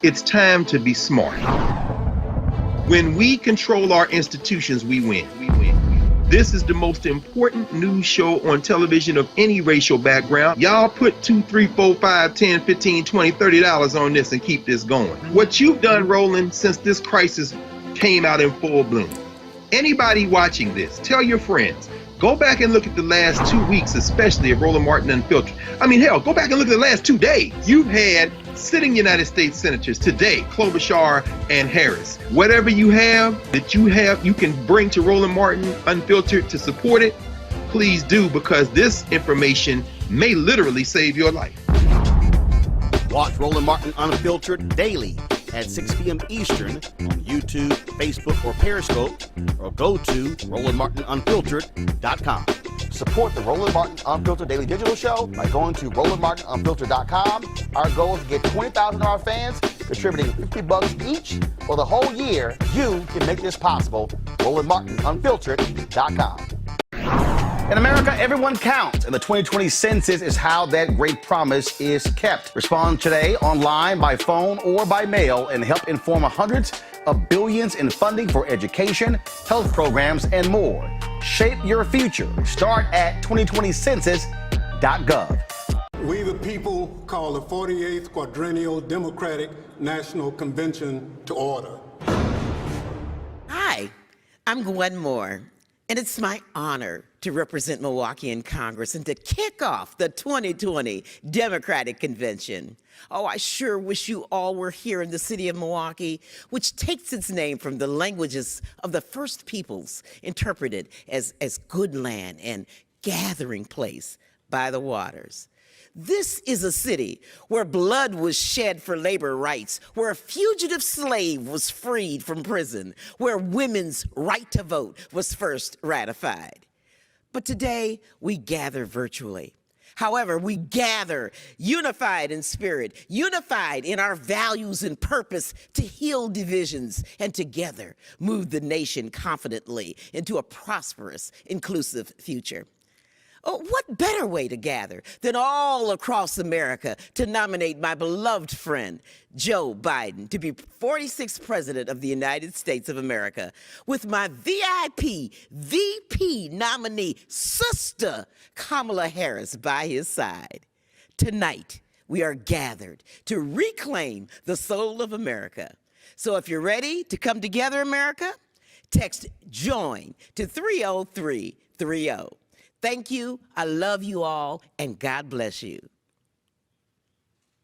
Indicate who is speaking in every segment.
Speaker 1: It's time to be smart. When we control our institutions, we win. This is the most important news show on television of any racial background. Y'all put $2, $3, $4, $5, $10, $15, $20, $30 on this and keep this going. What you've done, Roland, since this crisis came out in full bloom. Anybody watching this, tell your friends, go back and look at the last 2 weeks, especially of Roland Martin Unfiltered. I mean, hell, go back and look at the last 2 days. You've had sitting United States senators today, Klobuchar and Harris. Whatever you have that you can bring to Roland Martin Unfiltered to support it, please do, because this information may literally save your life.
Speaker 2: Watch Roland Martin Unfiltered daily at 6 p.m. Eastern on YouTube, Facebook, or Periscope, or go to RolandMartinUnfiltered.com.
Speaker 3: Support the Roland Martin Unfiltered Daily Digital Show by going to RolandMartinUnfiltered.com. Our goal is to get 20,000 of our fans contributing $50 each for the whole year. You can make this possible. RolandMartinUnfiltered.com. In America, everyone counts, and the 2020 census is how that great promise is kept. Respond today online, by phone, or by mail, and help inform hundreds of billions in funding for education, health programs, and more. Shape your future. Start at 2020census.gov.
Speaker 4: We the people call the 48th Quadrennial Democratic National Convention to order.
Speaker 5: Hi, I'm Gwen Moore, and it's my honor to represent Milwaukee in Congress and to kick off the 2020 Democratic Convention. Oh, I sure wish you all were here in the city of Milwaukee, which takes its name from the languages of the first peoples, interpreted as good land and gathering place by the waters. This is a city where blood was shed for labor rights, where a fugitive slave was freed from prison, where women's right to vote was first ratified. But today, we gather virtually. However, we gather unified in spirit, unified in our values and purpose to heal divisions and together move the nation confidently into a prosperous, inclusive future. Oh, what better way to gather than all across America to nominate my beloved friend, Joe Biden, to be 46th President of the United States of America, with my VIP, VP nominee, Sister Kamala Harris by his side. Tonight, we are gathered to reclaim the soul of America. So if you're ready to come together, America, text JOIN to 30330. Thank you, I love you all, and God bless you.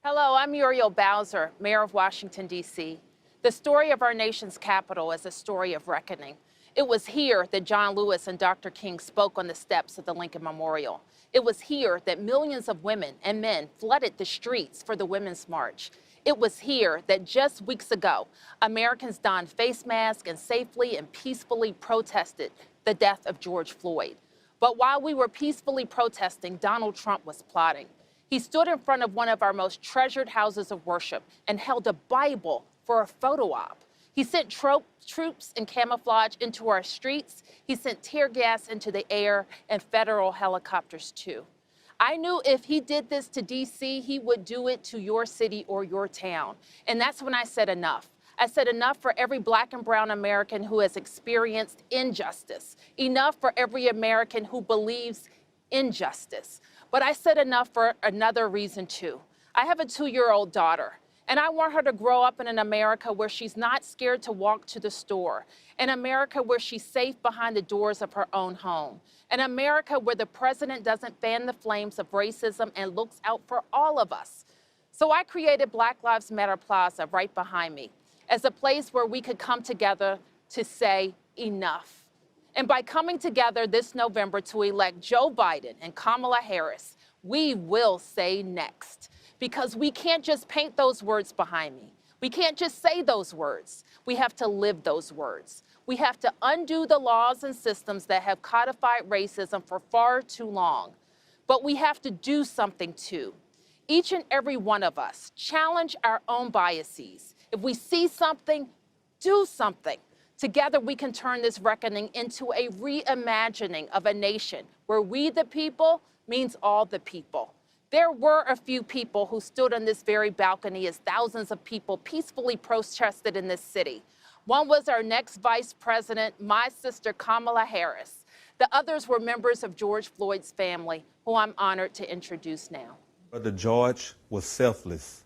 Speaker 6: Hello, I'm Muriel Bowser, Mayor of Washington, D.C. The story of our nation's capital is a story of reckoning. It was here that John Lewis and Dr. King spoke on the steps of the Lincoln Memorial. It was here that millions of women and men flooded the streets for the Women's March. It was here that just weeks ago, Americans donned face masks and safely and peacefully protested the death of George Floyd. But while we were peacefully protesting, Donald Trump was plotting. He stood in front of one of our most treasured houses of worship and held a Bible for a photo op. He sent troops in camouflage into our streets. He sent tear gas into the air and federal helicopters too. I knew if he did this to D.C., he would do it to your city or your town. And that's when I said enough. I said enough for every Black and brown American who has experienced injustice. Enough for every American who believes in justice. But I said enough for another reason too. I have a 2-year-old daughter, and I want her to grow up in an America where she's not scared to walk to the store, an America where she's safe behind the doors of her own home, an America where the president doesn't fan the flames of racism and looks out for all of us. So I created Black Lives Matter Plaza right behind me, as a place where we could come together to say enough. And by coming together this November to elect Joe Biden and Kamala Harris, we will say next. Because we can't just paint those words behind me. We can't just say those words. We have to live those words. We have to undo the laws and systems that have codified racism for far too long. But we have to do something too. Each and every one of us challenge our own biases. If we see something, do something. Together we can turn this reckoning into a reimagining of a nation where we the people means all the people. There were a few people who stood on this very balcony as thousands of people peacefully protested in this city. One was our next vice president, my sister Kamala Harris. The others were members of George Floyd's family, who I'm honored to introduce now.
Speaker 7: Brother George was selfless.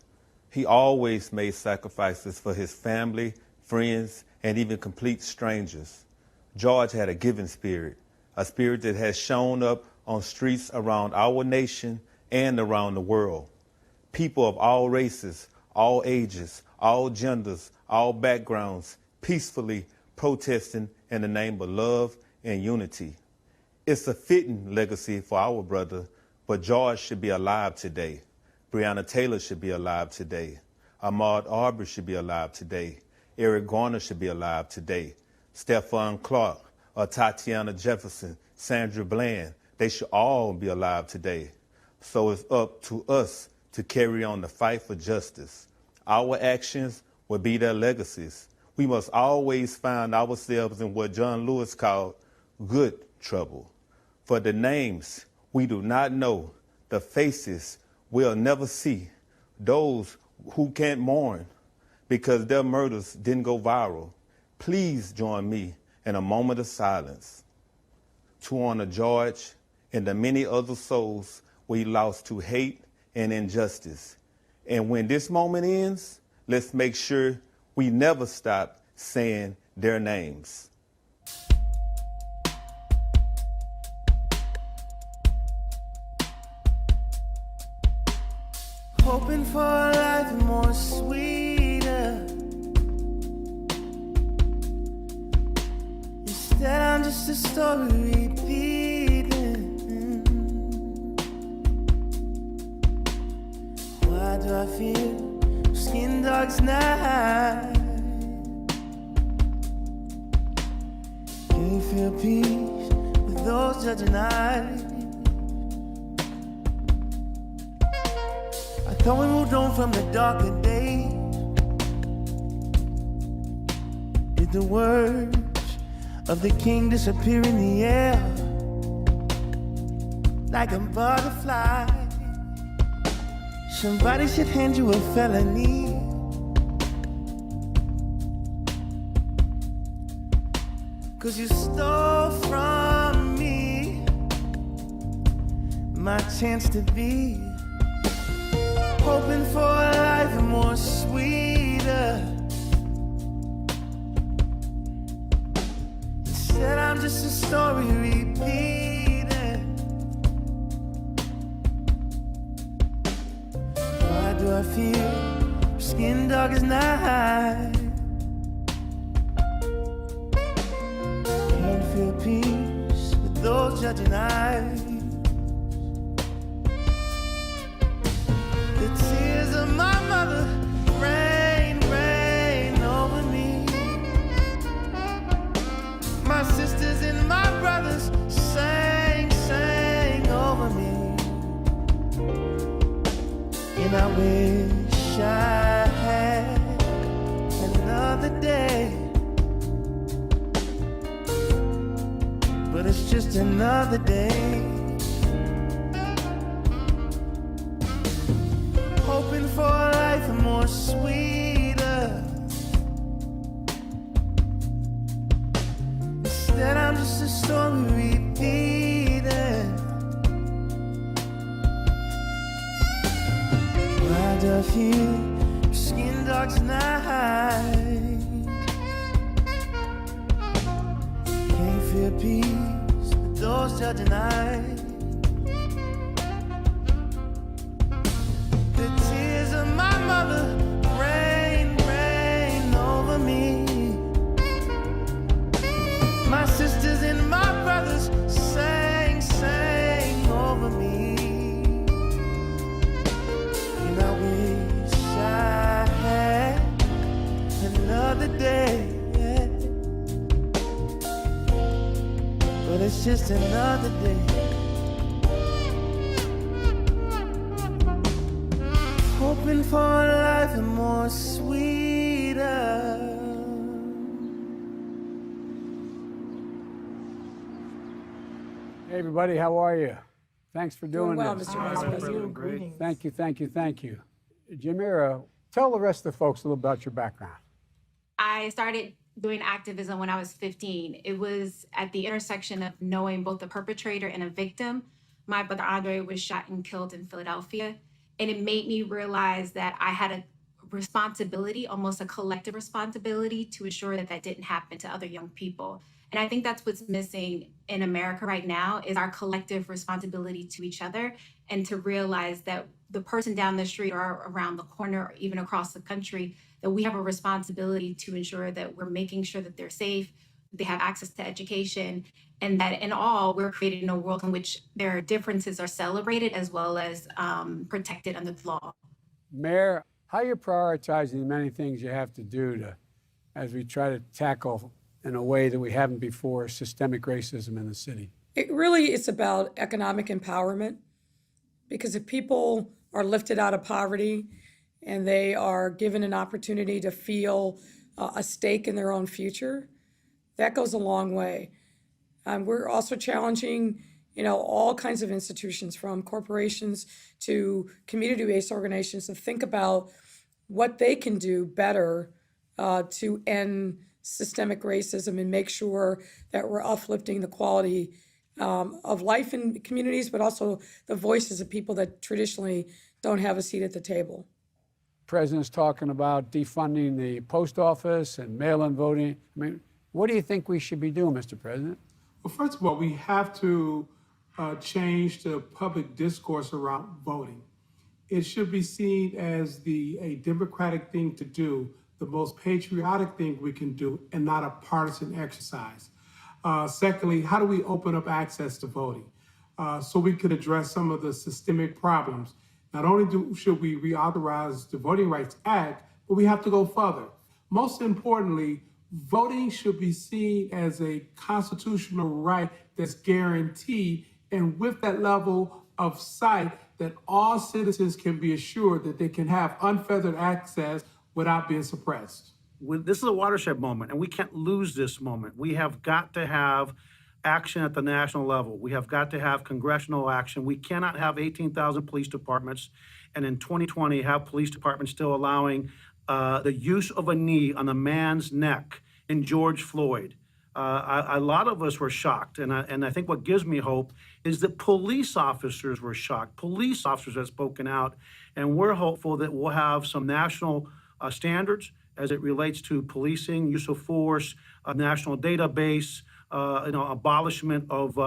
Speaker 7: He always made sacrifices for his family, friends, and even complete strangers. George had a giving spirit, a spirit that has shown up on streets around our nation and around the world. People of all races, all ages, all genders, all backgrounds, peacefully protesting in the name of love and unity. It's a fitting legacy for our brother, but George should be alive today. Breonna Taylor should be alive today. Ahmaud Arbery should be alive today. Eric Garner should be alive today. Stephon Clark, Tatiana Jefferson, Sandra Bland, they should all be alive today. So it's up to us to carry on the fight for justice. Our actions will be their legacies. We must always find ourselves in what John Lewis called good trouble. For the names we do not know, the faces we'll never see, those who can't mourn because their murders didn't go viral. Please join me in a moment of silence to honor George and the many other souls we lost to hate and injustice. And when this moment ends, let's make sure we never stop saying their names.
Speaker 8: Hoping for a life more sweeter. Instead, I'm just a story repeating. Why do I feel skin dark's night? Can you feel peace with those judging eyes? I thought we moved on from the darker days. Did the words of the king disappear in the air like a butterfly? Somebody should hand you a felony. Cause you stole from me my chance to be. Hoping for a life more sweeter. Instead, I'm just a story repeating. Why do I feel skin dark as night? Can't feel peace with those judging eyes. The tears of my mother rain, rain over me. My sisters and my brothers sang, sang over me. And I wish I had another day, but it's just another day. Hoping for a life more sweeter. Instead, I'm just a story repeating. Why do I feel skin dark tonight? Can't feel peace with those judging eyes. My mother, rain, rain over me. My sisters and my brothers sang, sang over me. And I wish I had another day, but it's just another day. Hoping for a life more sweeter.
Speaker 9: Hey everybody, how are you? Thanks for doing
Speaker 10: well,
Speaker 9: this.
Speaker 10: Mr. Vice President.
Speaker 9: Thank you, thank you, thank you. Jamira, tell the rest of the folks a little about your background.
Speaker 10: I started doing activism when I was 15. It was at the intersection of knowing both the perpetrator and a victim. My brother Andre was shot and killed in Philadelphia. And it made me realize that I had a responsibility, almost a collective responsibility, to ensure that that didn't happen to other young people. And I think that's what's missing in America right now is our collective responsibility to each other, and to realize that the person down the street or around the corner or even across the country, that we have a responsibility to ensure that we're making sure that they're safe, they have access to education, and that in all, we're creating a world in which their differences are celebrated as well as protected under the law.
Speaker 9: Mayor, how are you prioritizing the many things you have to do as we try to tackle in a way that we haven't before systemic racism in the city?
Speaker 11: It really is about economic empowerment, because if people are lifted out of poverty and they are given an opportunity to feel a stake in their own future, that goes a long way. We're also challenging all kinds of institutions, from corporations to community-based organizations, to think about what they can do better to end systemic racism and make sure that we're uplifting the quality of life in communities, but also the voices of people that traditionally don't have a seat at the table.
Speaker 9: President's talking about defunding the post office and mail-in voting. I mean, what do you think we should be doing, Mr. President?
Speaker 4: Well, first of all, we have to change the public discourse around voting. It should be seen as a democratic thing to do, the most patriotic thing we can do, and not a partisan exercise. Secondly, how do we open up access to voting so we could address some of the systemic problems? Not only should we reauthorize the Voting Rights Act, but we have to go further. Most importantly, voting should be seen as a constitutional right that's guaranteed, and with that level of sight, that all citizens can be assured that they can have unfettered access without being suppressed.
Speaker 12: This is a watershed moment, and we can't lose this moment. We have got to have action at the national level. We have got to have congressional action. We cannot have 18,000 police departments, and in 2020 have police departments still allowing the use of a knee on a man's neck in George Floyd. A lot of us were shocked, and I think what gives me hope is that police officers were shocked. Police officers have spoken out, and we're hopeful that we'll have some national standards as it relates to policing, use of force, a national database, abolishment of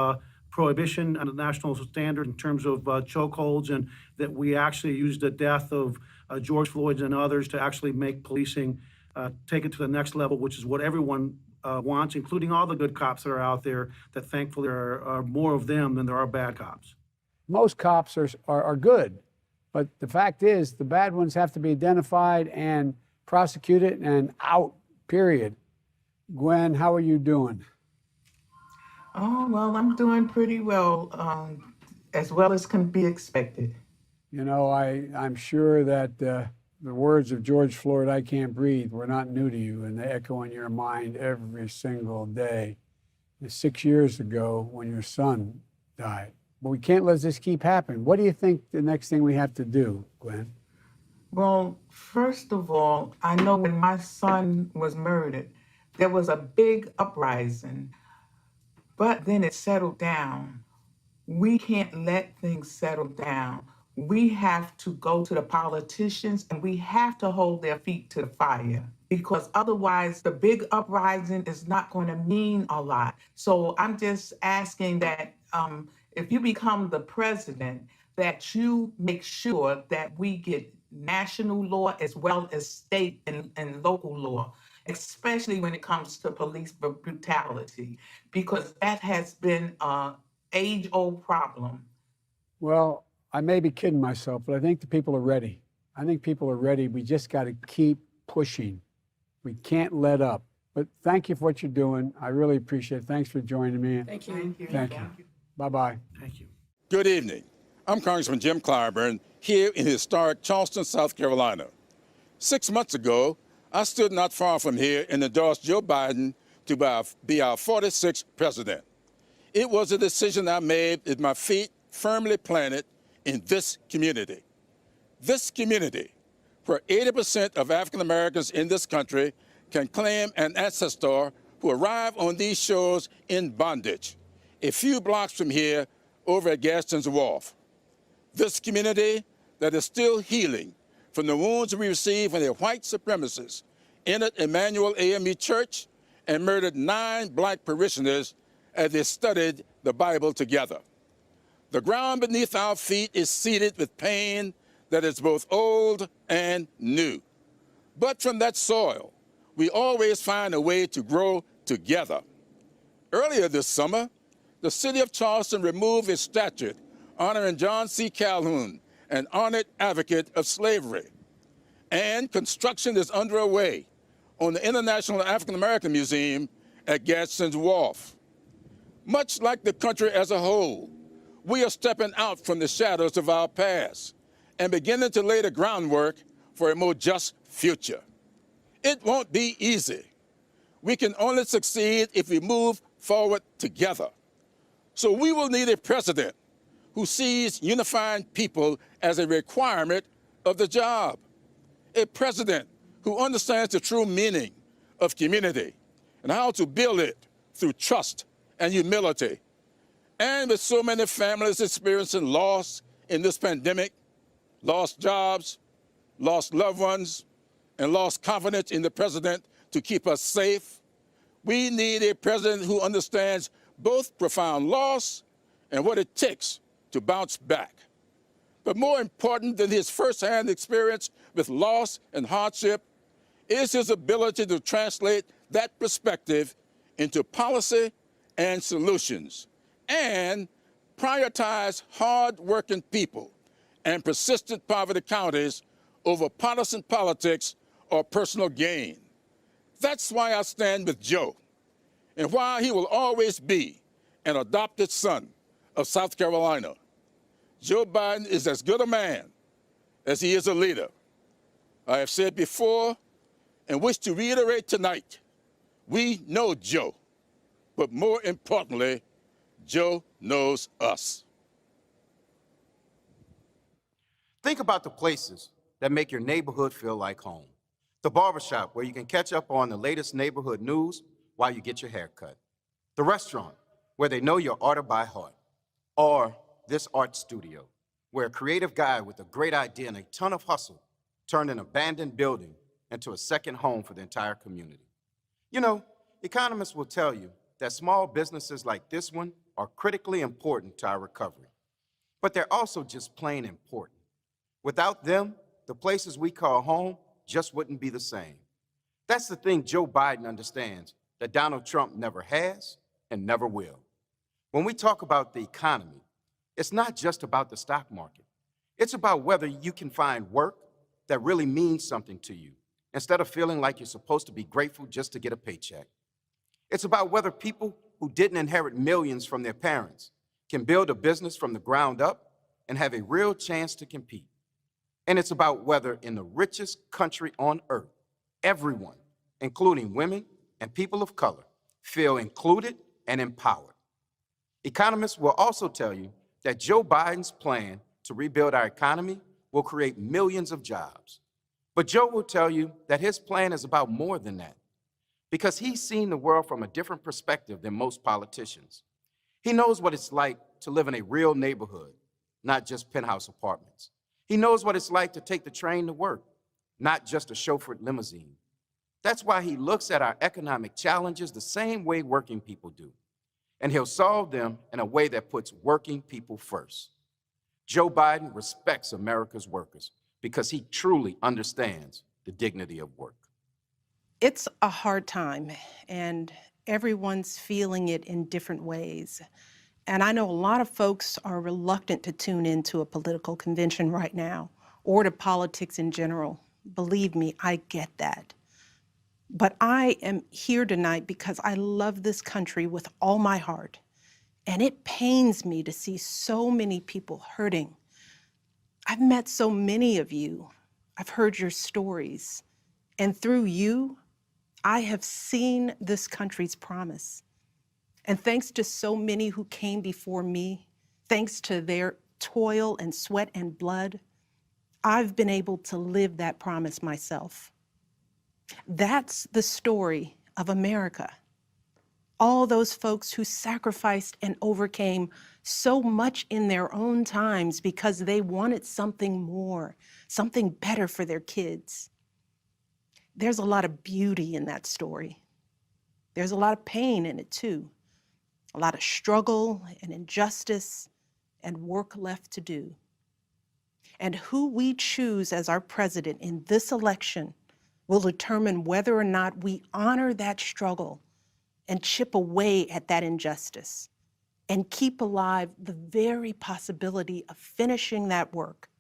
Speaker 12: prohibition and a national standard in terms of chokeholds, and that we actually use the death of George Floyd and others to actually make policing take it to the next level, which is what everyone wants, including all the good cops that are out there, that thankfully are more of them than there are bad cops.
Speaker 9: Most cops are good, but the fact is the bad ones have to be identified and prosecuted and out, period. Gwen, how are you doing?
Speaker 13: Oh, well, I'm doing pretty well as can be expected.
Speaker 9: I'm sure that the words of George Floyd, "I can't breathe," were not new to you, and they echo in your mind every single day. 6 years ago when your son died. But we can't let this keep happening. What do you think the next thing we have to do, Gwen?
Speaker 13: Well, first of all, I know when my son was murdered, there was a big uprising, but then it settled down. We can't let things settle down. We have to go to the politicians and we have to hold their feet to the fire, because otherwise the big uprising is not going to mean a lot. So I'm just asking that if you become the president, that you make sure that we get national law as well as state and local law, especially when it comes to police brutality, because that has been an age-old problem.
Speaker 9: Well, I may be kidding myself, but I think the people are ready. I think people are ready. We just got to keep pushing. We can't let up. But thank you for what you're doing. I really appreciate it. Thanks for joining me.
Speaker 11: Thank you.
Speaker 9: Thank you. Bye-bye.
Speaker 12: Thank you.
Speaker 14: Good evening. I'm Congressman Jim Clyburn here in historic Charleston, South Carolina. 6 months ago, I stood not far from here and endorsed Joe Biden to be our 46th president. It was a decision I made with my feet firmly planted in this community. This community, where 80% of African Americans in this country can claim an ancestor who arrived on these shores in bondage, a few blocks from here over at Gaston's Wharf. This community that is still healing from the wounds we received when the white supremacists entered Emmanuel AME Church and murdered 9 black parishioners as they studied the Bible together. The ground beneath our feet is seeded with pain that is both old and new. But from that soil, we always find a way to grow together. Earlier this summer, the city of Charleston removed a statue honoring John C. Calhoun, an honored advocate of slavery. And construction is underway on the International African American Museum at Gadsden's Wharf. Much like the country as a whole, we are stepping out from the shadows of our past and beginning to lay the groundwork for a more just future. It won't be easy. We can only succeed if we move forward together. So we will need a president who sees unifying people as a requirement of the job. A president who understands the true meaning of community and how to build it through trust and humility. And with so many families experiencing loss in this pandemic, lost jobs, lost loved ones, and lost confidence in the president to keep us safe, we need a president who understands both profound loss and what it takes to bounce back. But more important than his firsthand experience with loss and hardship is his ability to translate that perspective into policy and solutions, and prioritize hard-working people and persistent poverty counties over partisan politics or personal gain. That's why I stand with Joe, and why he will always be an adopted son of South Carolina. Joe Biden is as good a man as he is a leader. I have said before and wish to reiterate tonight, we know Joe, but more importantly, Joe knows us.
Speaker 15: Think about the places that make your neighborhood feel like home. The barbershop, where you can catch up on the latest neighborhood news while you get your hair cut. The restaurant, where they know your order by heart. Or this art studio, where a creative guy with a great idea and a ton of hustle turned an abandoned building into a second home for the entire community. You know, economists will tell you that small businesses like this one are critically important to our recovery. But they're also just plain important. Without them, the places we call home just wouldn't be the same. That's the thing Joe Biden understands that Donald Trump never has and never will. When we talk about the economy, it's not just about the stock market. It's about whether you can find work that really means something to you, instead of feeling like you're supposed to be grateful just to get a paycheck. It's about whether people who didn't inherit millions from their parents can build a business from the ground up and have a real chance to compete. And it's about whether in the richest country on earth, everyone, including women and people of color, feel included and empowered. Economists will also tell you that Joe Biden's plan to rebuild our economy will create millions of jobs. But Joe will tell you that his plan is about more than that, because he's seen the world from a different perspective than most politicians. He knows what it's like to live in a real neighborhood, not just penthouse apartments. He knows what it's like to take the train to work, not just a chauffeured limousine. That's why he looks at our economic challenges the same way working people do. And he'll solve them in a way that puts working people first. Joe Biden respects America's workers because he truly understands the dignity of work.
Speaker 16: It's a hard time, and everyone's feeling it in different ways. And I know a lot of folks are reluctant to tune into a political convention right now, or to politics in general. Believe me, I get that. But I am here tonight because I love this country with all my heart. And it pains me to see so many people hurting. I've met so many of you. I've heard your stories. And through you, I have seen this country's promise. And thanks to so many who came before me, thanks to their toil and sweat and blood, I've been able to live that promise myself. That's the story of America. All those folks who sacrificed and overcame so much in their own times because they wanted something more, something better for their kids. There's a lot of beauty in that story. There's a lot of pain in it too. A lot of struggle and injustice and work left to do. And who we choose as our president in this election will determine whether or not we honor that struggle and chip away at that injustice and keep alive the very possibility of finishing that work.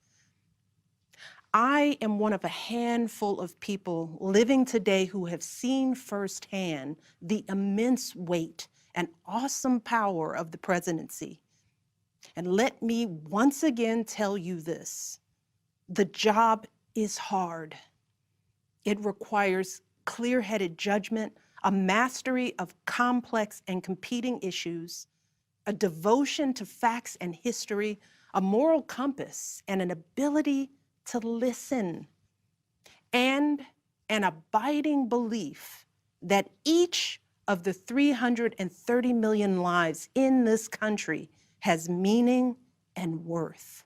Speaker 16: I am one of a handful of people living today who have seen firsthand the immense weight and awesome power of the presidency. And let me once again tell you this: the job is hard. It requires clear-headed judgment, a mastery of complex and competing issues, a devotion to facts and history, a moral compass, and an ability to listen, and an abiding belief that each of the 330 million lives in this country has meaning and worth.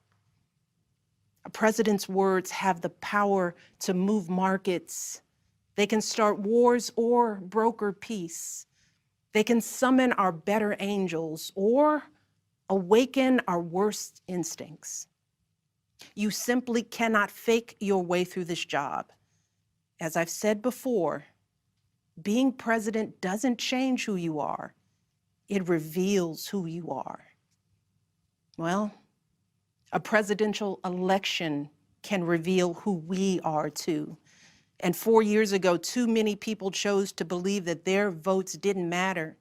Speaker 16: A president's words have the power to move markets. They can start wars or broker peace. They can summon our better angels or awaken our worst instincts. You simply cannot fake your way through this job. As I've said before, being president doesn't change who you are. It reveals who you are. Well, a presidential election can reveal who we are too. And 4 years ago, too many people chose to believe that their votes didn't matter.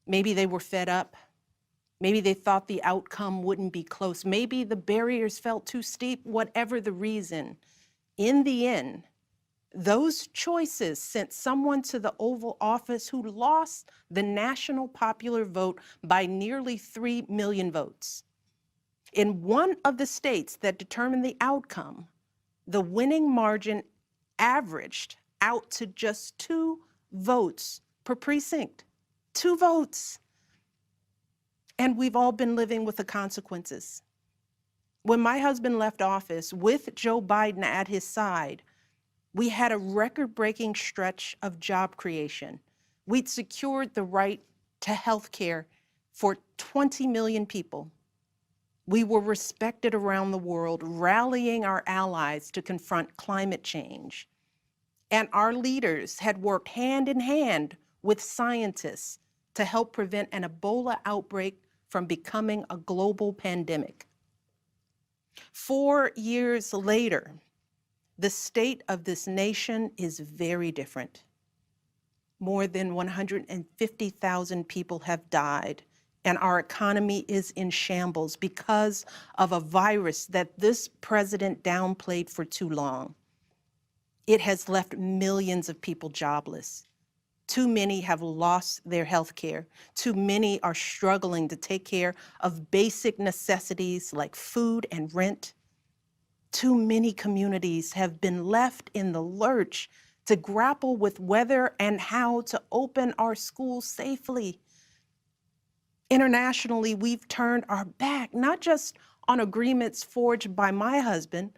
Speaker 16: Maybe they were fed up. Maybe they thought the outcome wouldn't be close. Maybe the barriers felt too steep, whatever the reason. In the end, those choices sent someone to the Oval Office who lost the national popular vote by nearly 3 million votes. In one of the states that determined the outcome, the winning margin averaged out to just 2 votes per precinct. 2 votes. And we've all been living with the consequences. When my husband left office with Joe Biden at his side, we had a record-breaking stretch of job creation. We'd secured the right to health care for 20 million people. We were respected around the world, rallying our allies to confront climate change. And our leaders had worked hand in hand with scientists to help prevent an Ebola outbreak from becoming a global pandemic. 4 years later, the state of this nation is very different. More than 150,000 people have died, and our economy is in shambles because of a virus that this president downplayed for too long. It has left millions of people jobless. Too many have lost their health care. Too many are struggling to take care of basic necessities like food and rent. Too many communities have been left in the lurch to grapple with whether and how to open our schools safely. Internationally, we've turned our back, not just on agreements forged by my husband,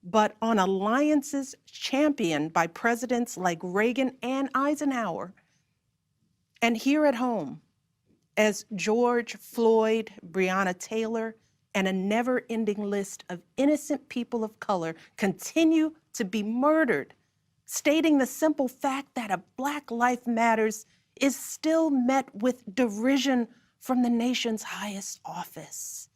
Speaker 16: but on alliances championed by presidents like Reagan and Eisenhower. And here at home, as George Floyd, Breonna Taylor, and a never-ending list of innocent people of color continue to be murdered, stating the simple fact that a Black life matters is still met with derision from the nation's highest office.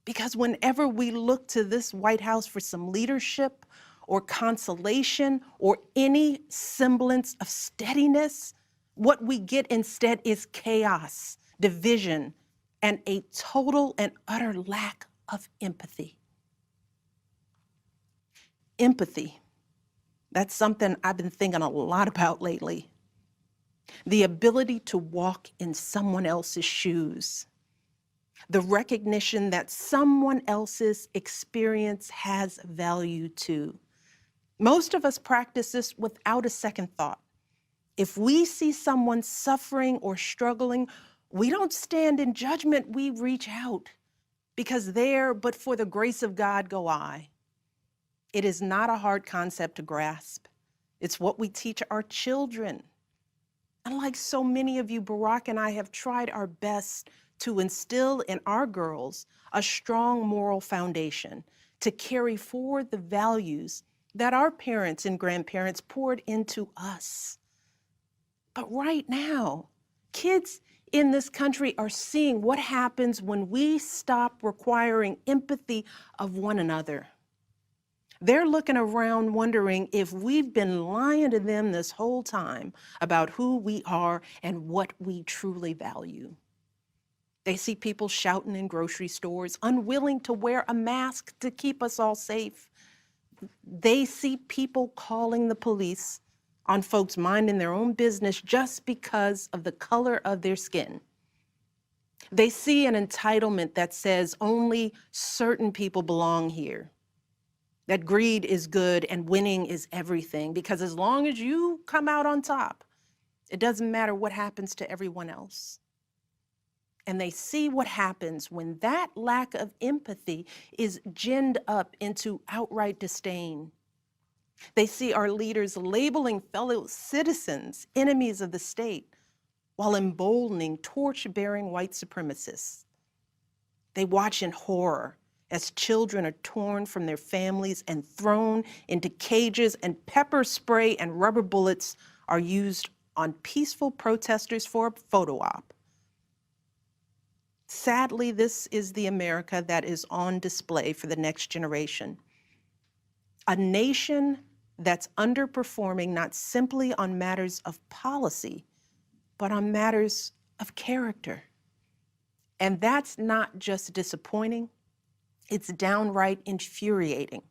Speaker 16: Because whenever we look to this White House for some leadership or consolation or any semblance of steadiness, what we get instead is chaos, division, and a total and utter lack of empathy. Empathy, that's something I've been thinking a lot about lately. The ability to walk in someone else's shoes. The recognition that someone else's experience has value too. Most of us practice this without a second thought. If we see someone suffering or struggling, we don't stand in judgment, we reach out, because there, but for the grace of God, go I. It is not a hard concept to grasp. It's what we teach our children. And like so many of you, Barack and I have tried our best to instill in our girls a strong moral foundation to carry forward the values that our parents and grandparents poured into us. But right now, kids in this country are seeing what happens when we stop requiring empathy of one another. They're looking around wondering if we've been lying to them this whole time about who we are and what we truly value. They see people shouting in grocery stores, unwilling to wear a mask to keep us all safe. They see people calling the police on folks minding their own business just because of the color of their skin. They see an entitlement that says only certain people belong here, that greed is good and winning is everything, because as long as you come out on top, it doesn't matter what happens to everyone else. And they see what happens when that lack of empathy is ginned up into outright disdain. They see our leaders labeling fellow citizens enemies of the state while emboldening torch-bearing white supremacists. They watch in horror as children are torn from their families and thrown into cages, and pepper spray and rubber bullets are used on peaceful protesters for a photo op. Sadly, this is the America that is on display for the next generation. A nation that's underperforming not simply on matters of policy, but on matters of character. And that's not just disappointing, it's downright infuriating.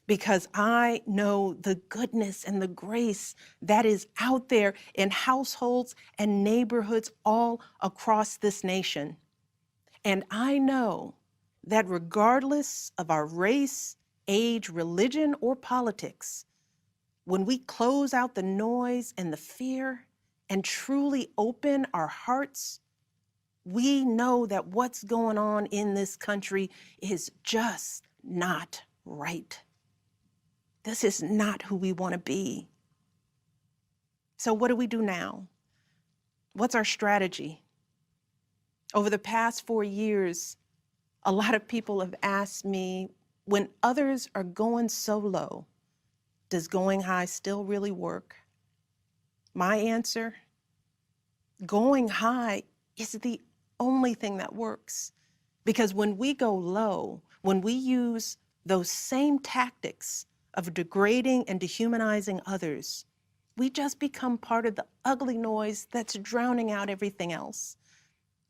Speaker 16: Because I know the goodness and the grace that is out there in households and neighborhoods all across this nation. And I know that regardless of our race, age, religion, or politics, when we close out the noise and the fear and truly open our hearts, we know that what's going on in this country is just not right. This is not who we want to be. So what do we do now? What's our strategy? Over the past 4 years, a lot of people have asked me, when others are going so low, does going high still really work? My answer, going high is the only thing that works. Because when we go low, when we use those same tactics of degrading and dehumanizing others, we just become part of the ugly noise that's drowning out everything else.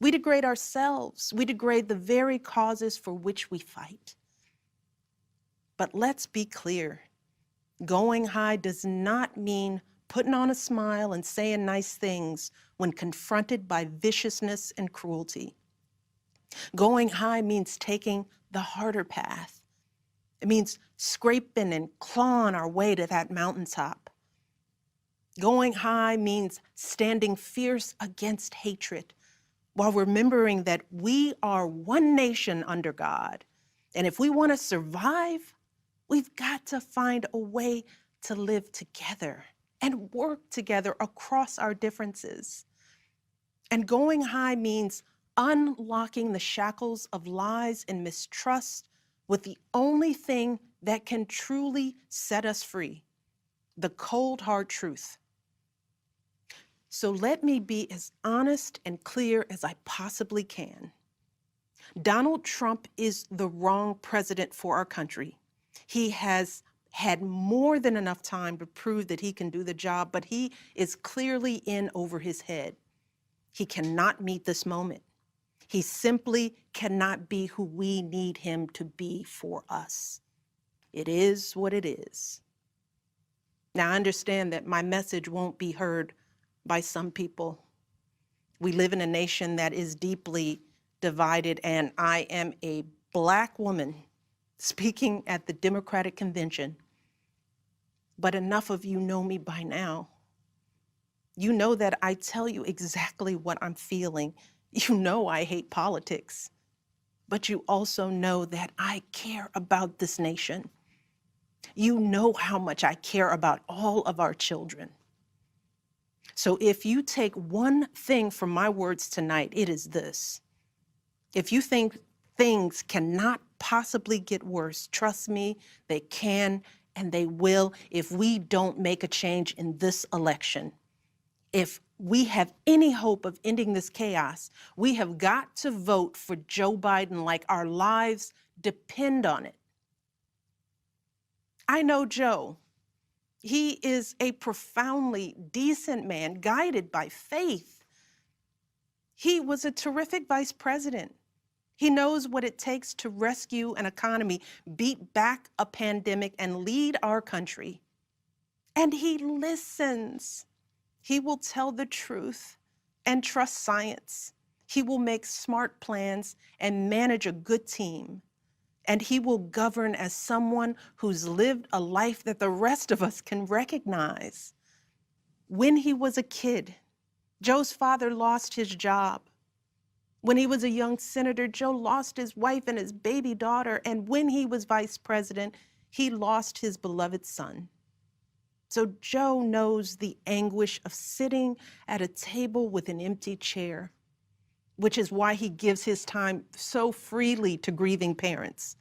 Speaker 16: We degrade ourselves. We degrade the very causes for which we fight. But let's be clear. Going high does not mean putting on a smile and saying nice things when confronted by viciousness and cruelty. Going high means taking the harder path. It means scraping and clawing our way to that mountaintop. Going high means standing fierce against hatred while remembering that we are one nation under God. And if we want to survive, we've got to find a way to live together and work together across our differences. And going high means unlocking the shackles of lies and mistrust with the only thing that can truly set us free, the cold, hard truth. So let me be as honest and clear as I possibly can. Donald Trump is the wrong president for our country. He has had more than enough time to prove that he can do the job, but he is clearly in over his head. He cannot meet this moment. He simply cannot be who we need him to be for us. It is what it is. Now, I understand that my message won't be heard by some people. We live in a nation that is deeply divided, and I am a Black woman speaking at the Democratic Convention. But enough of you know me by now. You know that I tell you exactly what I'm feeling. You know I hate politics, but you also know that I care about this nation. You know how much I care about all of our children. So if you take one thing from my words tonight, it is this. If you think things cannot possibly get worse, trust me, they can and they will if we don't make a change in this election. If we have any hope of ending this chaos, we have got to vote for Joe Biden like our lives depend on it. I know Joe. He is a profoundly decent man, guided by faith. He was a terrific vice president. He knows what it takes to rescue an economy, beat back a pandemic, and lead our country. And he listens. He will tell the truth and trust science. He will make smart plans and manage a good team. And he will govern as someone who's lived a life that the rest of us can recognize. When he was a kid, Joe's father lost his job. When he was a young senator, Joe lost his wife and his baby daughter. And when he was vice president, he lost his beloved son. So Joe knows the anguish of sitting at a table with an empty chair, which is why he gives his time so freely to grieving parents.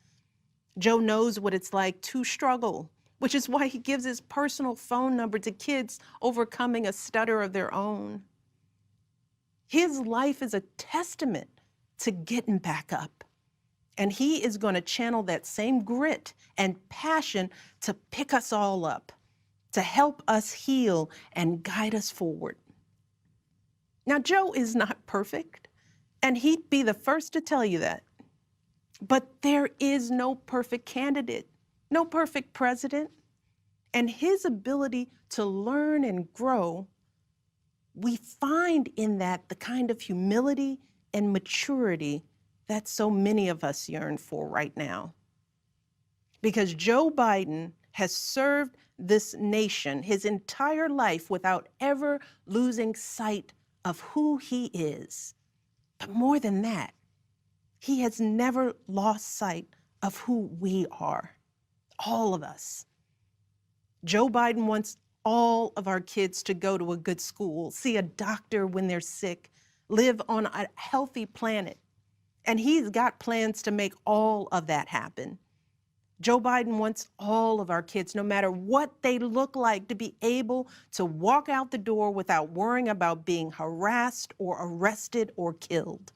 Speaker 16: Joe knows what it's like to struggle, which is why he gives his personal phone number to kids overcoming a stutter of their own. His life is a testament to getting back up. And he is going to channel that same grit and passion to pick us all up, to help us heal and guide us forward. Now, Joe is not perfect, and he'd be the first to tell you that. But there is no perfect candidate, no perfect president. And his ability to learn and grow, we find in that the kind of humility and maturity that so many of us yearn for right now. Because Joe Biden has served this nation his entire life without ever losing sight of who he is. But more than that, he has never lost sight of who we are, all of us. Joe Biden wants all of our kids to go to a good school, see a doctor when they're sick, live on a healthy planet. And he's got plans to make all of that happen. Joe Biden wants all of our kids, no matter what they look like, to be able to walk out the door without worrying about being harassed or arrested or killed.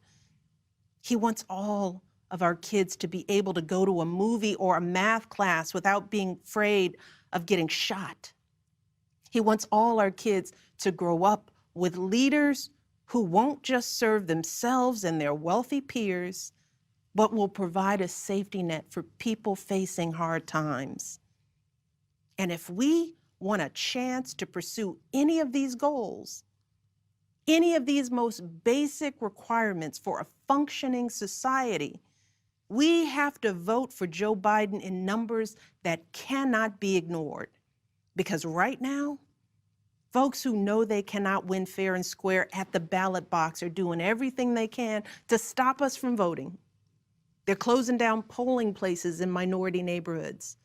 Speaker 16: He wants all of our kids to be able to go to a movie or a math class without being afraid of getting shot. He wants all our kids to grow up with leaders who won't just serve themselves and their wealthy peers, but will provide a safety net for people facing hard times. And if we want a chance to pursue any of these goals, any of these most basic requirements for a functioning society, we have to vote for Joe Biden in numbers that cannot be ignored. Because right now, folks who know they cannot win fair and square at the ballot box are doing everything they can to stop us from voting. They're closing down polling places in minority neighborhoods.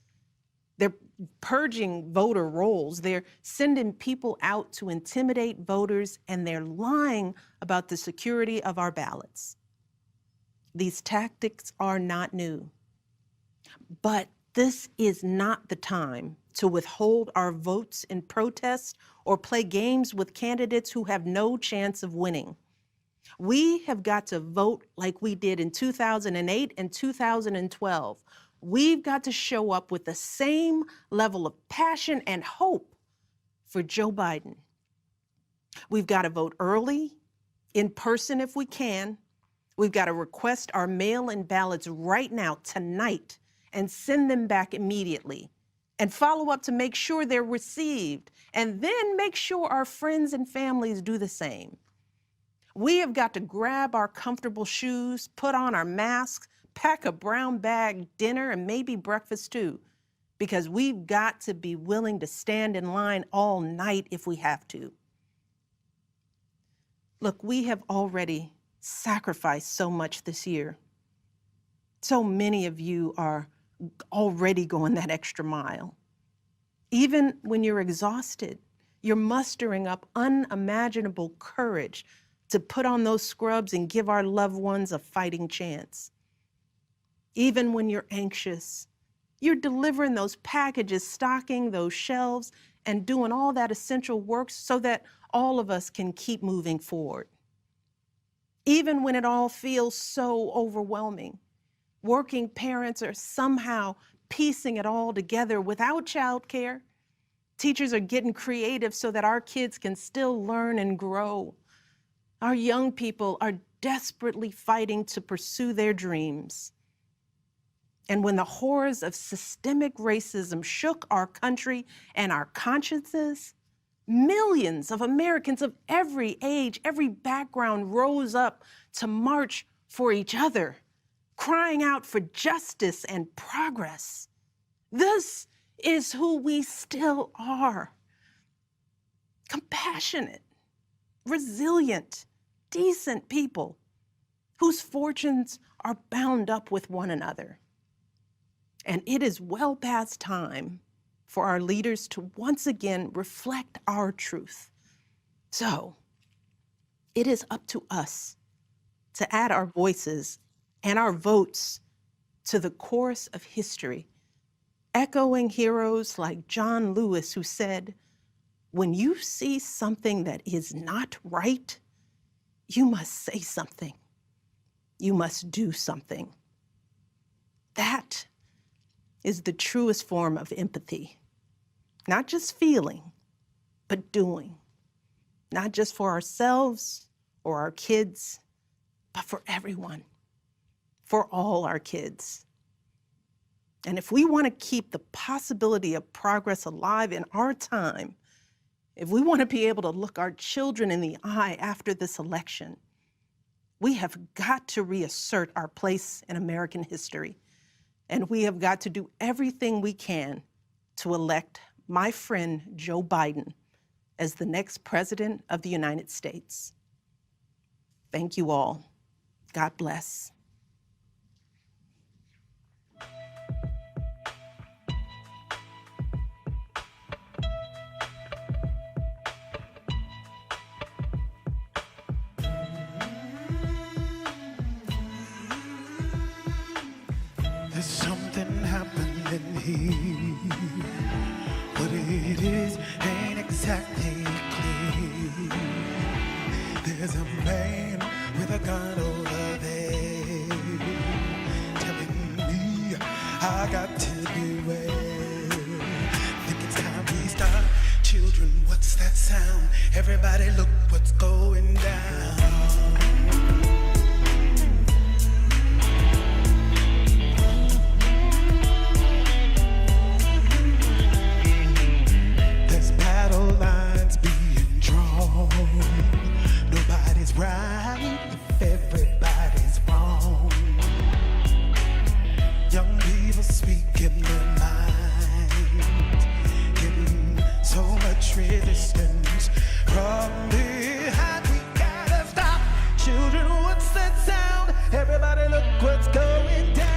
Speaker 16: They're purging voter rolls. They're sending people out to intimidate voters, and they're lying about the security of our ballots. These tactics are not new. But this is not the time to withhold our votes in protest or play games with candidates who have no chance of winning. We have got to vote like we did in 2008 and 2012. We've got to show up with the same level of passion and hope for Joe Biden. We've got to vote early, in person if we can. We've got to request our mail-in ballots right now, tonight, and send them back immediately. And follow up to make sure they're received. And then make sure our friends and families do the same. We have got to grab our comfortable shoes, put on our masks, pack a brown bag dinner and maybe breakfast too, because we've got to be willing to stand in line all night if we have to. Look, we have already sacrificed so much this year. So many of you are already going that extra mile. Even when you're exhausted, you're mustering up unimaginable courage to put on those scrubs and give our loved ones a fighting chance. Even when you're anxious, you're delivering those packages, stocking those shelves, and doing all that essential work so that all of us can keep moving forward. Even when it all feels so overwhelming, working parents are somehow piecing it all together without childcare. Teachers are getting creative so that our kids can still learn and grow. Our young people are desperately fighting to pursue their dreams. And when the horrors of systemic racism shook our country and our consciences, Millions of Americans of every age, every background rose up to march for each other, crying out for justice and progress. This is who we still are. Compassionate, resilient, decent people whose fortunes are bound up with one another. And it is well past time for our leaders to once again reflect our truth. So, it is up to us to add our voices and our votes to the chorus of history, echoing heroes like John Lewis, who said, "When you see something that is not right, you must say something. You must do something." That is the truest form of empathy. Not just feeling, but doing. Not just for ourselves or our kids, but for everyone, for all our kids. And if we want to keep the possibility of progress alive in our time, if we want to be able to look our children in the eye after this election, we have got to reassert our place in American history. And we have got to do everything we can to elect my friend Joe Biden as the next president of the United States. Thank you all. God bless.
Speaker 8: There's something happening here. What it is ain't exactly clear. There's a man with a gun over there telling me I got to beware. Think it's time we start. Children, what's that sound? Everybody look what's going down. Nobody's right if everybody's wrong. Young people speaking their minds, getting so much resistance from behind. We gotta stop. Children, what's that sound? Everybody look what's going down.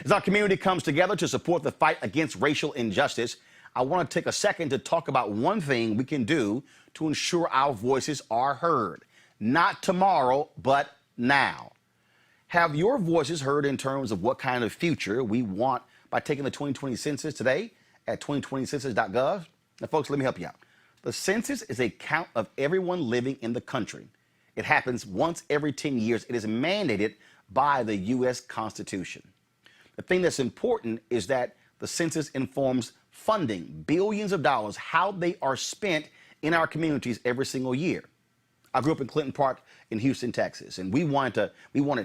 Speaker 3: As our community comes together to support the fight against racial injustice, I want to take a second to talk about one thing we can do to ensure our voices are heard. Not tomorrow, but now. Have your voices heard in terms of what kind of future we want by taking the 2020 census today at 2020census.gov? Now, folks, let me help you out. The census is a count of everyone living in the country. It happens once every 10 years. It is mandated by the U.S. Constitution. The thing that's important is that the census informs funding, billions of dollars, how they are spent in our communities every single year. I grew up in Clinton Park in Houston, Texas, and we wanted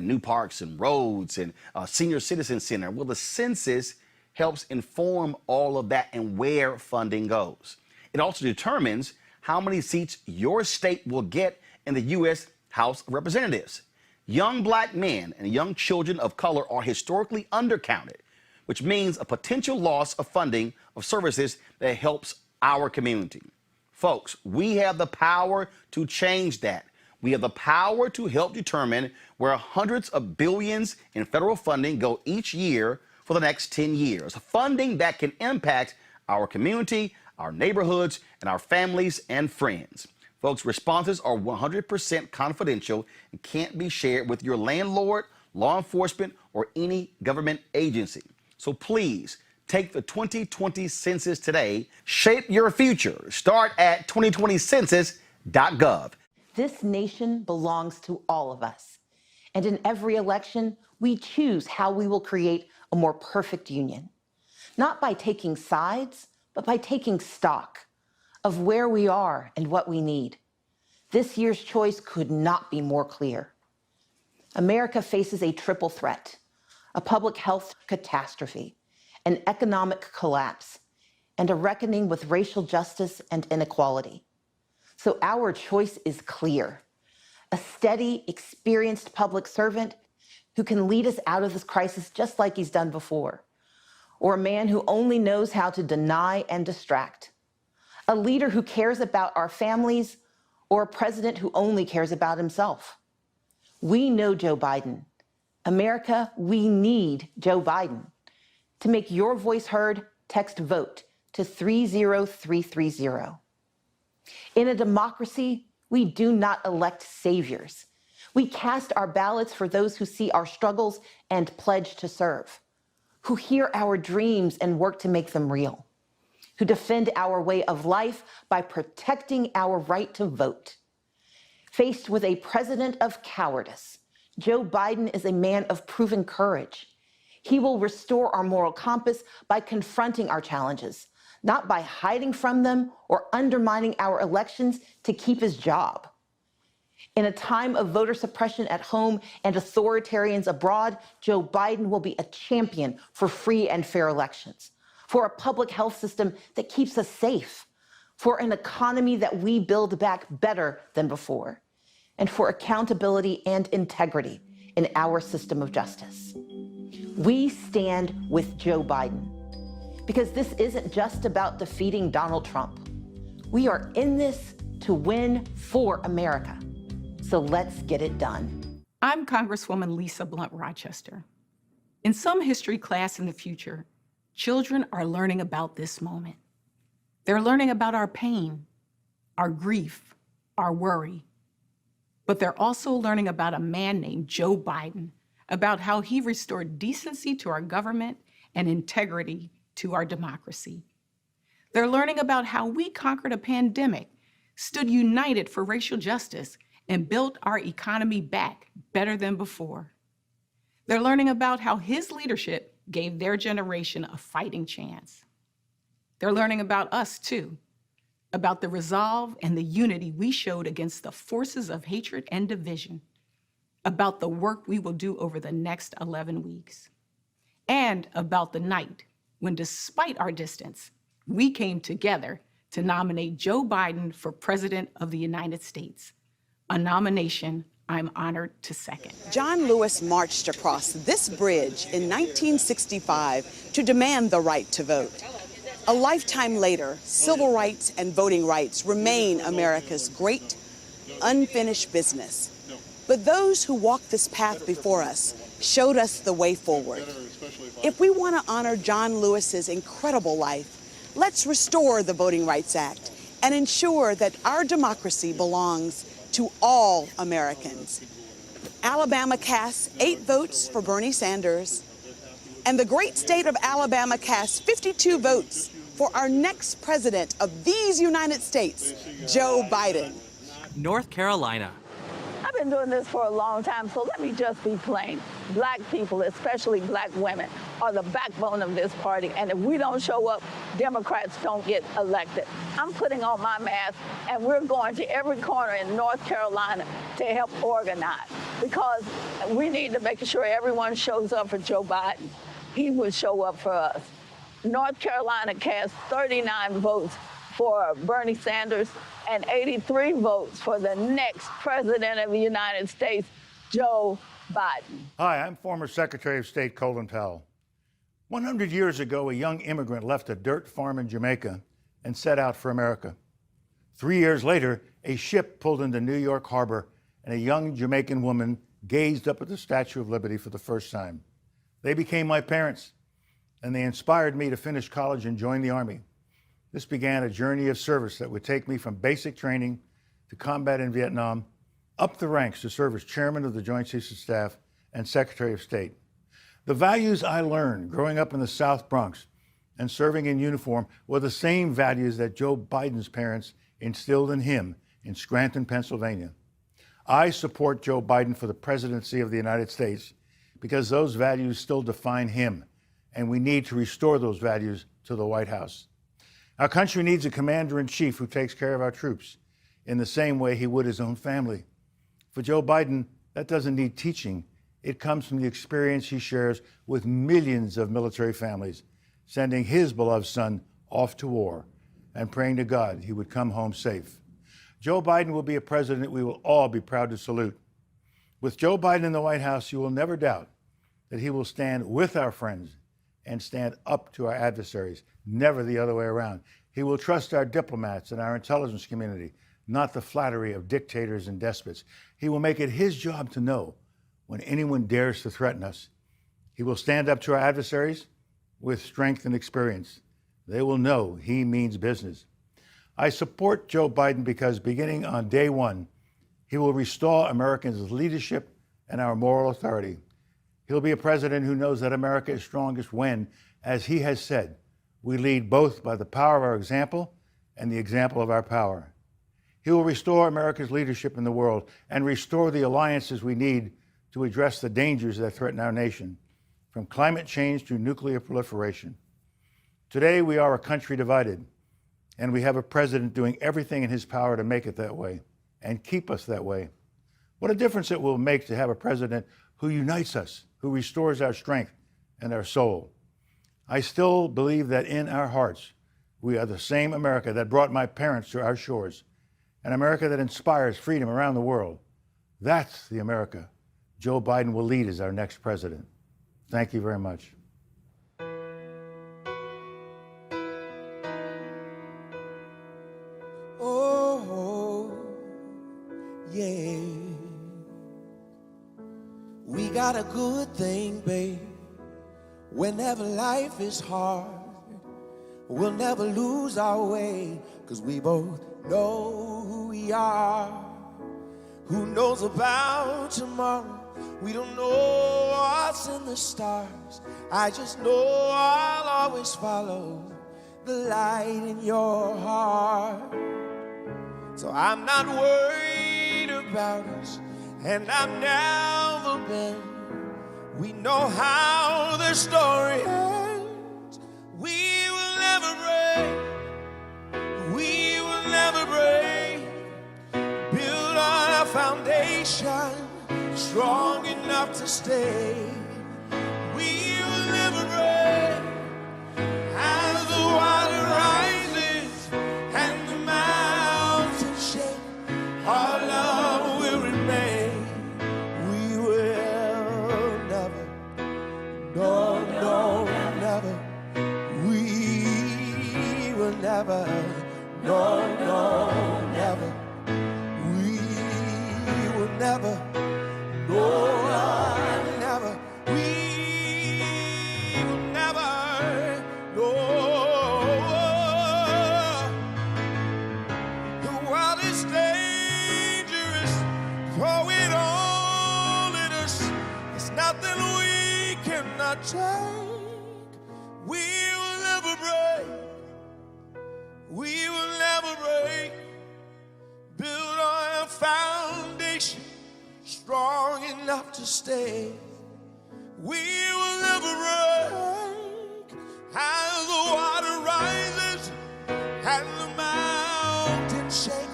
Speaker 3: new parks and roads and a senior citizen center. Well, the census helps inform all of that and where funding goes. It also determines how many seats your state will get in the U.S. House of Representatives. Young black men and young children of color are historically undercounted, which means a potential loss of funding of services that helps our community. Folks, we have the power to change that. We have the power to help determine where hundreds of billions in federal funding go each year for the next 10 years. Funding that can impact our community, our neighborhoods, and our families and friends. Folks, responses are 100% confidential and can't be shared with your landlord, law enforcement, or any government agency. So please, take the 2020 census today. Shape your future. Start at 2020census.gov.
Speaker 17: This nation belongs to all of us. And in every election, we choose how we will create a more perfect union. Not by taking sides, but by taking stock of where we are and what we need. This year's choice could not be more clear. America faces a triple threat: a public health catastrophe, an economic collapse, and a reckoning with racial justice and inequality. So our choice is clear: a steady, experienced public servant who can lead us out of this crisis just like he's done before, or a man who only knows how to deny and distract, a leader who cares about our families, or a president who only cares about himself. We know Joe Biden. America, we need Joe Biden. To make your voice heard, text VOTE to 30330. In a democracy, we do not elect saviors. We cast our ballots for those who see our struggles and pledge to serve, who hear our dreams and work to make them real, who defend our way of life by protecting our right to vote. Faced with a president of cowardice, Joe Biden is a man of proven courage. He will restore our moral compass by confronting our challenges, not by hiding from them or undermining our elections to keep his job. In a time of voter suppression at home and authoritarians abroad, Joe Biden will be a champion for free and fair elections, for a public health system that keeps us safe, for an economy that we build back better than before, and for accountability and integrity in our system of justice. We stand with Joe Biden because this isn't just about defeating Donald Trump. We are in this to win for America. So let's get it done.
Speaker 18: I'm Congresswoman Lisa Blunt Rochester. In some history class in the future, children are learning about this moment. They're learning about our pain, our grief, our worry. But they're also learning about a man named Joe Biden, about how he restored decency to our government and integrity to our democracy. They're learning about how we conquered a pandemic, stood united for racial justice, and built our economy back better than before. They're learning about how his leadership gave their generation a fighting chance. They're learning about us too, about the resolve and the unity we showed against the forces of hatred and division, about the work we will do over the next 11 weeks, and about the night when, despite our distance, we came together to nominate Joe Biden for President of the United States, a nomination I'm honored to second.
Speaker 19: John Lewis marched across this bridge in 1965 to demand the right to vote. A lifetime later, civil rights and voting rights remain America's great, unfinished business. But those who walked this path before us showed us the way forward. If we want to honor John Lewis's incredible life, let's restore the Voting Rights Act and ensure that our democracy belongs to all Americans. Alabama casts 8 votes for Bernie Sanders, and the great state of Alabama casts 52 votes for our next president of these United States, Joe Biden.
Speaker 20: North Carolina.
Speaker 21: I've been doing this for a long time, so let me just be plain. Black people, especially black women, are the backbone of this party, and if we don't show up, Democrats don't get elected. I'm putting on my mask, and we're going to every corner in North Carolina to help organize, because we need to make sure everyone shows up for Joe Biden. He will show up for us. North Carolina cast 39 votes for Bernie Sanders and 83 votes for the next president of the United States, Joe Biden.
Speaker 22: Hi, I'm former Secretary of State Colin Powell. 100 years ago, a young immigrant left a dirt farm in Jamaica and set out for America. 3 years later, a ship pulled into New York Harbor, and a young Jamaican woman gazed up at the Statue of Liberty for the first time. They became my parents, and they inspired me to finish college and join the Army. This began a journey of service that would take me from basic training to combat in Vietnam, up the ranks to serve as chairman of the Joint Chiefs of Staff and Secretary of State. The values I learned growing up in the South Bronx and serving in uniform were the same values that Joe Biden's parents instilled in him in Scranton, Pennsylvania. I support Joe Biden for the presidency of the United States because those values still define him, and we need to restore those values to the White House. Our country needs a commander-in-chief who takes care of our troops in the same way he would his own family. For Joe Biden, that doesn't need teaching. It comes from the experience he shares with millions of military families, sending his beloved son off to war and praying to God he would come home safe. Joe Biden will be a president we will all be proud to salute. With Joe Biden in the White House, you will never doubt that he will stand with our friends and stand up to our adversaries, never the other way around. He will trust our diplomats and our intelligence community, not the flattery of dictators and despots. He will make it his job to know when anyone dares to threaten us. He will stand up to our adversaries with strength and experience. They will know he means business. I support Joe Biden because beginning on day one, he will restore Americans' leadership and our moral authority. He'll be a president who knows that America is strongest when, as he has said, we lead both by the power of our example and the example of our power. He will restore America's leadership in the world and restore the alliances we need to address the dangers that threaten our nation, from climate change to nuclear proliferation. Today, we are a country divided, and we have a president doing everything in his power to make it that way and keep us that way. What a difference it will make to have a president who unites us, who restores our strength and our soul. I still believe that in our hearts, we are the same America that brought my parents to our shores, an America that inspires freedom around the world. That's the America Joe Biden will lead as our next president. Thank you very much.
Speaker 8: Oh, yeah. We got a good thing, babe. Whenever life is hard, we'll never lose our way, 'cause we both know who we are. Who knows about tomorrow? We don't know what's in the stars. I just know I'll always follow the light in your heart. So I'm not worried about us, and I've never been. We know how the story ends. We will never break. We will never break. Build on a foundation strong enough to stay. We will never break. As the water rises and the mountains shake, our love will remain. We will never, no, no, never. We will never, no, no, never. We will never, no, never. We will never, no. The world is dangerous, throw it all take, we will never break. We will never break. Build on a foundation strong enough to stay. We will never break. As the water rises and the mountains shake,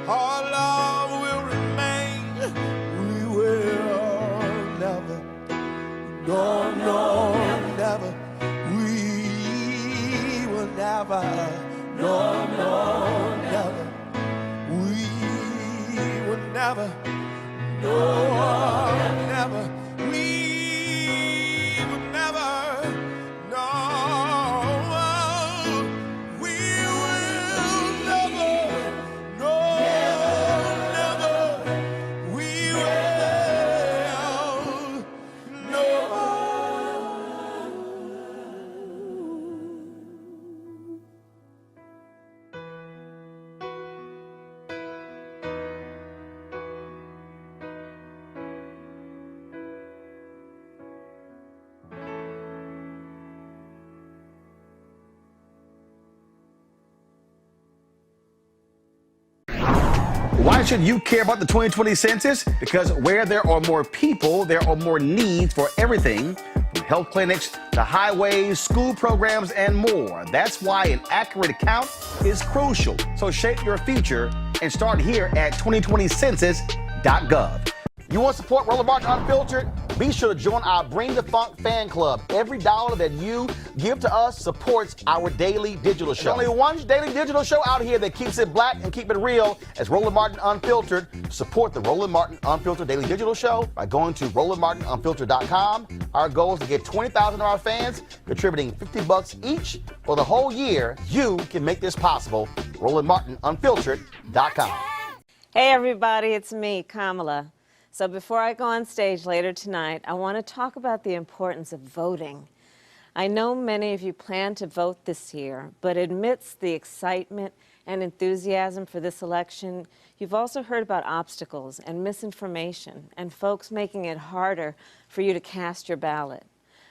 Speaker 8: our love will remain. We will never, no, no, never. We will never, no, no, never. We will never, no, never. We will never, no. We will never, no, never. We will, no.
Speaker 3: Why should you care about the 2020 census? Because where there are more people, there are more needs for everything from health clinics to highways, school programs, and more. That's why an accurate count is crucial. So shape your future and start here at 2020census.gov. You want to support Roland Martin Unfiltered? Be sure to join our Bring the Funk fan club. Every dollar that you give to us supports our daily digital show. There's only one daily digital show out here that keeps it black and keep it real as Roland Martin Unfiltered. Support the Roland Martin Unfiltered daily digital show by going to RolandMartinUnfiltered.com. Our goal is to get 20,000 of our fans contributing $50 each for the whole year. You can make this possible. RolandMartinUnfiltered.com.
Speaker 1: Hey everybody, it's me, Kamala. So before I go on stage later tonight, I want to talk about the importance of voting. I know many of you plan to vote this year, but amidst the excitement and enthusiasm for this election, you've also heard about obstacles and misinformation and folks making it harder for you to cast your ballot.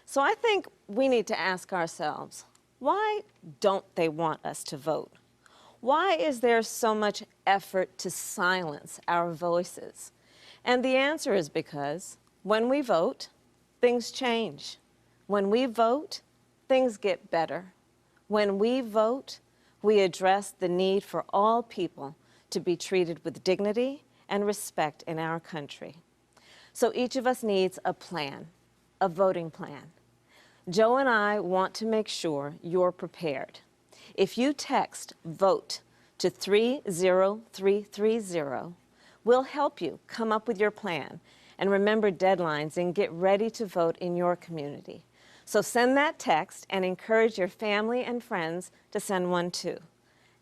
Speaker 1: So I think we need to ask ourselves, why don't they want us to vote? Why is there so much effort to silence our voices? And the answer is because when we vote, things change. When we vote, things get better. When we vote, we address the need for all people to be treated with dignity and respect in our country. So each of us needs a plan, a voting plan. Joe and I want to make sure you're prepared. If you text VOTE to 30330, we'll help you come up with your plan and remember deadlines and get ready to vote in your community. So send that text and encourage your family and friends to send one too.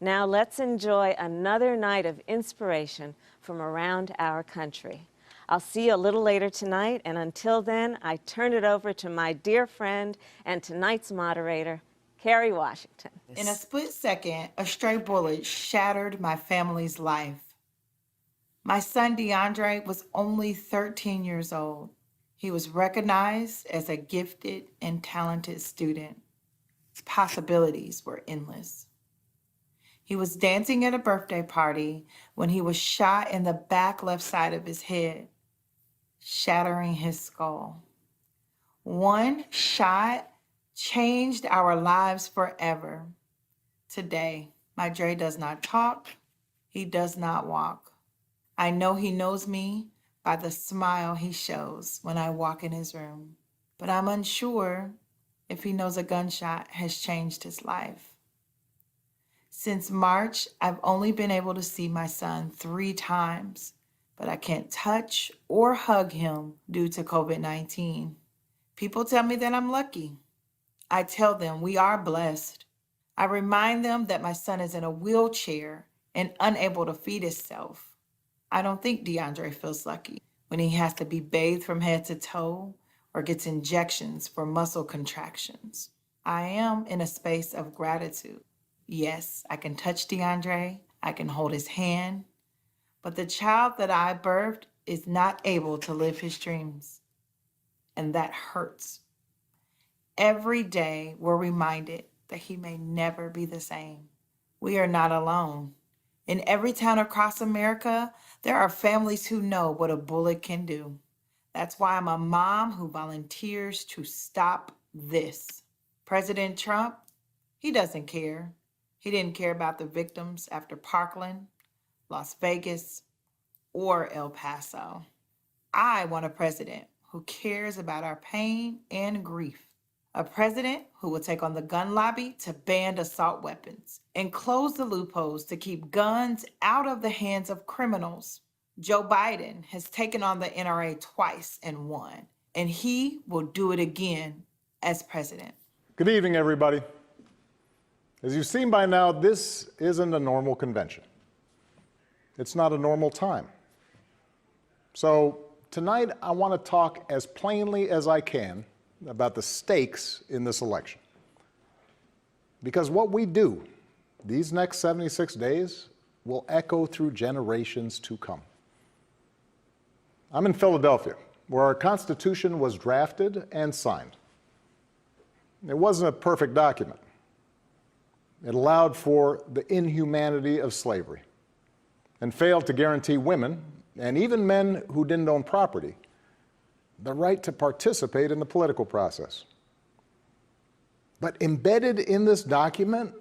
Speaker 1: Now let's enjoy another night of inspiration from around our country. I'll see you a little later tonight, and until then, I turn it over to my dear friend and tonight's moderator, Kerry Washington.
Speaker 2: In a split second, a stray bullet shattered my family's life. My son DeAndre was only 13 years old. He was recognized as a gifted and talented student. His possibilities were endless. He was dancing at a birthday party when he was shot in the back left side of his head, shattering his skull. One shot changed our lives forever. Today, my Dre does not talk, he does not walk. I know he knows me by the smile he shows when I walk in his room, but I'm unsure if he knows a gunshot has changed his life. Since March, I've only been able to see my son 3 times, but I can't touch or hug him due to COVID-19. People tell me that I'm lucky. I tell them we are blessed. I remind them that my son is in a wheelchair and unable to feed himself. I don't think DeAndre feels lucky when he has to be bathed from head to toe or gets injections for muscle contractions. I am in a space of gratitude. Yes, I can touch DeAndre, I can hold his hand, but the child that I birthed is not able to live his dreams, and that hurts. Every day, we're reminded that he may never be the same. We are not alone. In every town across America, there are families who know what a bullet can do. That's why I'm a mom who volunteers to stop this. President Trump, he doesn't care. He didn't care about the victims after Parkland, Las Vegas, or El Paso. I want a president who cares about our pain and grief. A president who will take on the gun lobby to ban assault weapons and close the loopholes to keep guns out of the hands of criminals. Joe Biden has taken on the NRA twice and won, and he will do it again as president.
Speaker 5: Good evening, everybody. As you've seen by now, this isn't a normal convention. It's not a normal time. So tonight, I want to talk as plainly as I can about the stakes in this election. Because what we do these next 76 days will echo through generations to come. I'm in Philadelphia, where our Constitution was drafted and signed. It wasn't a perfect document. It allowed for the inhumanity of slavery and failed to guarantee women, and even men who didn't own property, the right to participate in the political process. But embedded in this document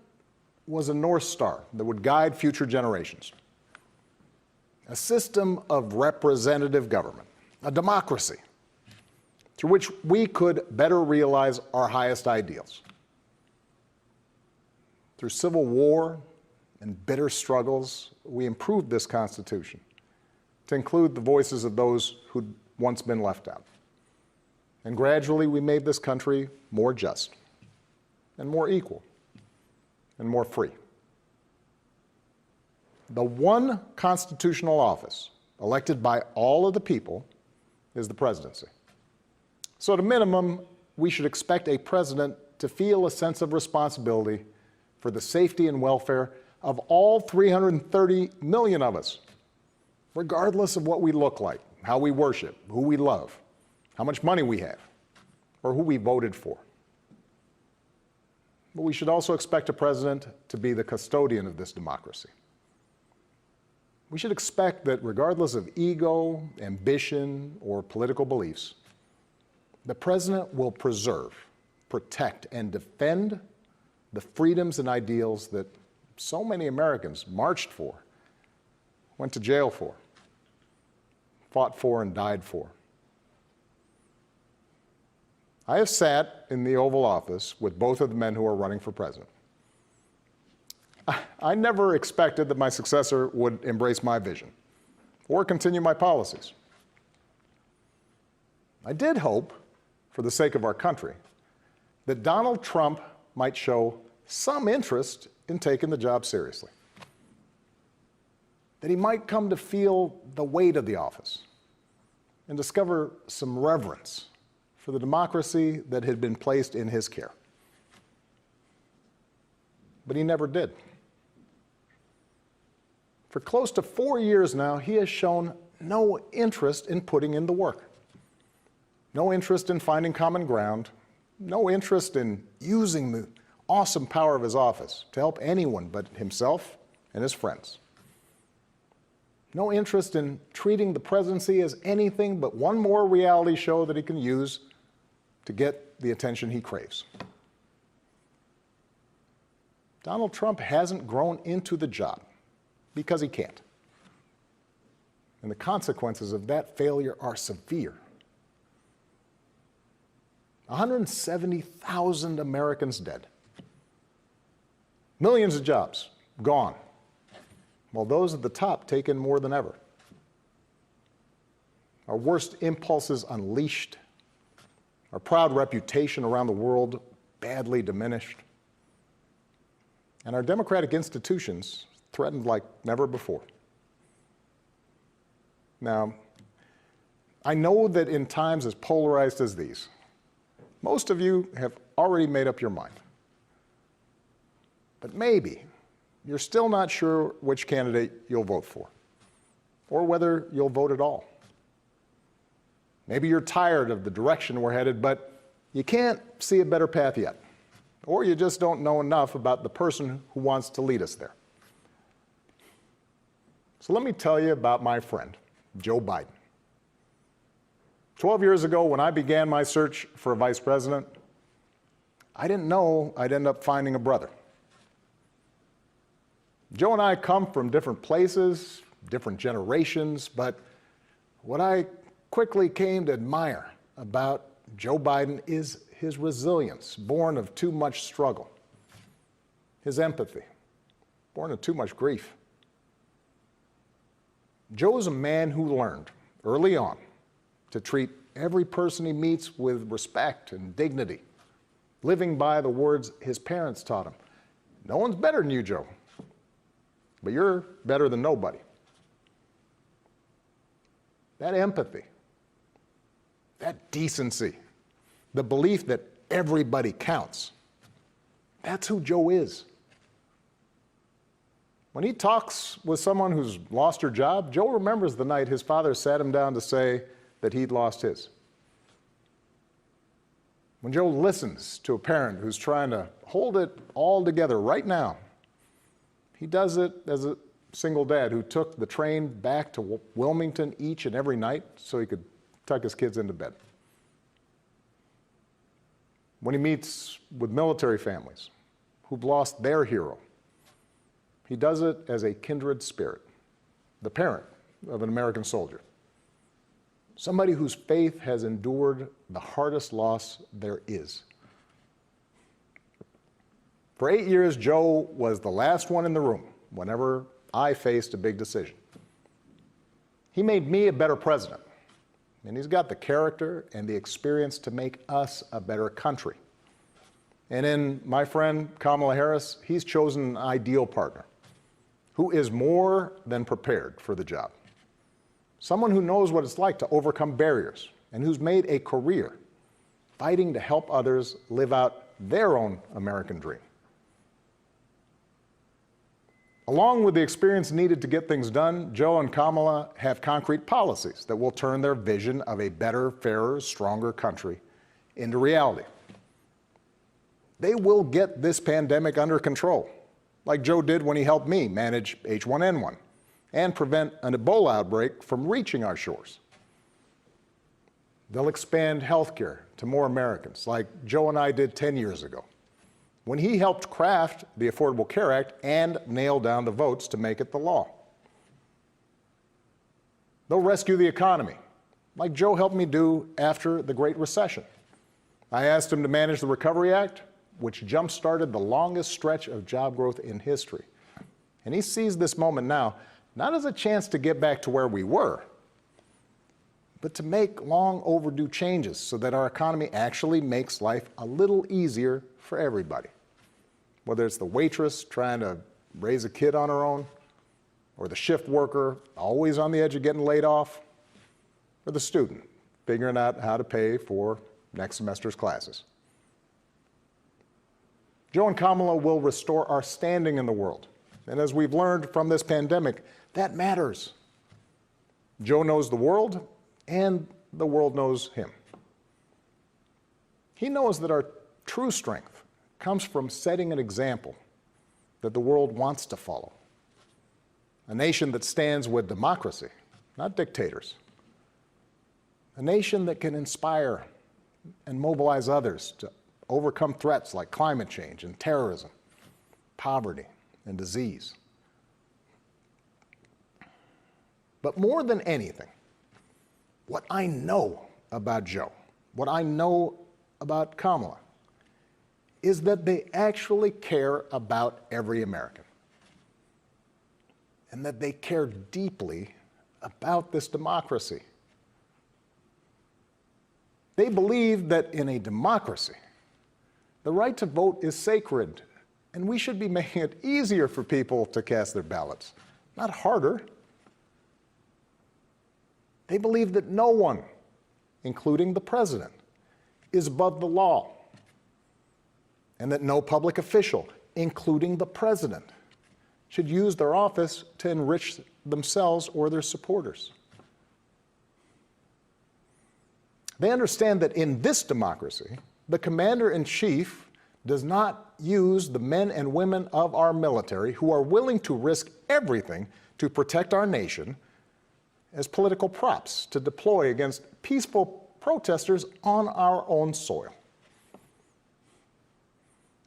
Speaker 5: was a North Star that would guide future generations. A system of representative government, a democracy, through which we could better realize our highest ideals. Through civil war and bitter struggles, we improved this Constitution to include the voices of those who'd once been left out. And gradually, we made this country more just and more equal and more free. The one constitutional office elected by all of the people is the presidency. So at a minimum, we should expect a president to feel a sense of responsibility for the safety and welfare of all 330 million of us, regardless of what we look like, how we worship, who we love, how much money we have, or who we voted for. But we should also expect a president to be the custodian of this democracy. We should expect that regardless of ego, ambition, or political beliefs, the president will preserve, protect, and defend the freedoms and ideals that so many Americans marched for, went to jail for, fought for, and died for. I have sat in the Oval Office with both of the men who are running for president. I never expected that my successor would embrace my vision or continue my policies. I did hope, for the sake of our country, that Donald Trump might show some interest in taking the job seriously, that he might come to feel the weight of the office and discover some reverence for the democracy that had been placed in his care. But he never did. For close to 4 years now, he has shown no interest in putting in the work, no interest in finding common ground, no interest in using the awesome power of his office to help anyone but himself and his friends. No interest in treating the presidency as anything but one more reality show that he can use to get the attention he craves. Donald Trump hasn't grown into the job because he can't. And the consequences of that failure are severe. 170,000 Americans dead. Millions of jobs gone, while those at the top take in more than ever. Our worst impulses unleashed, our proud reputation around the world badly diminished, and our democratic institutions threatened like never before. Now, I know that in times as polarized as these, most of you have already made up your mind. But maybe you're still not sure which candidate you'll vote for, or whether you'll vote at all. Maybe you're tired of the direction we're headed, but You can't see a better path yet, or you just don't know enough about the person who wants to lead us there. So let me tell you about my friend, Joe Biden. 12 years ago, when I began my search for a vice president, I didn't know I'd end up finding a brother. Joe and I come from different places, different generations, but what I quickly came to admire about Joe Biden is his resilience, born of too much struggle, his empathy, born of too much grief. Joe is a man who learned early on to treat every person he meets with respect and dignity, living by the words his parents taught him. No one's better than you, Joe, but you're better than nobody. That empathy, that decency, the belief that everybody counts, that's who Joe is. When he talks with someone who's lost her job, Joe remembers the night his father sat him down to say that he'd lost his. When Joe listens to a parent who's trying to hold it all together right now, he does it as a single dad who took the train back to Wilmington each and every night so he could tuck his kids into bed. When he meets with military families who've lost their hero, he does it as a kindred spirit, the parent of an American soldier, somebody whose faith has endured the hardest loss there is. For 8 years, Joe was the last one in the room whenever I faced a big decision. He made me a better president, and he's got the character and the experience to make us a better country. And in my friend Kamala Harris, he's chosen an ideal partner who is more than prepared for the job. Someone who knows what it's like to overcome barriers and who's made a career fighting to help others live out their own American dream. Along with the experience needed to get things done, Joe and Kamala have concrete policies that will turn their vision of a better, fairer, stronger country into reality. They will get this pandemic under control, like Joe did when he helped me manage H1N1 and prevent an Ebola outbreak from reaching our shores. They'll expand healthcare to more Americans, like Joe and I did 10 years ago, when he helped craft the Affordable Care Act and nail down the votes to make it the law. They'll rescue the economy, like Joe helped me do after the Great Recession. I asked him to manage the Recovery Act, which jump-started the longest stretch of job growth in history. And he sees this moment now, not as a chance to get back to where we were, but to make long overdue changes so that our economy actually makes life a little easier for everybody. Whether it's the waitress trying to raise a kid on her own, or the shift worker always on the edge of getting laid off, or the student figuring out how to pay for next semester's classes. Joe and Kamala will restore our standing in the world. And as we've learned from this pandemic, that matters. Joe knows the world, and the world knows him. He knows that our true strength comes from setting an example that the world wants to follow. A nation that stands with democracy, not dictators. A nation that can inspire and mobilize others to overcome threats like climate change and terrorism, poverty and disease. But more than anything, what I know about Joe, what I know about Kamala, is that they actually care about every American, and that they care deeply about this democracy. They believe that in a democracy, the right to vote is sacred, and we should be making it easier for people to cast their ballots, not harder. They believe that no one, including the president, is above the law, and that no public official, including the president, should use their office to enrich themselves or their supporters. They understand that in this democracy, The commander-in-chief does not use the men and women of our military who are willing to risk everything to protect our nation as political props to deploy against peaceful protesters on our own soil.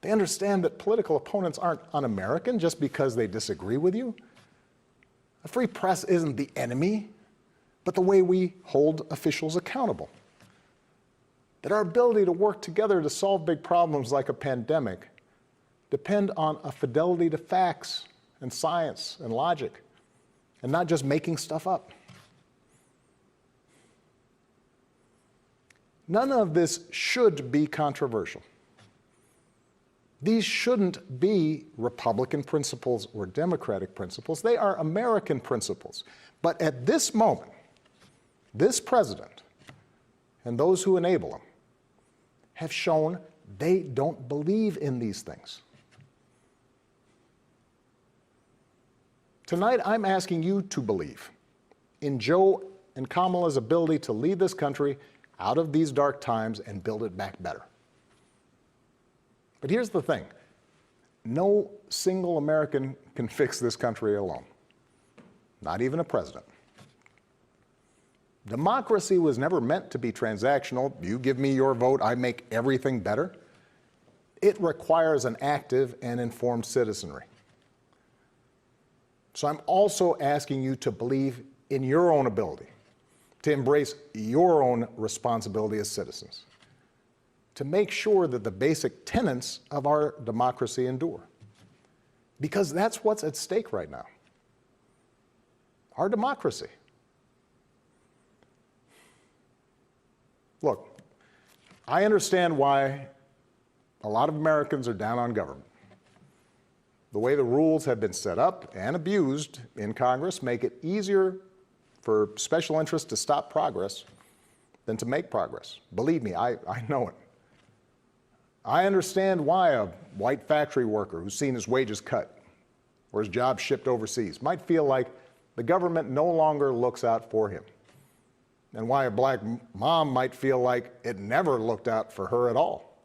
Speaker 5: They understand that political opponents aren't un-American just because they disagree with you. A free press isn't the enemy, but the way we hold officials accountable. That our ability to work together to solve big problems like a pandemic depend on a fidelity to facts and science and logic, and not just making stuff up. None of this should be controversial. These shouldn't be Republican principles or Democratic principles. They are American principles. But at this moment, this president and those who enable him have shown they don't believe in these things. Tonight, I'm asking you to believe in Joe and Kamala's ability to lead this country out of these dark times and build it back better. But here's the thing. No single American can fix this country alone, not even a president. Democracy was never meant to be transactional. You give me your vote, I make everything better. It requires an active and informed citizenry. So I'm also asking you to believe in your own ability, to embrace your own responsibility as citizens, to make sure that the basic tenets of our democracy endure. Because that's what's at stake right now. Our democracy. Look, I understand why a lot of Americans are down on government. The way the rules have been set up and abused in Congress make it easier for special interests to stop progress than to make progress. Believe me, I know it. I understand why a white factory worker who's seen his wages cut or his job shipped overseas might feel like the government no longer looks out for him, and why a black mom might feel like it never looked out for her at all.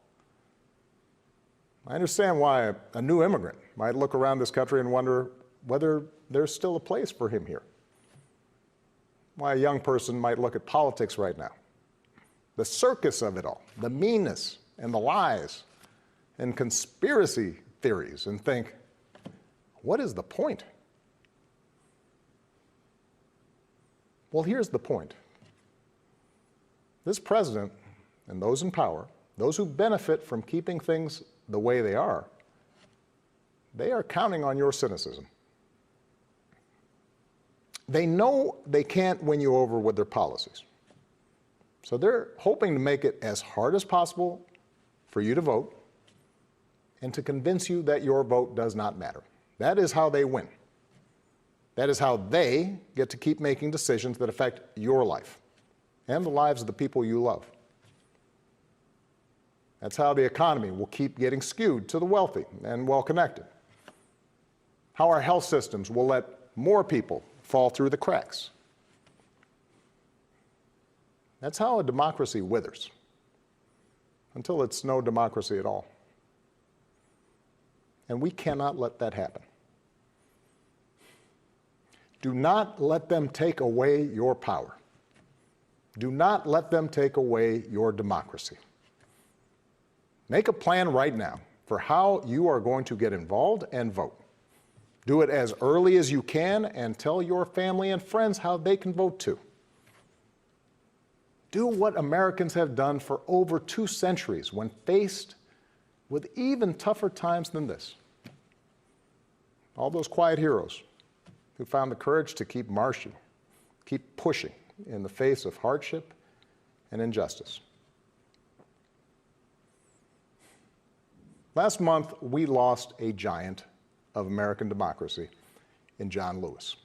Speaker 5: I understand why a new immigrant might look around this country and wonder whether there's still a place for him here. Why a young person might look at politics right now, the circus of it all, the meanness and the lies and conspiracy theories, and think, what is the point? Well, here's the point. This president and those in power, those who benefit from keeping things the way they are counting on your cynicism. They know they can't win you over with their policies. So they're hoping to make it as hard as possible for you to vote and to convince you that your vote does not matter. That is how they win. That is how they get to keep making decisions that affect your life and the lives of the people you love. That's how the economy will keep getting skewed to the wealthy and well-connected. How our health systems will let more people fall through the cracks. That's how a democracy withers, until it's no democracy at all. And we cannot let that happen. Do not let them take away your power. Do not let them take away your democracy. Make a plan right now for how you are going to get involved and vote. Do it as early as you can and tell your family and friends how they can vote too. Do what Americans have done for over 2 centuries when faced with even tougher times than this. All those quiet heroes who found the courage to keep marching, keep pushing in the face of hardship and injustice. Last month, we lost a giant of American democracy in John Lewis.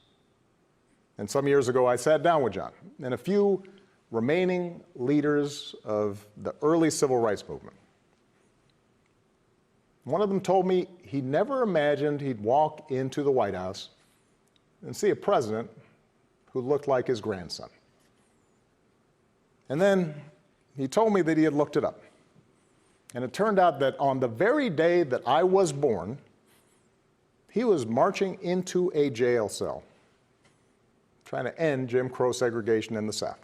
Speaker 5: And some years ago, I sat down with John and a few remaining leaders of the early civil rights movement. One of them told me he never imagined he'd walk into the White House and see a president who looked like his grandson. And then he told me that he had looked it up. And it turned out that on the very day that I was born, he was marching into a jail cell, trying to end Jim Crow segregation in the South.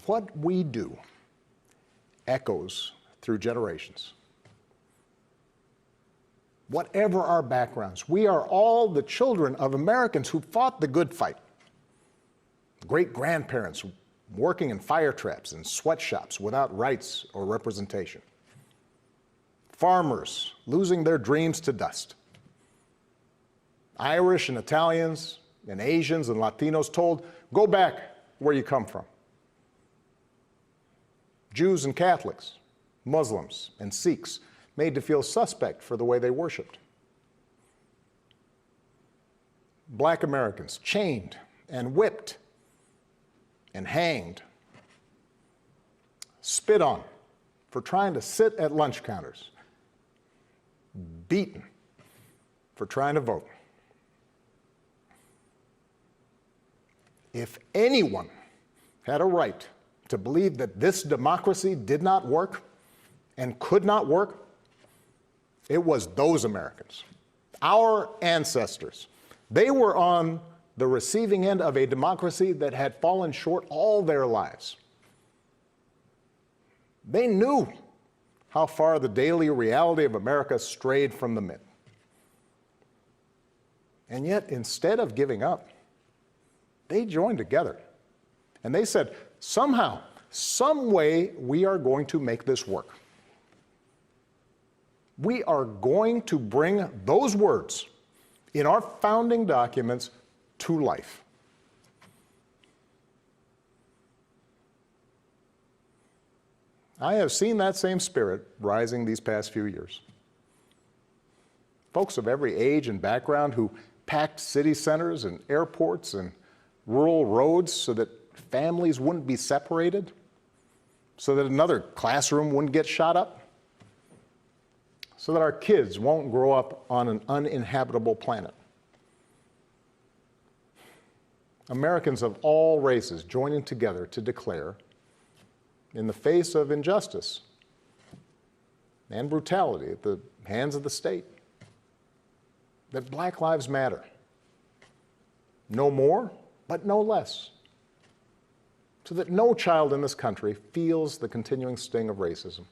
Speaker 5: What we do echoes through generations. Whatever our backgrounds, we are all the children of Americans who fought the good fight. Great-grandparents working in fire traps and sweatshops without rights or representation. Farmers losing their dreams to dust. Irish and Italians and Asians and Latinos told, go back where you come from. Jews and Catholics, Muslims and Sikhs made to feel suspect for the way they worshiped. Black Americans chained and whipped and hanged, spit on for trying to sit at lunch counters, beaten for trying to vote. If anyone had a right to believe that this democracy did not work and could not work, it was those Americans, our ancestors. They were on the receiving end of a democracy that had fallen short all their lives. They knew how far the daily reality of America strayed from the myth. And yet, instead of giving up, they joined together. And they said, somehow, some way, we are going to make this work. We are going to bring those words in our founding documents to life. I have seen that same spirit rising these past few years. Folks of every age and background who packed city centers and airports and rural roads so that families wouldn't be separated, so that another classroom wouldn't get shot up, so that our kids won't grow up on an uninhabitable planet. Americans of all races joining together to declare, in the face of injustice and brutality at the hands of the state, that Black lives matter. No more, but no less. So that no child in this country feels the continuing sting of racism.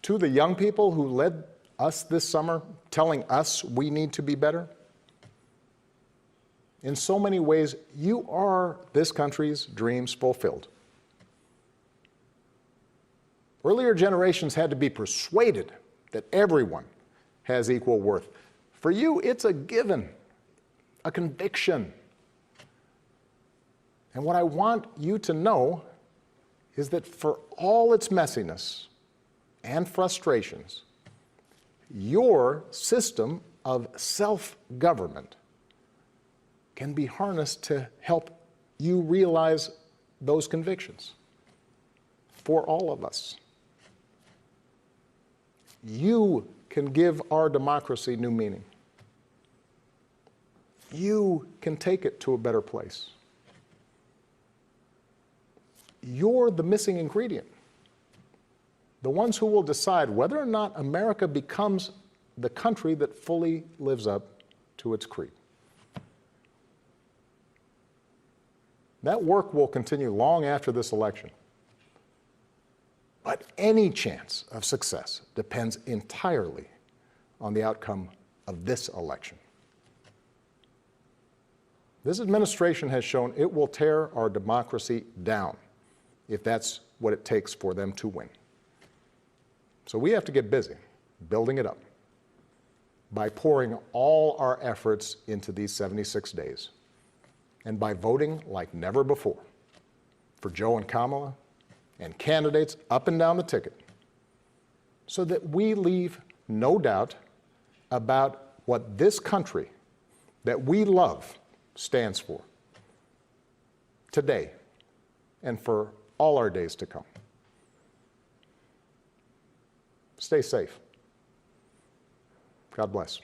Speaker 5: To the young people who led us this summer, telling us we need to be better, in so many ways, you are this country's dreams fulfilled. Earlier generations had to be persuaded that everyone has equal worth. For you, it's a given, a conviction. And what I want you to know is that for all its messiness and frustrations, your system of self-government can be harnessed to help you realize those convictions for all of us. You can give our democracy new meaning. You can take it to a better place. You're the missing ingredient. The ones who will decide whether or not America becomes the country that fully lives up to its creed. That work will continue long after this election. But any chance of success depends entirely on the outcome of this election. This administration has shown it will tear our democracy down if that's what it takes for them to win. So we have to get busy building it up by pouring all our efforts into these 76 days and by voting like never before for Joe and Kamala and candidates up and down the ticket so that we leave no doubt about what this country that we love stands for today and for all our days to come. Stay safe. God bless.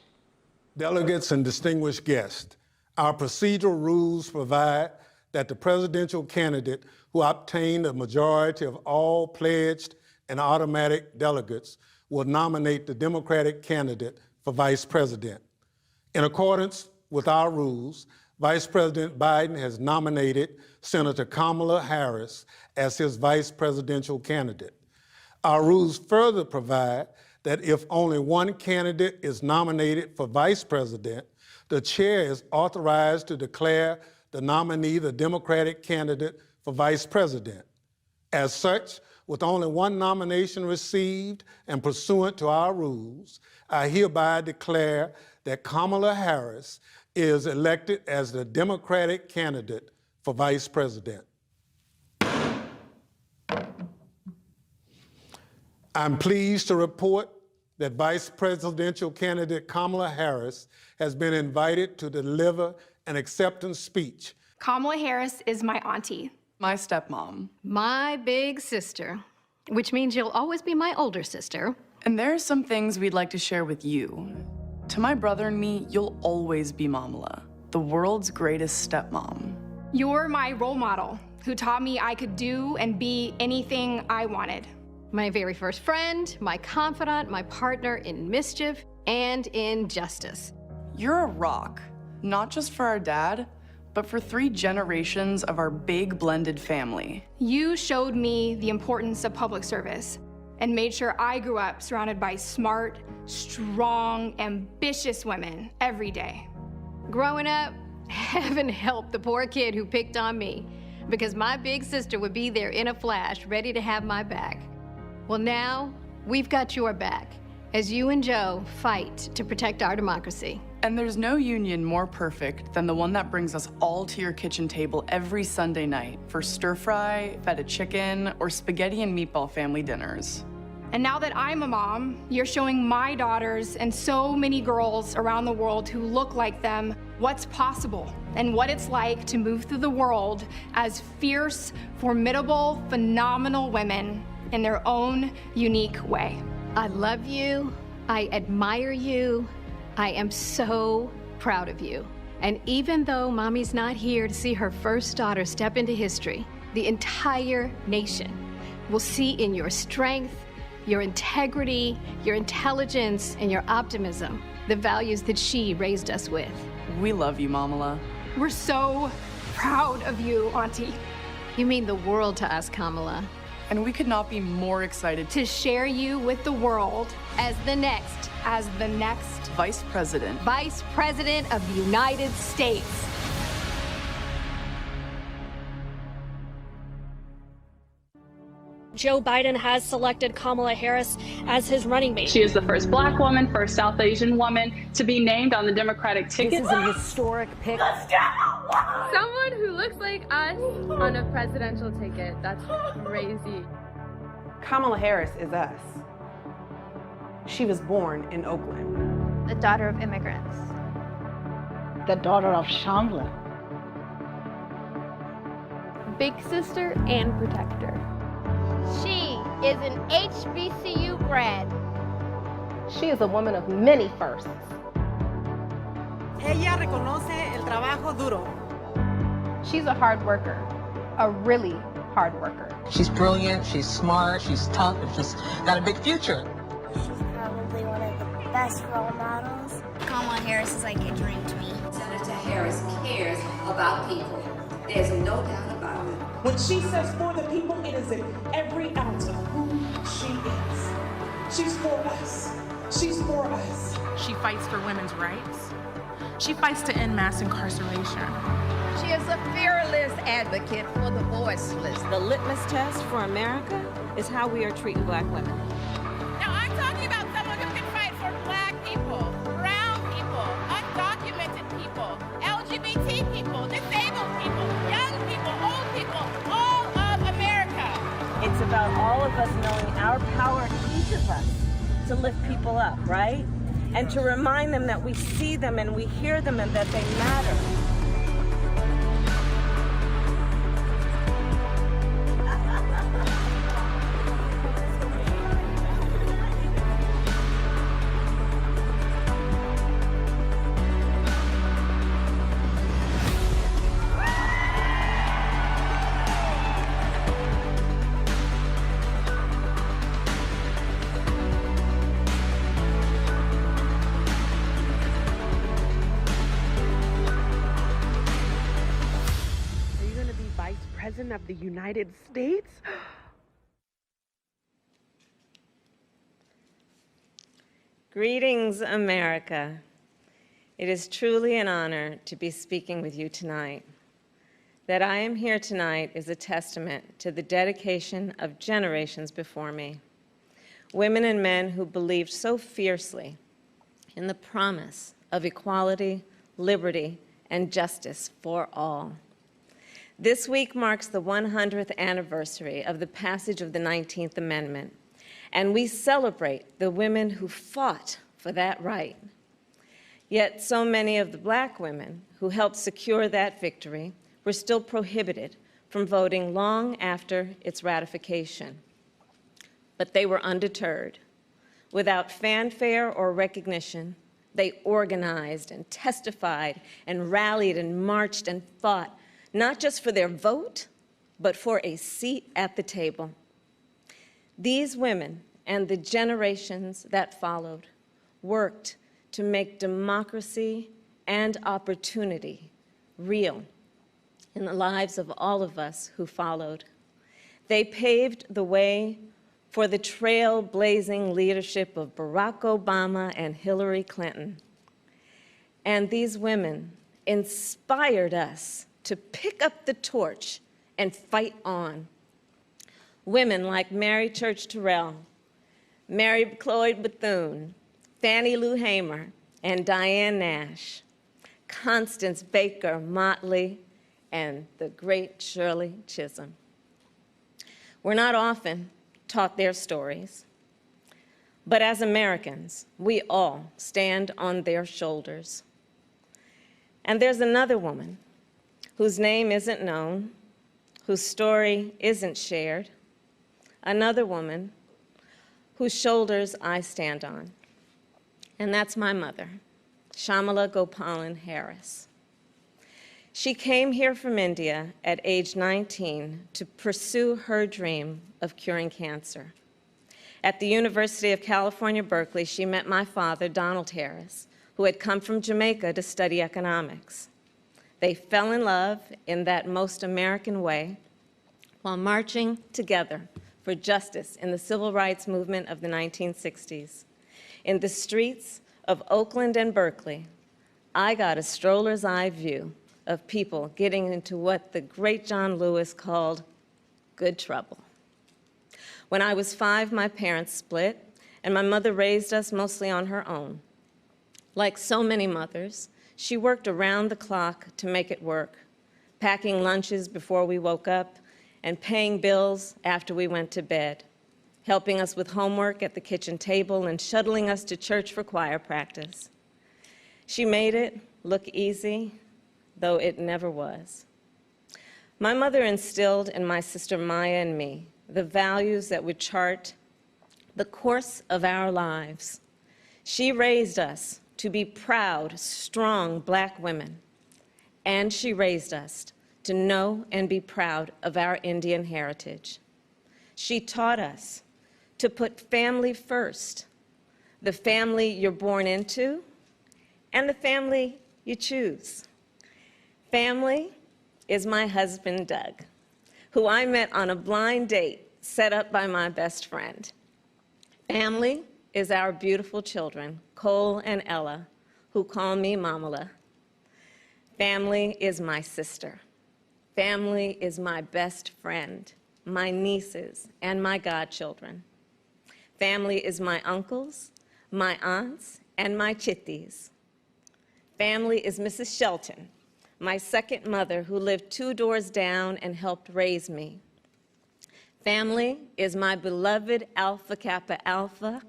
Speaker 6: Delegates and distinguished guests, our procedural rules provide that the presidential candidate who obtained a majority of all pledged and automatic delegates will nominate the Democratic candidate for vice president. In accordance with our rules, Vice President Biden has nominated Senator Kamala Harris as his vice presidential candidate. Our rules further provide that if only one candidate is nominated for vice president, the chair is authorized to declare the nominee the Democratic candidate for vice president. As such, with only one nomination received and pursuant to our rules, I hereby declare that Kamala Harris is elected as the Democratic candidate for vice president. I'm pleased to report that Vice Presidential candidate Kamala Harris has been invited to deliver an acceptance speech.
Speaker 7: Kamala Harris is my auntie.
Speaker 23: My stepmom.
Speaker 7: My big sister, which means you'll always be my older sister.
Speaker 23: And there are some things we'd like to share with you. To my brother and me, you'll always be Mamala, the world's greatest stepmom.
Speaker 7: You're my role model who taught me I could do and be anything I wanted. My very first friend, my confidant, my partner in mischief and in justice.
Speaker 23: You're a rock, not just for our dad, but for 3 generations of our big blended family.
Speaker 7: You showed me the importance of public service and made sure I grew up surrounded by smart, strong, ambitious women every day. Growing up, heaven help the poor kid who picked on me, because my big sister would be there in a flash, ready to have my back. Well, now we've got your back as you and Joe fight to protect our democracy.
Speaker 23: And there's no union more perfect than the one that brings us all to your kitchen table every Sunday night for stir fry, feta chicken, or spaghetti and meatball family dinners.
Speaker 7: And now that I'm a mom, you're showing my daughters and so many girls around the world who look like them what's possible and what it's like to move through the world as fierce, formidable, phenomenal women in their own unique way. I love you. I admire you. I am so proud of you. And even though Mommy's not here to see her first daughter step into history, the entire nation will see in your strength, your integrity, your intelligence, and your optimism the values that she raised us with.
Speaker 23: We love you, Mamala.
Speaker 7: We're so proud of you, Auntie.
Speaker 1: You mean the world to us, Kamala.
Speaker 23: And we could not be more excited
Speaker 7: to share you with the world as the next
Speaker 23: Vice President
Speaker 7: of the United States.
Speaker 24: Joe Biden has selected Kamala Harris as his running mate.
Speaker 25: She is the first Black woman, first South Asian woman to be named on the Democratic ticket.
Speaker 24: This is an historic pick.
Speaker 26: Someone who looks like us on a presidential ticket. That's crazy.
Speaker 27: Kamala Harris is us. She was born in Oakland.
Speaker 26: The daughter of immigrants.
Speaker 21: The daughter of Chandler.
Speaker 26: Big sister and protector.
Speaker 28: She is an HBCU grad.
Speaker 24: She is a woman of many firsts.
Speaker 27: Ella reconoce el trabajo duro.
Speaker 26: She's a hard worker, a really hard worker.
Speaker 29: She's brilliant, she's smart, she's tough, and she's got a big future.
Speaker 28: She's probably one of the best role models.
Speaker 30: Kamala Harris is like a dream to me.
Speaker 31: Senator Harris cares about people. There's no doubt about it.
Speaker 32: When she says for the people, it is in every ounce of who she is. She's for us. She's for us.
Speaker 33: She fights for women's rights. She fights to end mass incarceration.
Speaker 28: She is a fearless advocate for the voiceless.
Speaker 1: The litmus test for America is how we are treating Black women.
Speaker 30: Now I'm talking about someone who can fight for Black people, brown people, undocumented people, LGBT people, disabled people, young people, old people, all of America.
Speaker 1: It's about all of us knowing our power, each of us, to lift people up, right? And to remind them that we see them and we hear them and that they matter.
Speaker 4: Vice President of the United States?
Speaker 1: Greetings, America. It is truly an honor to be speaking with you tonight. That I am here tonight is a testament to the dedication of generations before me, women and men who believed so fiercely in the promise of equality, liberty, and justice for all. This week marks the 100th anniversary of the passage of the 19th Amendment, and we celebrate the women who fought for that right. Yet so many of the Black women who helped secure that victory were still prohibited from voting long after its ratification. But they were undeterred. Without fanfare or recognition, they organized and testified and rallied and marched and fought, not just for their vote, but for a seat at the table. These women and the generations that followed worked to make democracy and opportunity real in the lives of all of us who followed. They paved the way for the trailblazing leadership of Barack Obama and Hillary Clinton. And these women inspired us to pick up the torch and fight on. Women like Mary Church Terrell, Mary Cloyd Bethune, Fannie Lou Hamer, and Diane Nash, Constance Baker Motley, and the great Shirley Chisholm. We're not often taught their stories, but as Americans, we all stand on their shoulders. And there's another woman whose name isn't known, whose story isn't shared, another woman whose shoulders I stand on, and that's my mother, Shamala Gopalan Harris. She came here from India at age 19 to pursue her dream of curing cancer. At the University of California, Berkeley, she met my father, Donald Harris, who had come from Jamaica to study economics. They fell in love in that most American way while marching together for justice in the civil rights movement of the 1960s. In the streets of Oakland and Berkeley, I got a stroller's eye view of people getting into what the great John Lewis called good trouble. When I was 5, my parents split, and my mother raised us mostly on her own. Like so many mothers, she worked around the clock to make it work, packing lunches before we woke up and paying bills after we went to bed, helping us with homework at the kitchen table and shuttling us to church for choir practice. She made it look easy, though it never was. My mother instilled in my sister Maya and me the values that would chart the course of our lives. She raised us to be proud, strong Black women, and she raised us to know and be proud of our Indian heritage. She taught us to put family first, the family you're born into and the family you choose. Family is my husband, Doug, who I met on a blind date set up by my best friend. Family is our beautiful children, Cole and Ella, who call me Mamala. Family is my sister. Family is my best friend, my nieces, and my godchildren. Family is my uncles, my aunts, and my chitties. Family is Mrs. Shelton, my second mother who lived 2 doors down and helped raise me. Family is my beloved Alpha Kappa Alpha,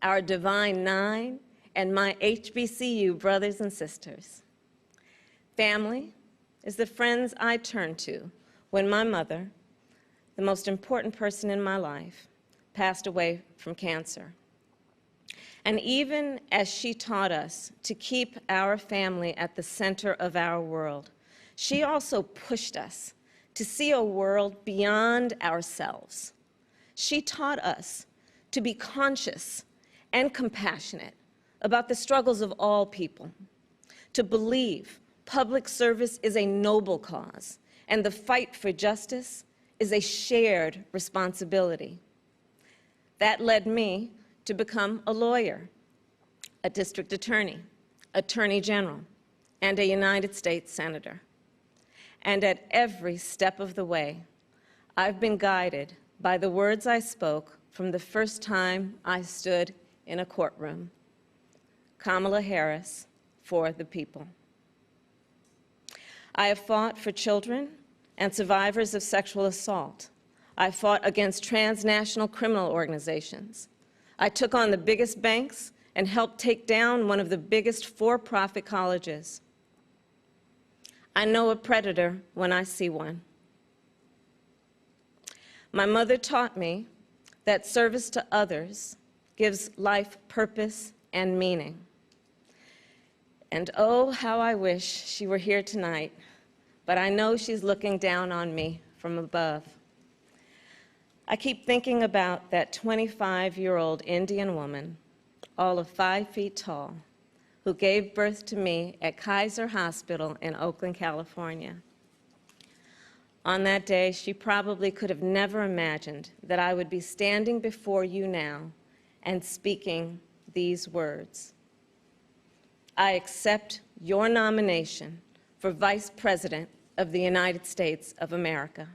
Speaker 1: our Divine Nine, and my HBCU brothers and sisters. Family is the friends I turn to when my mother, the most important person in my life, passed away from cancer. And even as she taught us to keep our family at the center of our world, she also pushed us to see a world beyond ourselves. She taught us to be conscious and compassionate about the struggles of all people, to believe public service is a noble cause and the fight for justice is a shared responsibility. That led me to become a lawyer, a district attorney, attorney general, and a United States senator. And at every step of the way, I've been guided by the words I spoke from the first time I stood in a courtroom. Kamala Harris, for the people. I have fought for children and survivors of sexual assault. I fought against transnational criminal organizations. I took on the biggest banks and helped take down one of the biggest for-profit colleges. I know a predator when I see one. My mother taught me that service to others gives life purpose and meaning. And oh, how I wish she were here tonight, but I know she's looking down on me from above. I keep thinking about that 25-year-old Indian woman, all of 5 feet tall, who gave birth to me at Kaiser Hospital in Oakland, California. On that day, she probably could have never imagined that I would be standing before you now and speaking these words. I accept your nomination for Vice President of the United States of America.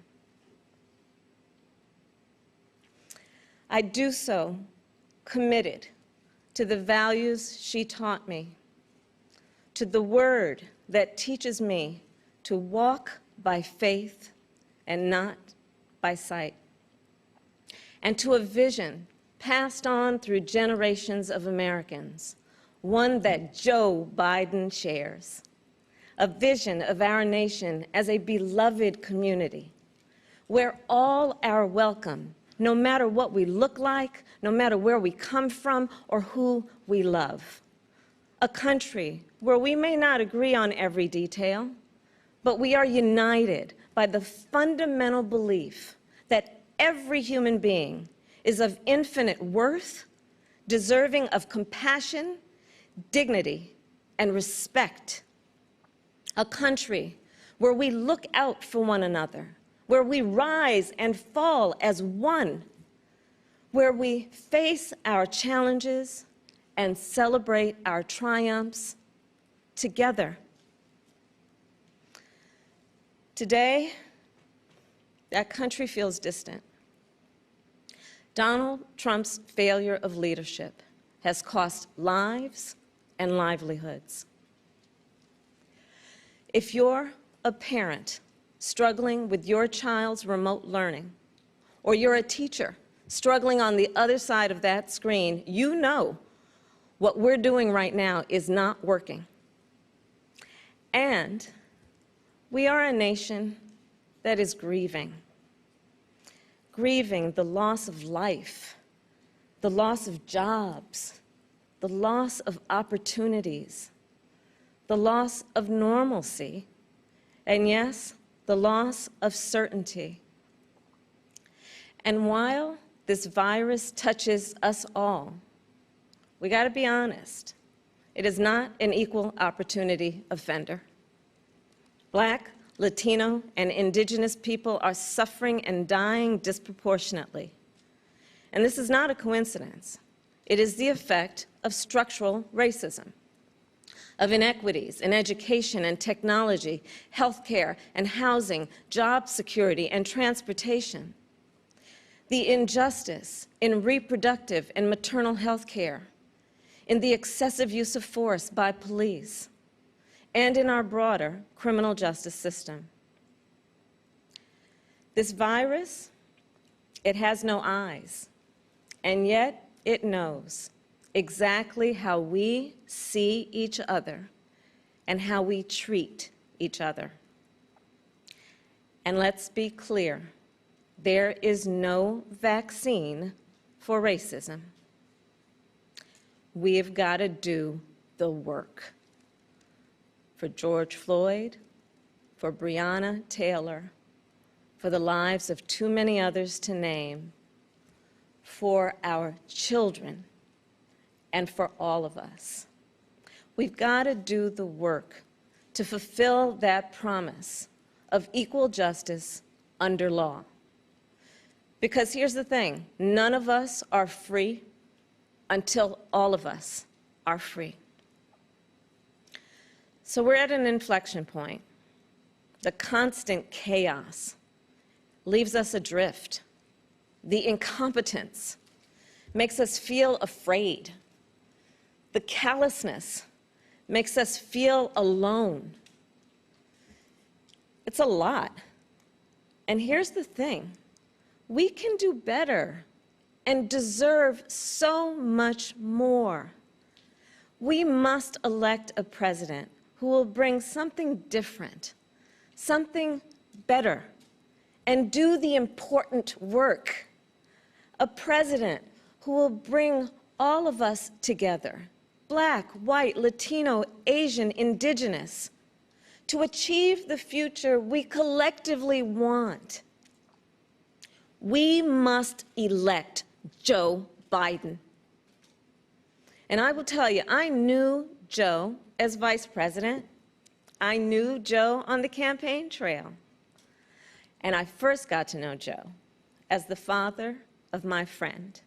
Speaker 1: I do so committed to the values she taught me, to the word that teaches me to walk by faith and not by sight, and to a vision passed on through generations of Americans, one that Joe Biden shares, a vision of our nation as a beloved community, where all are welcome, no matter what we look like, no matter where we come from, or who we love. A country where we may not agree on every detail, but we are united by the fundamental belief that every human being is of infinite worth, deserving of compassion, dignity, and respect. A country where we look out for one another, where we rise and fall as one, where we face our challenges and celebrate our triumphs together. Today, that country feels distant. Donald Trump's failure of leadership has cost lives and livelihoods. If you're a parent struggling with your child's remote learning, or you're a teacher struggling on the other side of that screen, you know what we're doing right now is not working. And we are a nation that is grieving the loss of life, the loss of jobs, the loss of opportunities, the loss of normalcy, and yes, the loss of certainty. And while this virus touches us all, we got to be honest, it is not an equal opportunity offender. Black, Latino, and Indigenous people are suffering and dying disproportionately. And this is not a coincidence. It is the effect of structural racism, of inequities in education and technology, healthcare and housing, job security and transportation, the injustice in reproductive and maternal health care, in the excessive use of force by police, and in our broader criminal justice system. This virus, it has no eyes, and yet it knows exactly how we see each other and how we treat each other. And let's be clear, there is no vaccine for racism. We've got to do the work. For George Floyd, for Breonna Taylor, for the lives of too many others to name, for our children, and for all of us. We've got to do the work to fulfill that promise of equal justice under law. Because here's the thing, none of us are free until all of us are free. So we're at an inflection point. The constant chaos leaves us adrift. The incompetence makes us feel afraid. The callousness makes us feel alone. It's a lot. And here's the thing, we can do better and deserve so much more. We must elect a president who will bring something different, something better, and do the important work. A president who will bring all of us together, Black, white, Latino, Asian, Indigenous, to achieve the future we collectively want. We must elect Joe Biden. And I will tell you, I knew Joe as vice president. I knew Joe on the campaign trail. And I first got to know Joe as the father of my friend.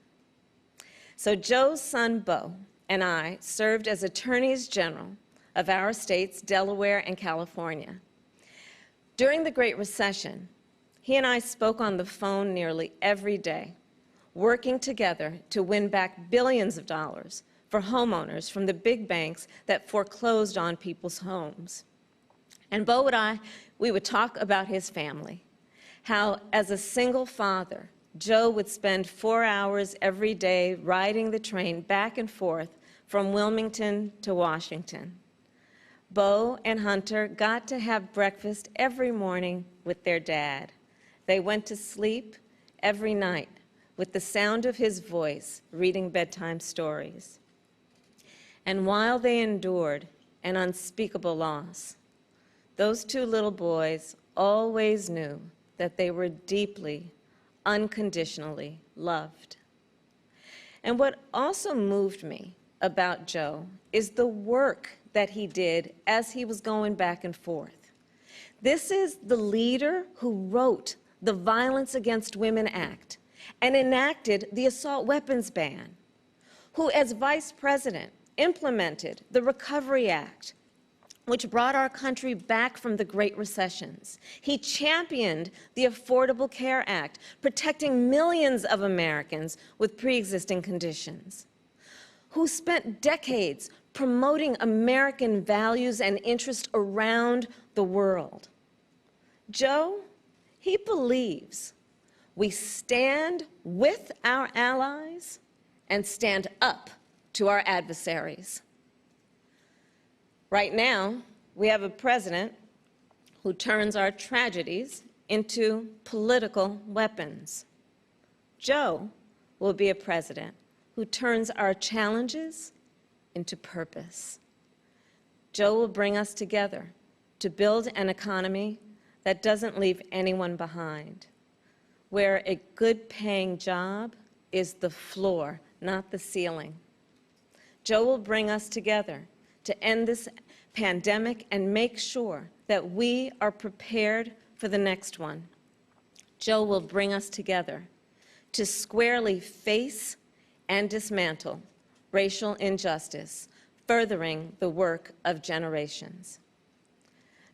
Speaker 1: So Joe's son, Beau, and I served as attorneys general of our states, Delaware and California. During the Great Recession, he and I spoke on the phone nearly every day, working together to win back billions of dollars for homeowners from the big banks that foreclosed on people's homes. And Beau and I, we would talk about his family, how as a single father, Joe would spend 4 hours every day riding the train back and forth from Wilmington to Washington. Beau and Hunter got to have breakfast every morning with their dad. They went to sleep every night with the sound of his voice reading bedtime stories. And while they endured an unspeakable loss, those two little boys always knew that they were deeply, unconditionally loved. And what also moved me about Joe is the work that he did as he was going back and forth. This is the leader who wrote the Violence Against Women Act and enacted the assault weapons ban, who as vice president implemented the Recovery Act, which brought our country back from the Great Recessions. He championed the Affordable Care Act, protecting millions of Americans with pre-existing conditions, who spent decades promoting American values and interests around the world. Joe, he believes we stand with our allies and stand up to our adversaries. Right now, we have a president who turns our tragedies into political weapons. Joe will be a president who turns our challenges into purpose. Joe will bring us together to build an economy that doesn't leave anyone behind, where a good-paying job is the floor, not the ceiling. Joe will bring us together to end this pandemic and make sure that we are prepared for the next one. Joe will bring us together to squarely face and dismantle racial injustice, furthering the work of generations.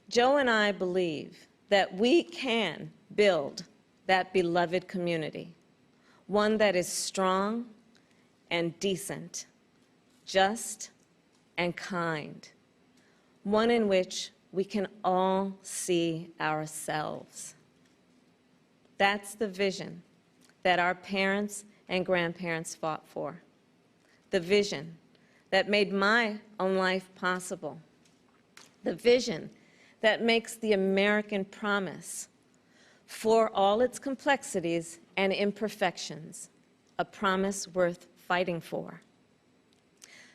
Speaker 1: Joe and I believe that we can build that beloved community, one that is strong and decent, just and kind, one in which we can all see ourselves. That's the vision that our parents and grandparents fought for, the vision that made my own life possible, the vision that makes the American promise, for all its complexities and imperfections, a promise worth fighting for.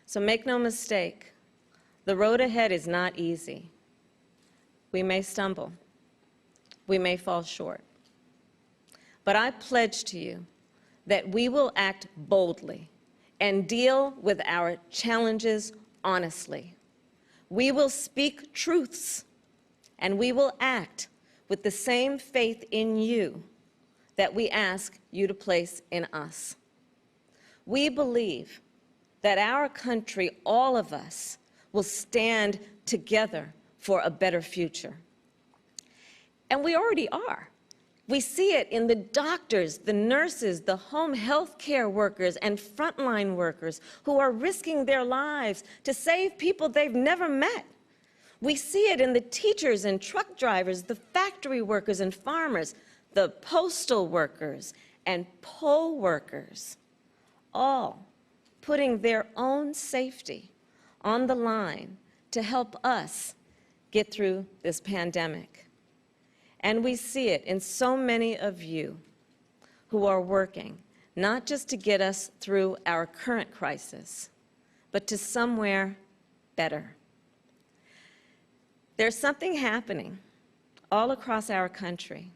Speaker 1: So make no mistake, the road ahead is not easy. We may stumble. We may fall short. But I pledge to you that we will act boldly and deal with our challenges honestly. We will speak truths, and we will act with the same faith in you that we ask you to place in us. We believe that our country, all of us, will stand together for a better future. And we already are. We see it in the doctors, the nurses, the home health care workers, and frontline workers who are risking their lives to save people they've never met. We see it in the teachers and truck drivers, the factory workers and farmers, the postal workers and poll workers, all putting their own safety on the line to help us get through this pandemic. And we see it in so many of you who are working, not just to get us through our current crisis, but to somewhere better. There's something happening all across our country.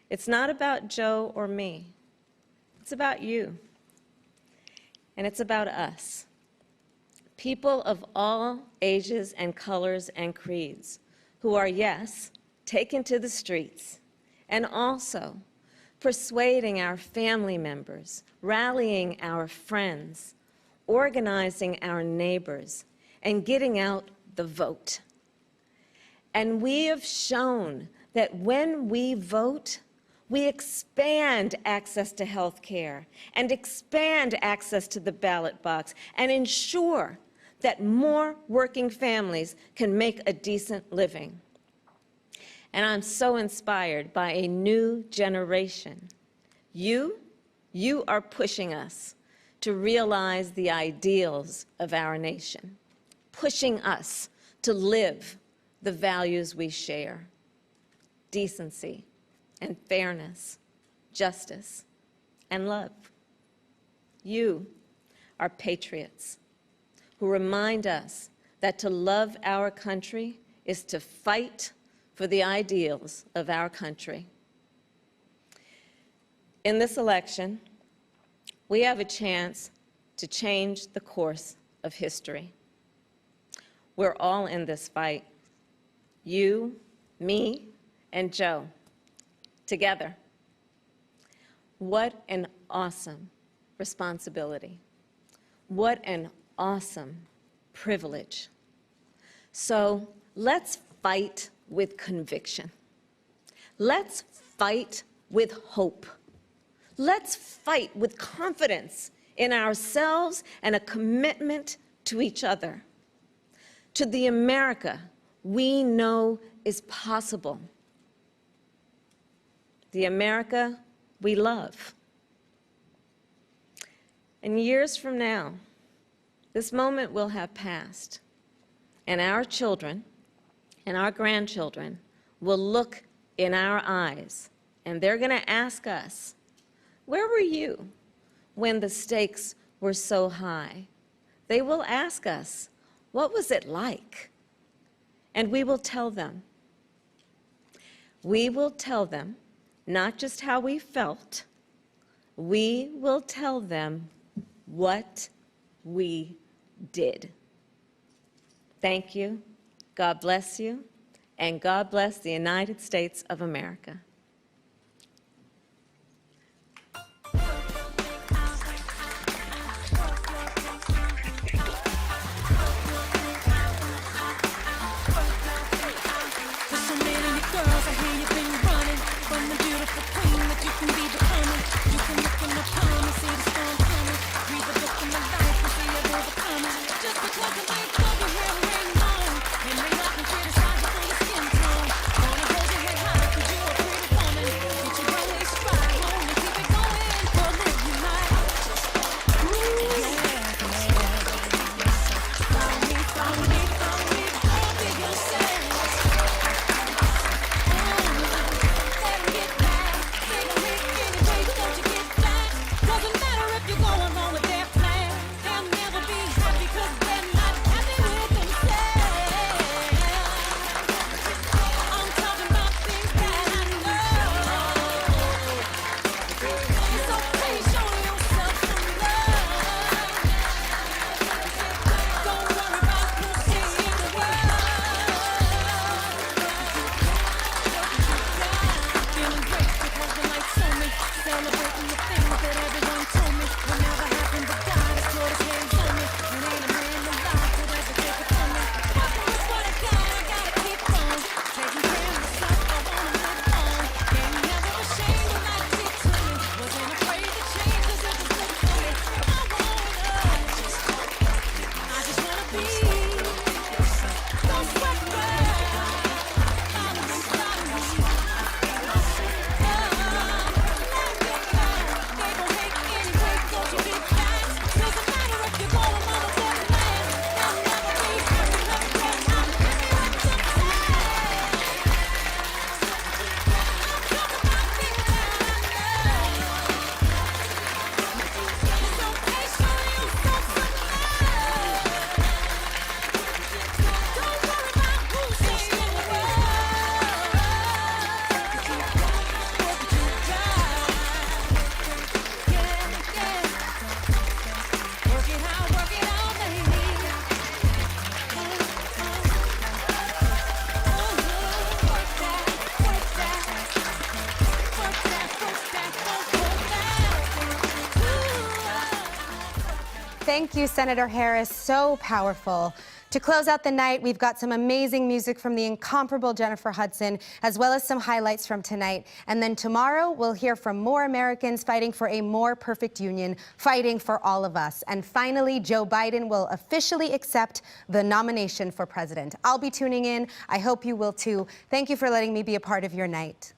Speaker 1: It's not about Joe or me. It's about you. And it's about us. People of all ages and colors and creeds who are, yes, taken to the streets, and also persuading our family members, rallying our friends, organizing our neighbors, and getting out the vote. And we have shown that when we vote, we expand access to health care and expand access to the ballot box and ensure that more working families can make a decent living. And I'm so inspired by a new generation. You are pushing us to realize the ideals of our nation, pushing us to live the values we share: decency and fairness, justice and love. You are patriots who remind us that to love our country is to fight for the ideals of our country. In this election, we have a chance to change the course of history. We're all in this fight. You, me, and Joe, together. What an awesome responsibility. What an awesome privilege. So let's fight with conviction. Let's fight with hope. Let's fight with confidence in ourselves and a commitment to each other, to the America we know is possible, the America we love. And years from now, this moment will have passed, and our children and our grandchildren will look in our eyes, and they're going to ask us, where were you when the stakes were so high? They will ask us, what was it like? And we will tell them. We will tell them not just how we felt, we will tell them what we did. Thank you. God bless you, and God bless the United States of America.
Speaker 8: Criticize you for your skin tone. Gonna hold your head high 'cause you a pretty
Speaker 9: Thank you, Senator Harris. So powerful. To close out the night, we've got some amazing music from the incomparable Jennifer Hudson, as well as some highlights from tonight. And then tomorrow, we'll hear from more Americans fighting for a more perfect union, fighting for all of us. And finally, Joe Biden will officially accept the nomination for president. I'll be tuning in. I hope you will too. Thank you for letting me be a part of your night.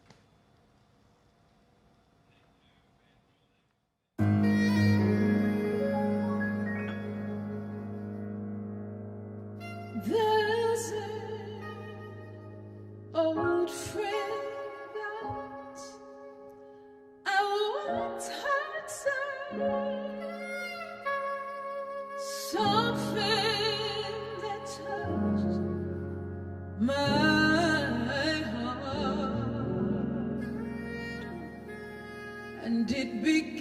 Speaker 32: There's an old friend that I once heard say something that touched my heart, and it began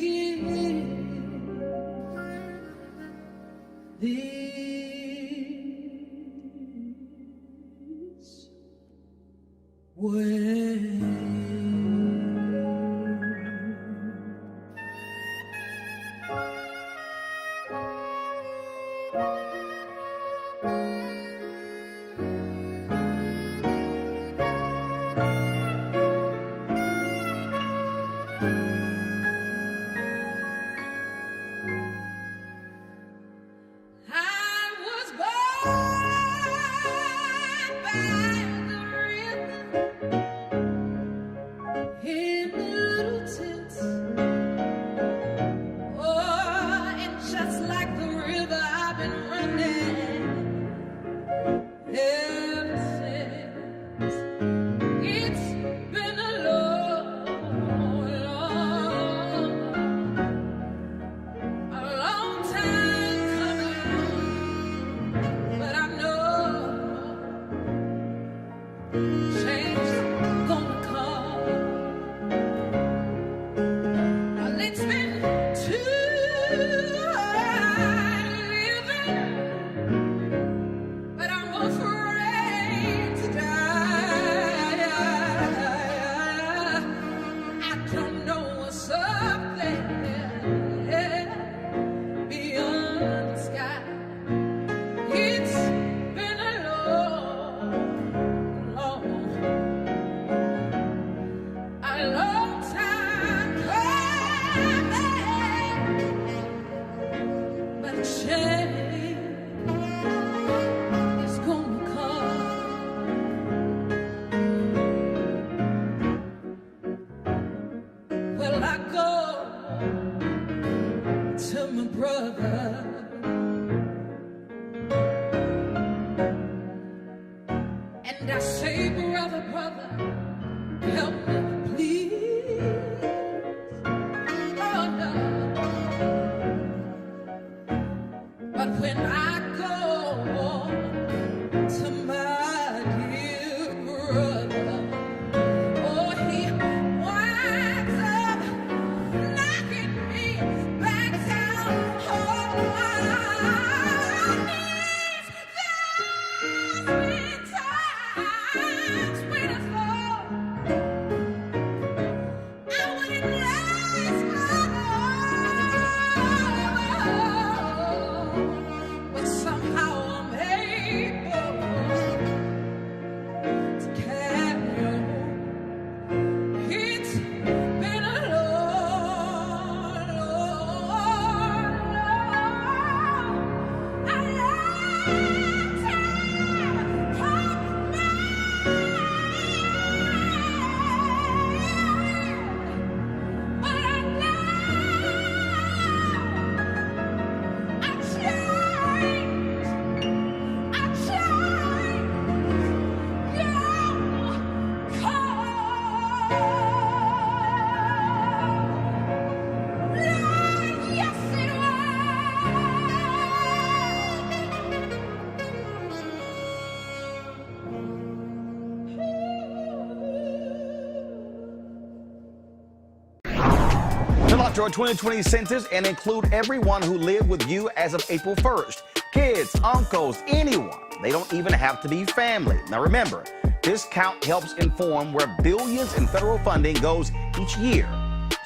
Speaker 3: Our 2020 census and include everyone who lived with you as of April 1st. Kids, uncles, anyone. They don't even have to be family. Now remember, this count helps inform where billions in federal funding goes each year.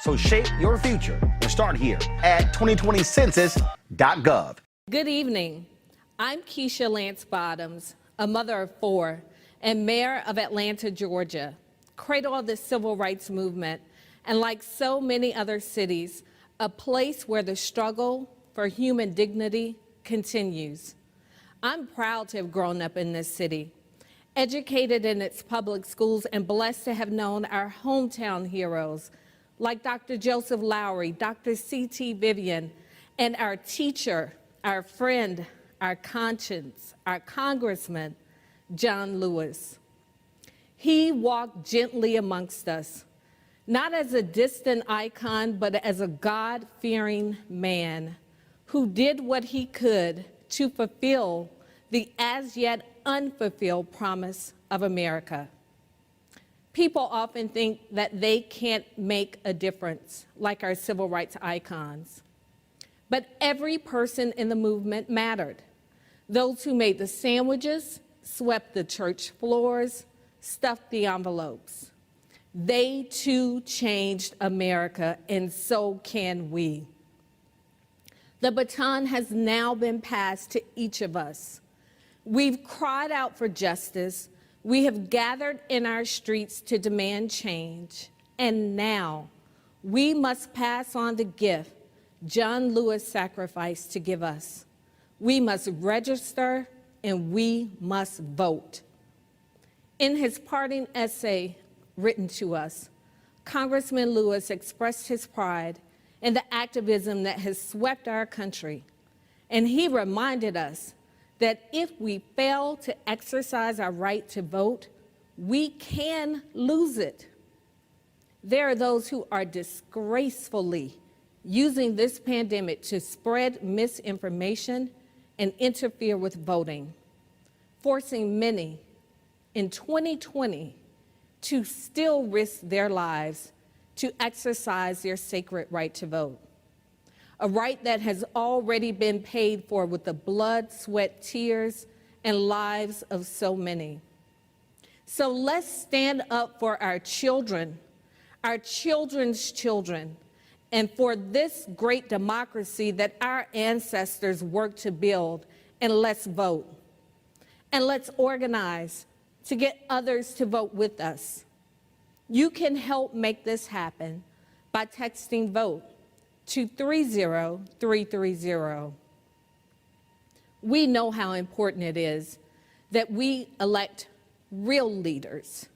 Speaker 3: So shape your future and start here at 2020census.gov.
Speaker 2: Good evening. I'm Keshia Lance Bottoms, a mother of 4 and mayor of Atlanta, Georgia, cradle of the civil rights movement, and like so many other cities, a place where the struggle for human dignity continues. I'm proud to have grown up in this city, educated in its public schools, and blessed to have known our hometown heroes like Dr. Joseph Lowry, Dr. C.T. Vivian, and our teacher, our friend, our conscience, our congressman, John Lewis. He walked gently amongst us, not as a distant icon, but as a God-fearing man who did what he could to fulfill the as yet unfulfilled promise of America. People often think that they can't make a difference, like our civil rights icons. But every person in the movement mattered. Those who made the sandwiches, swept the church floors, stuffed the envelopes. They too changed America, and so can we. The baton has now been passed to each of us. We've cried out for justice. We have gathered in our streets to demand change. And now we must pass on the gift John Lewis sacrificed to give us. We must register and we must vote. In his parting essay written to us, Congressman Lewis expressed his pride in the activism that has swept our country. And he reminded us that if we fail to exercise our right to vote, we can lose it. There are those who are disgracefully using this pandemic to spread misinformation and interfere with voting, forcing many in 2020 to still risk their lives to exercise their sacred right to vote. A right that has already been paid for with the blood, sweat, tears, and lives of so many. So let's stand up for our children, our children's children, and for this great democracy that our ancestors worked to build, and let's vote. And let's organize to get others to vote with us. You can help make this happen by texting VOTE to 30330. We know how important it is that we elect real leaders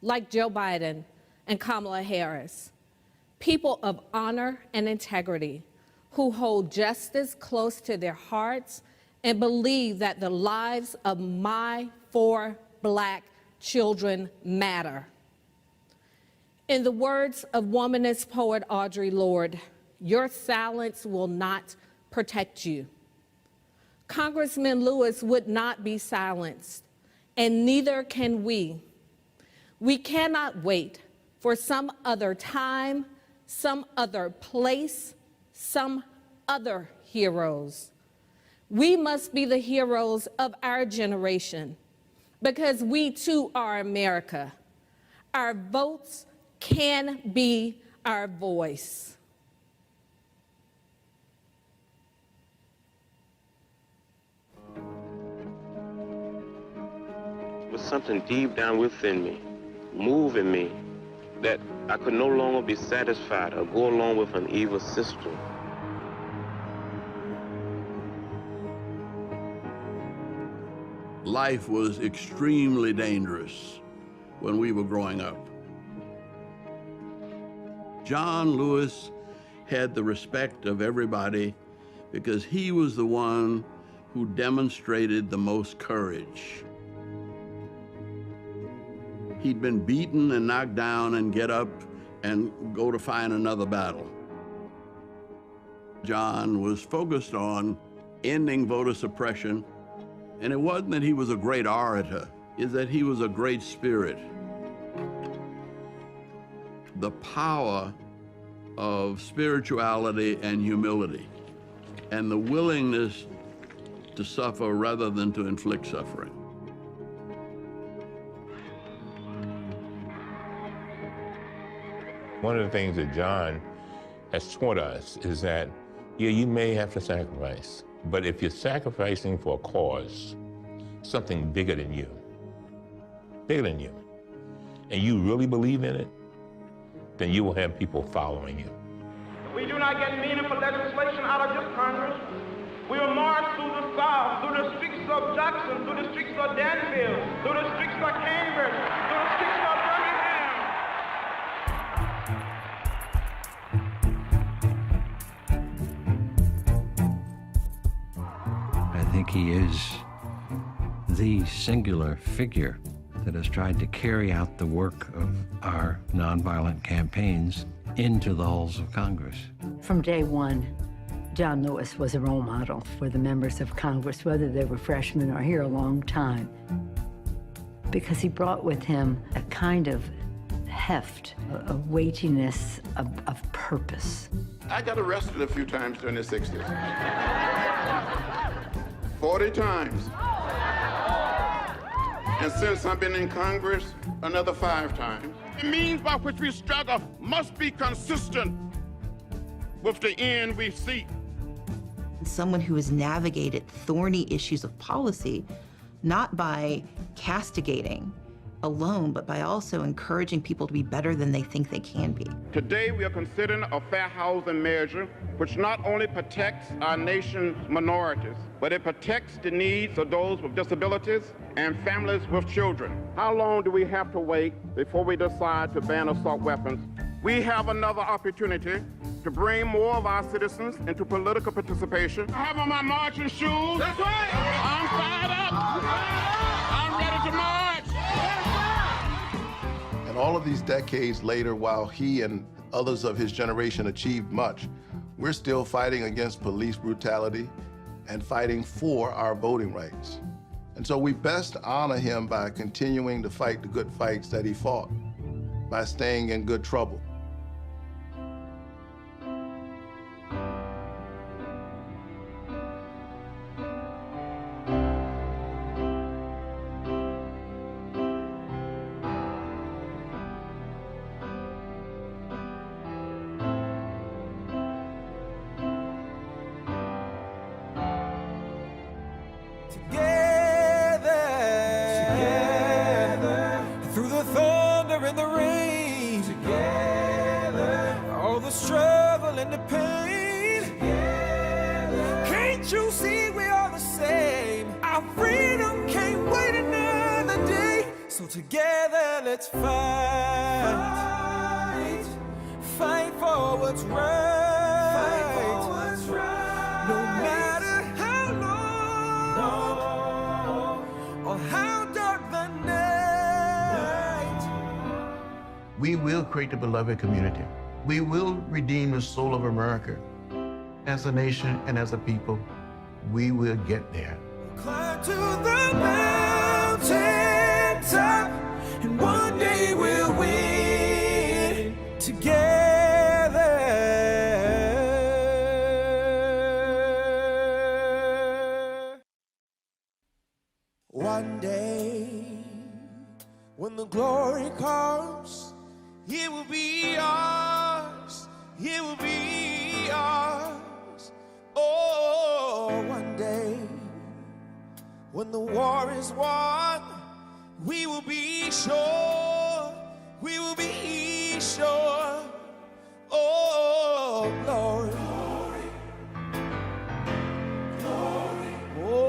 Speaker 2: like Joe Biden and Kamala Harris, people of honor and integrity who hold justice close to their hearts and believe that the lives of my 4 Black children matter. In the words of womanist poet Audre Lorde, your silence will not protect you. Congressman Lewis would not be silenced, and neither can we. We cannot wait for some other time, some other place, some other heroes. We must be the heroes of our generation because we too are America. Our votes can be our voice.
Speaker 10: Was something deep down within me, moving me, that I could no longer be satisfied or go along with an evil system.
Speaker 11: Life was extremely dangerous when we were growing up. John Lewis had the respect of everybody because he was the one who demonstrated the most courage. He'd been beaten and knocked down and get up and go to find another battle. John was focused on ending voter suppression, and it wasn't that he was a great orator, it's that he was a great spirit. The power of spirituality and humility, and the willingness to suffer rather than to inflict suffering.
Speaker 12: One of the things that John
Speaker 5: has taught us is that, yeah, you may have to sacrifice, but if you're sacrificing for a cause, something bigger than you, and you really believe in it, then you will have people following you.
Speaker 6: We do not get meaningful legislation out of this Congress. We will march through the South, through the streets of Jackson, through the streets of Danville, through the streets of Cambridge, through the streets of Birmingham.
Speaker 12: I think he is the singular figure that has tried to carry out the work of our nonviolent campaigns into the halls of Congress.
Speaker 13: From day one, John Lewis was a role model for the members of Congress, whether they were freshmen or here a long time, because he brought with him a kind of heft, a weightiness of purpose.
Speaker 14: I got arrested a few times during the 60s. 40 times. And since I've been in Congress, another 5 times. The means by which we struggle must be consistent with the end we seek.
Speaker 15: Someone who has navigated thorny issues of policy, not by castigating alone, but by also encouraging people to be better than they think they can be.
Speaker 14: Today, we are considering a fair housing measure which not only protects our nation's minorities, but it protects the needs of those with disabilities and families with children. How long do we have to wait before we decide to ban assault weapons? We have another opportunity to bring more of our citizens into political participation. I have on my marching shoes. That's right. I'm fired up. I'm ready to march.
Speaker 16: And all of these decades later, while he and others of his generation achieved much, we're still fighting against police brutality and fighting for our voting rights. And so we best honor him by continuing to fight the good fights that he fought, by staying in good trouble.
Speaker 8: Together, let's fight. Fight for what's right. No matter how long or how dark the night.
Speaker 16: We will create the beloved community. We will redeem the soul of America. As a nation and as a people, we will get there.
Speaker 8: Climb to the mountain top, and one day we'll win together. One day, when the glory comes, it will be ours. It will be ours. Oh, one day, when the war is won, we will be sure, we will be sure. Oh, glory, glory, glory. Oh,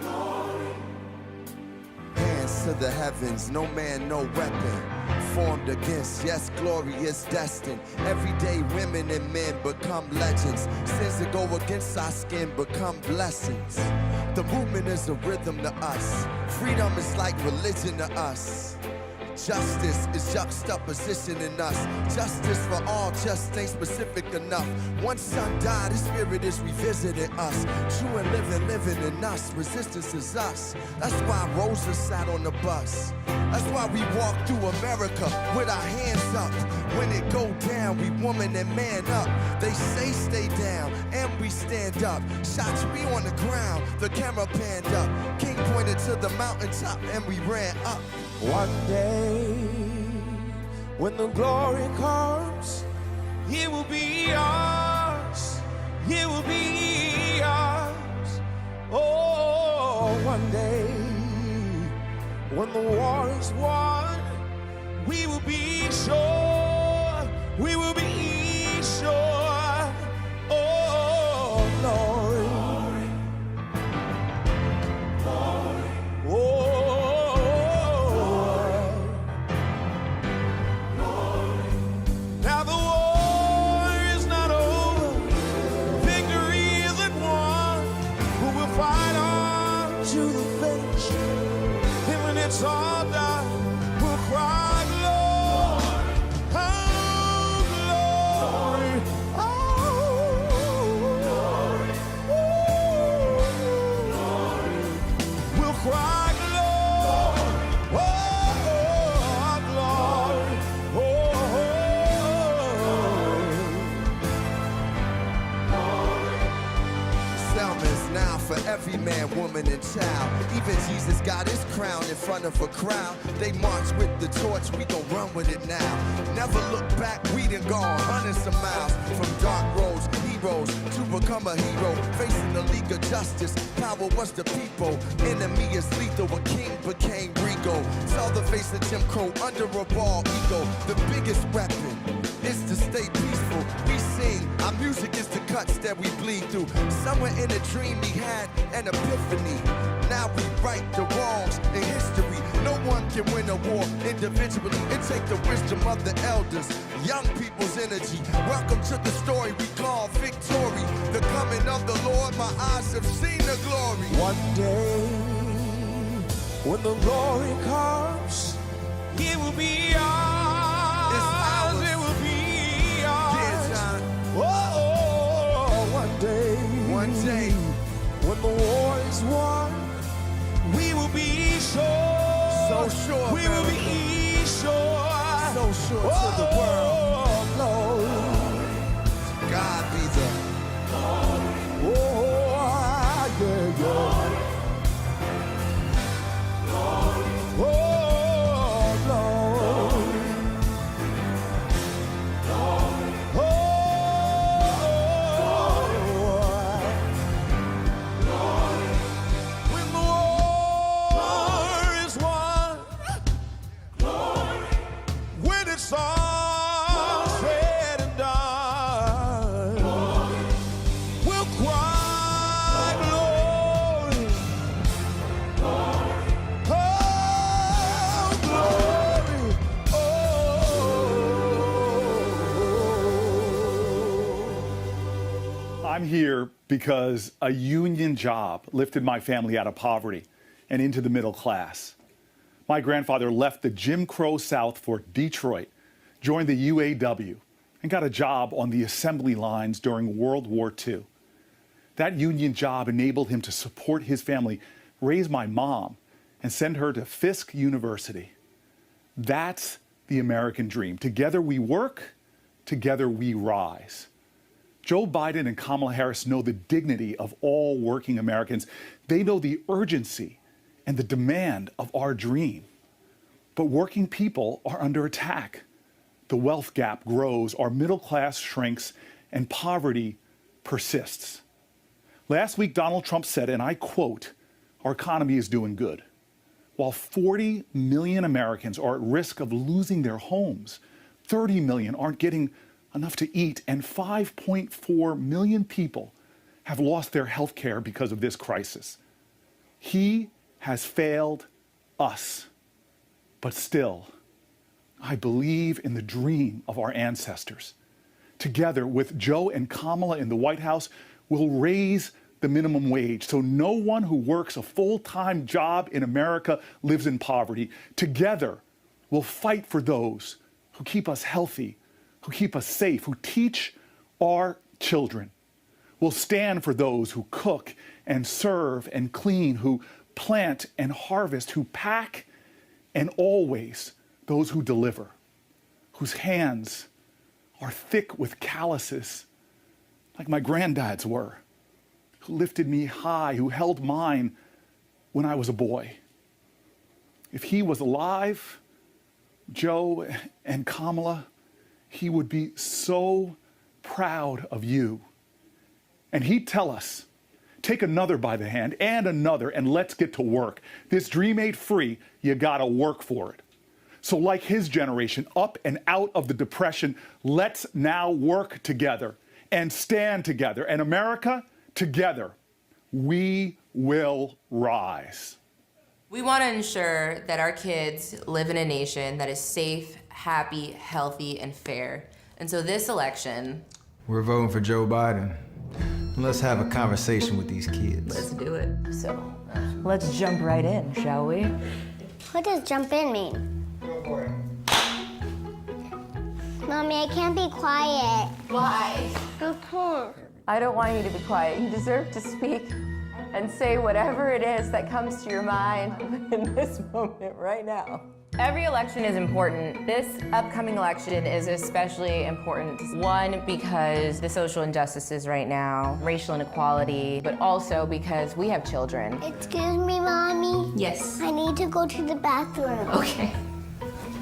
Speaker 8: glory, glory.
Speaker 17: Hands to the heavens, no man, no weapon formed against. Yes, glory is destined. Everyday women and men become legends. Sins that go against our skin become blessings. The movement is a rhythm to us. Freedom is like religion to us. Justice is juxtaposition in us. Justice for all just ain't specific enough. One son died, his spirit is revisiting us. True and living in us. Resistance is us. That's why Rosa sat on the bus. That's why we walk through America with our hands up. When it go down, we woman and man up. They say stay down, and we stand up. Shots we on the ground, the camera panned up. King pointed to the mountaintop, and we ran up.
Speaker 8: One day, When the glory comes, it will be ours. It will be ours. Oh, one day, when the war is won, we will be sure. We will be sure. Oh, glory. Now the war is not over, victory isn't won, but we'll fight on to the finish. And when it's all done, we'll cry, glory, oh, glory, oh, glory, we'll cry, glory, oh, glory,
Speaker 17: Selma's now for every man, woman, and child. Even Jesus got his crown in front of a crowd. They march with the torch, we gon' run with it now. Never look back, we done gone hundreds of miles. From dark roads, heroes, to become a hero. Facing the League of Justice, power was the people. Enemy is lethal, a king became regal. Saw the face of Jim Crow under a bald ego. The biggest weapon is to stay peaceful. We sing, our music is the cuts that we bleed through. Somewhere in a dream he had an epiphany. Now we right the wrongs in history. No one can win a war individually. It takes the wisdom of the elders, young people's energy. Welcome to the story we call victory. The coming of the Lord, my eyes have seen the glory.
Speaker 8: one day, when the glory comes, it will be ours. It will be ours. Oh, one day, when the war is won, we will be sure.
Speaker 17: So sure,
Speaker 8: we will be sure.
Speaker 17: So sure to the world.
Speaker 8: Lord,
Speaker 17: God be the
Speaker 8: oh, yeah, yeah. Oh, Lord. When the war is won, when it's all said and done, we'll cry glory. Oh, glory.
Speaker 7: I'm here because a union job lifted my family out of poverty and into the middle class. My grandfather left the Jim Crow South for Detroit, joined the UAW, and got a job on the assembly lines during World War II. That union job enabled him to support his family, raise my mom, and send her to Fisk University. That's the American dream. Together we work, together we rise. Joe Biden and Kamala Harris know the dignity of all working Americans. They know the urgency and the demand of our dream. But working people are under attack. The wealth gap grows, our middle class shrinks, and poverty persists. Last week, Donald Trump said, and I quote, "Our economy is doing good." While 40 million Americans are at risk of losing their homes, 30 million aren't getting enough to eat, and 5.4 million people have lost their health care because of this crisis. He has failed us. But still, I believe in the dream of our ancestors. Together with Joe and Kamala in the White House, we'll raise the minimum wage so no one who works a full-time job in America lives in poverty. Together, we'll fight for those who keep us healthy, who keep us safe, who teach our children. We'll stand for those who cook and serve and clean, who plant and harvest, who pack, and always those who deliver, whose hands are thick with calluses, like my granddad's were, who lifted me high, who held mine when I was a boy. If he was alive, Joe and Kamala, he would be so proud of you. And he'd tell us, take another by the hand and another, and let's get to work. This dream ain't free. You gotta work for it. So like his generation, up and out of the Depression, let's now work together and stand together. And America, together, we will rise.
Speaker 18: We want to ensure that our kids live in a nation that is safe, happy, healthy, and fair. And so this election...
Speaker 19: We're voting for Joe Biden. Let's have a conversation with these kids.
Speaker 18: Let's do it.
Speaker 20: So, let's jump right in, shall we?
Speaker 21: What does jump in mean?
Speaker 19: Go for it.
Speaker 21: Mommy, I can't be quiet.
Speaker 20: Why?
Speaker 21: Because.
Speaker 20: I don't want you to be quiet. You deserve to speak and say whatever it is that comes to your mind in this moment right now.
Speaker 18: Every election is important. This upcoming election is especially important. One, because the social injustices right now, racial inequality, but also because we have children.
Speaker 21: Excuse me, Mommy?
Speaker 18: Yes.
Speaker 21: I need to go to the bathroom.
Speaker 18: Okay.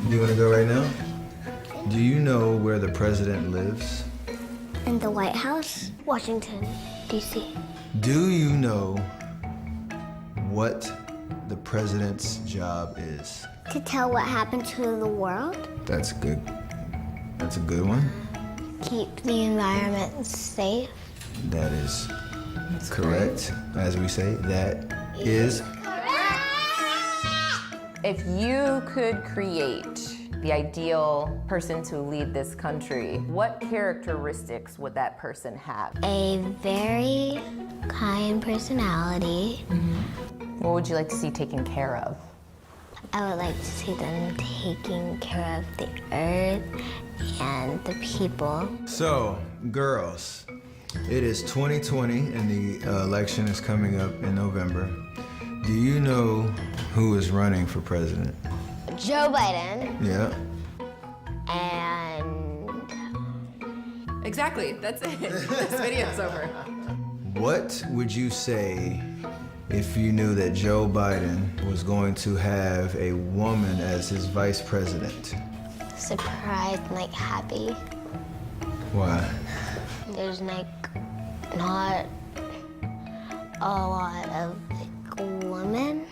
Speaker 19: You want to go right now? Do you know where the president lives?
Speaker 21: In the White House, Washington, D.C.
Speaker 19: Do you know what the president's job is?
Speaker 21: To tell what happened to the world.
Speaker 19: That's good. That's a good one.
Speaker 21: Keep the environment safe.
Speaker 19: That is correct. As we say, that is.
Speaker 18: If you could create the ideal person to lead this country, what characteristics would that person have?
Speaker 21: A very kind personality.
Speaker 18: What would you like to see taken care of?
Speaker 21: I would like to see them taking care of the earth and the people.
Speaker 19: So, girls, it is 2020 and the election is coming up in November. Do you know who is running for president?
Speaker 21: Joe Biden.
Speaker 19: Yeah.
Speaker 21: And...
Speaker 18: Exactly, that's it. This video's over.
Speaker 19: What would you say if you knew that Joe Biden was going to have a woman as his vice president?
Speaker 21: Surprised, like happy.
Speaker 19: Why?
Speaker 21: There's like not a lot of like women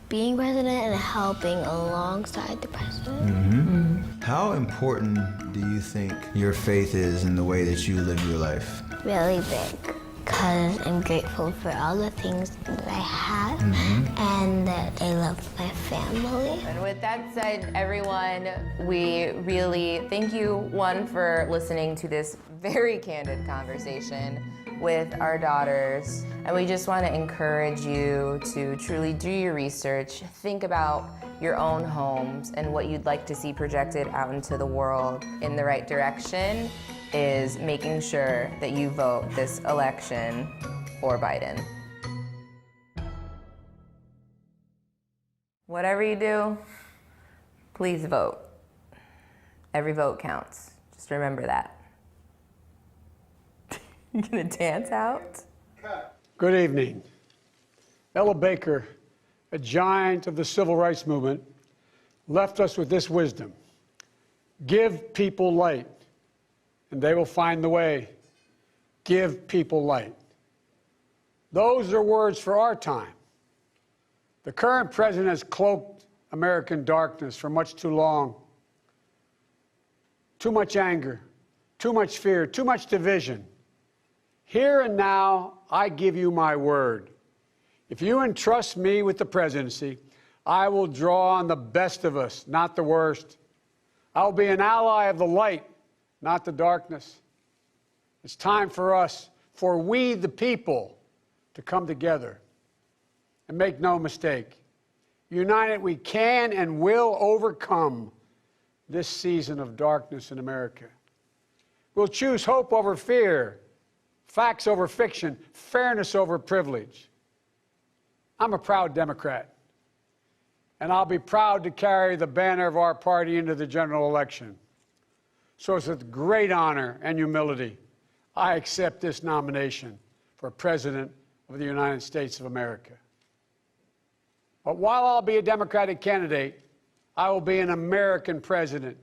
Speaker 21: being president and helping alongside the president.
Speaker 19: How important do you think your faith is in the way that you live your life?
Speaker 21: Really big, because I'm grateful for all the things that I have and that I love my family.
Speaker 18: And with that said, everyone, we really thank you, one, for listening to this very candid conversation with our daughters. And we just want to encourage you to truly do your research, think about your own homes and what you'd like to see projected out into the world in the right direction is making sure that you vote this election for Biden. Whatever you do, please vote. Every vote counts. Just remember that. You gonna dance out?
Speaker 22: Good evening. Ella Baker, a giant of the civil rights movement, left us with this wisdom. Give people light, and they will find the way. Give people light. Those are words for our time. The current president has cloaked American darkness for much too long. Too much anger, too much fear, too much division. Here and now, I give you my word. If you entrust me with the presidency, I will draw on the best of us, not the worst. I'll be an ally of the light, not the darkness. It's time for us, for we the people, to come together. And make no mistake, united we can and will overcome this season of darkness in America. We'll choose hope over fear, facts over fiction, fairness over privilege. I'm a proud Democrat, and I'll be proud to carry the banner of our party into the general election. So it's with great honor and humility, I accept this nomination for President of the United States of America. But while I'll be a Democratic candidate, I will be an American president.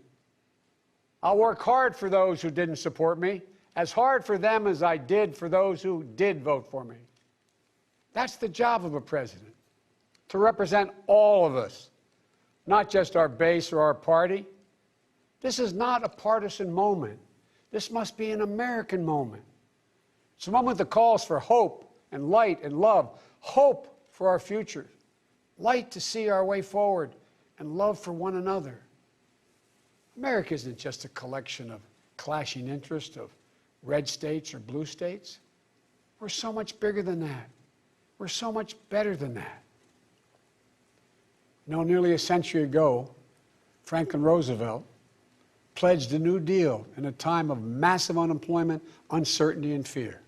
Speaker 22: I'll work hard for those who didn't support me, as hard for them as I did for those who did vote for me. That's the job of a president, to represent all of us, not just our base or our party. This is not a partisan moment. This must be an American moment. It's a moment that calls for hope and light and love, hope for our future, light to see our way forward, and love for one another. America isn't just a collection of clashing interests of red states or blue states. We're so much bigger than that. We're so much better than that. You know, nearly a century ago, Franklin Roosevelt pledged a New Deal in a time of massive unemployment, uncertainty, and fear.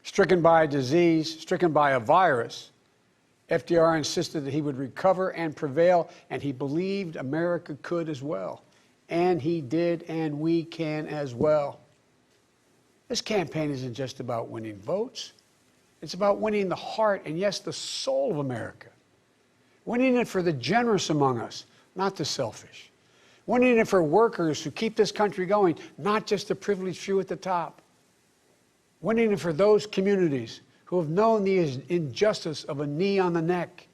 Speaker 22: Stricken by a disease, stricken by a virus, FDR insisted that he would recover and prevail, and he believed America could as well. And he did, and we can as well. This campaign isn't just about winning votes. It's about winning the heart and, yes, the soul of America. Winning it for the generous among us, not the selfish. Winning it for workers who keep this country going, not just the privileged few at the top. Winning it for those communities who have known the injustice of a knee on the neck.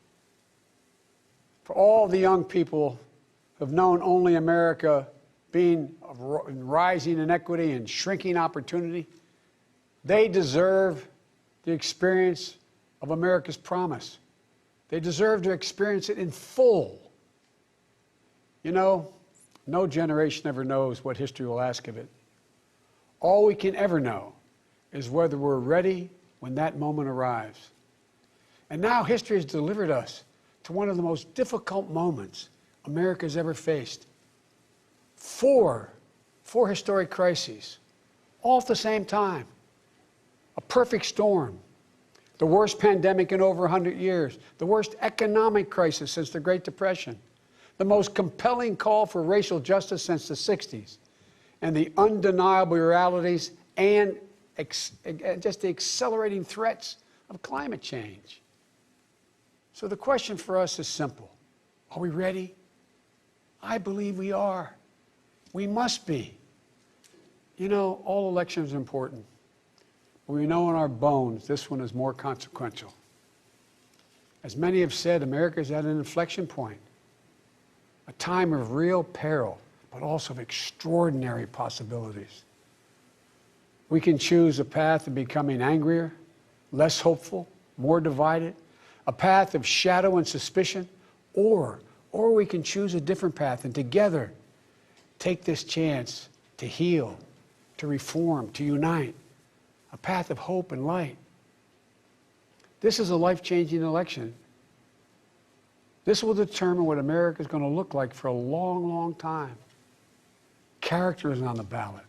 Speaker 22: For all the young people who have known only America being rising inequity and shrinking opportunity, they deserve the experience of America's promise. They deserve to experience it in full. You know, no generation ever knows what history will ask of it. All we can ever know is whether we're ready when that moment arrives. And now history has delivered us to one of the most difficult moments America's ever faced. Four historic crises, all at the same time. A perfect storm. The worst pandemic in over 100 years. The worst economic crisis since the Great Depression. The most compelling call for racial justice since the 60s. And the undeniable realities and just the accelerating threats of climate change. So the question for us is simple. Are we ready? I believe we are. We must be. You know, all elections are important. But we know in our bones this one is more consequential. As many have said, America is at an inflection point. A time of real peril, but also of extraordinary possibilities. We can choose a path of becoming angrier, less hopeful, more divided, a path of shadow and suspicion, or we can choose a different path and together take this chance to heal, to reform, to unite, a path of hope and light. This is a life-changing election. This will determine what America is going to look like for a long, long time. Character is on the ballot.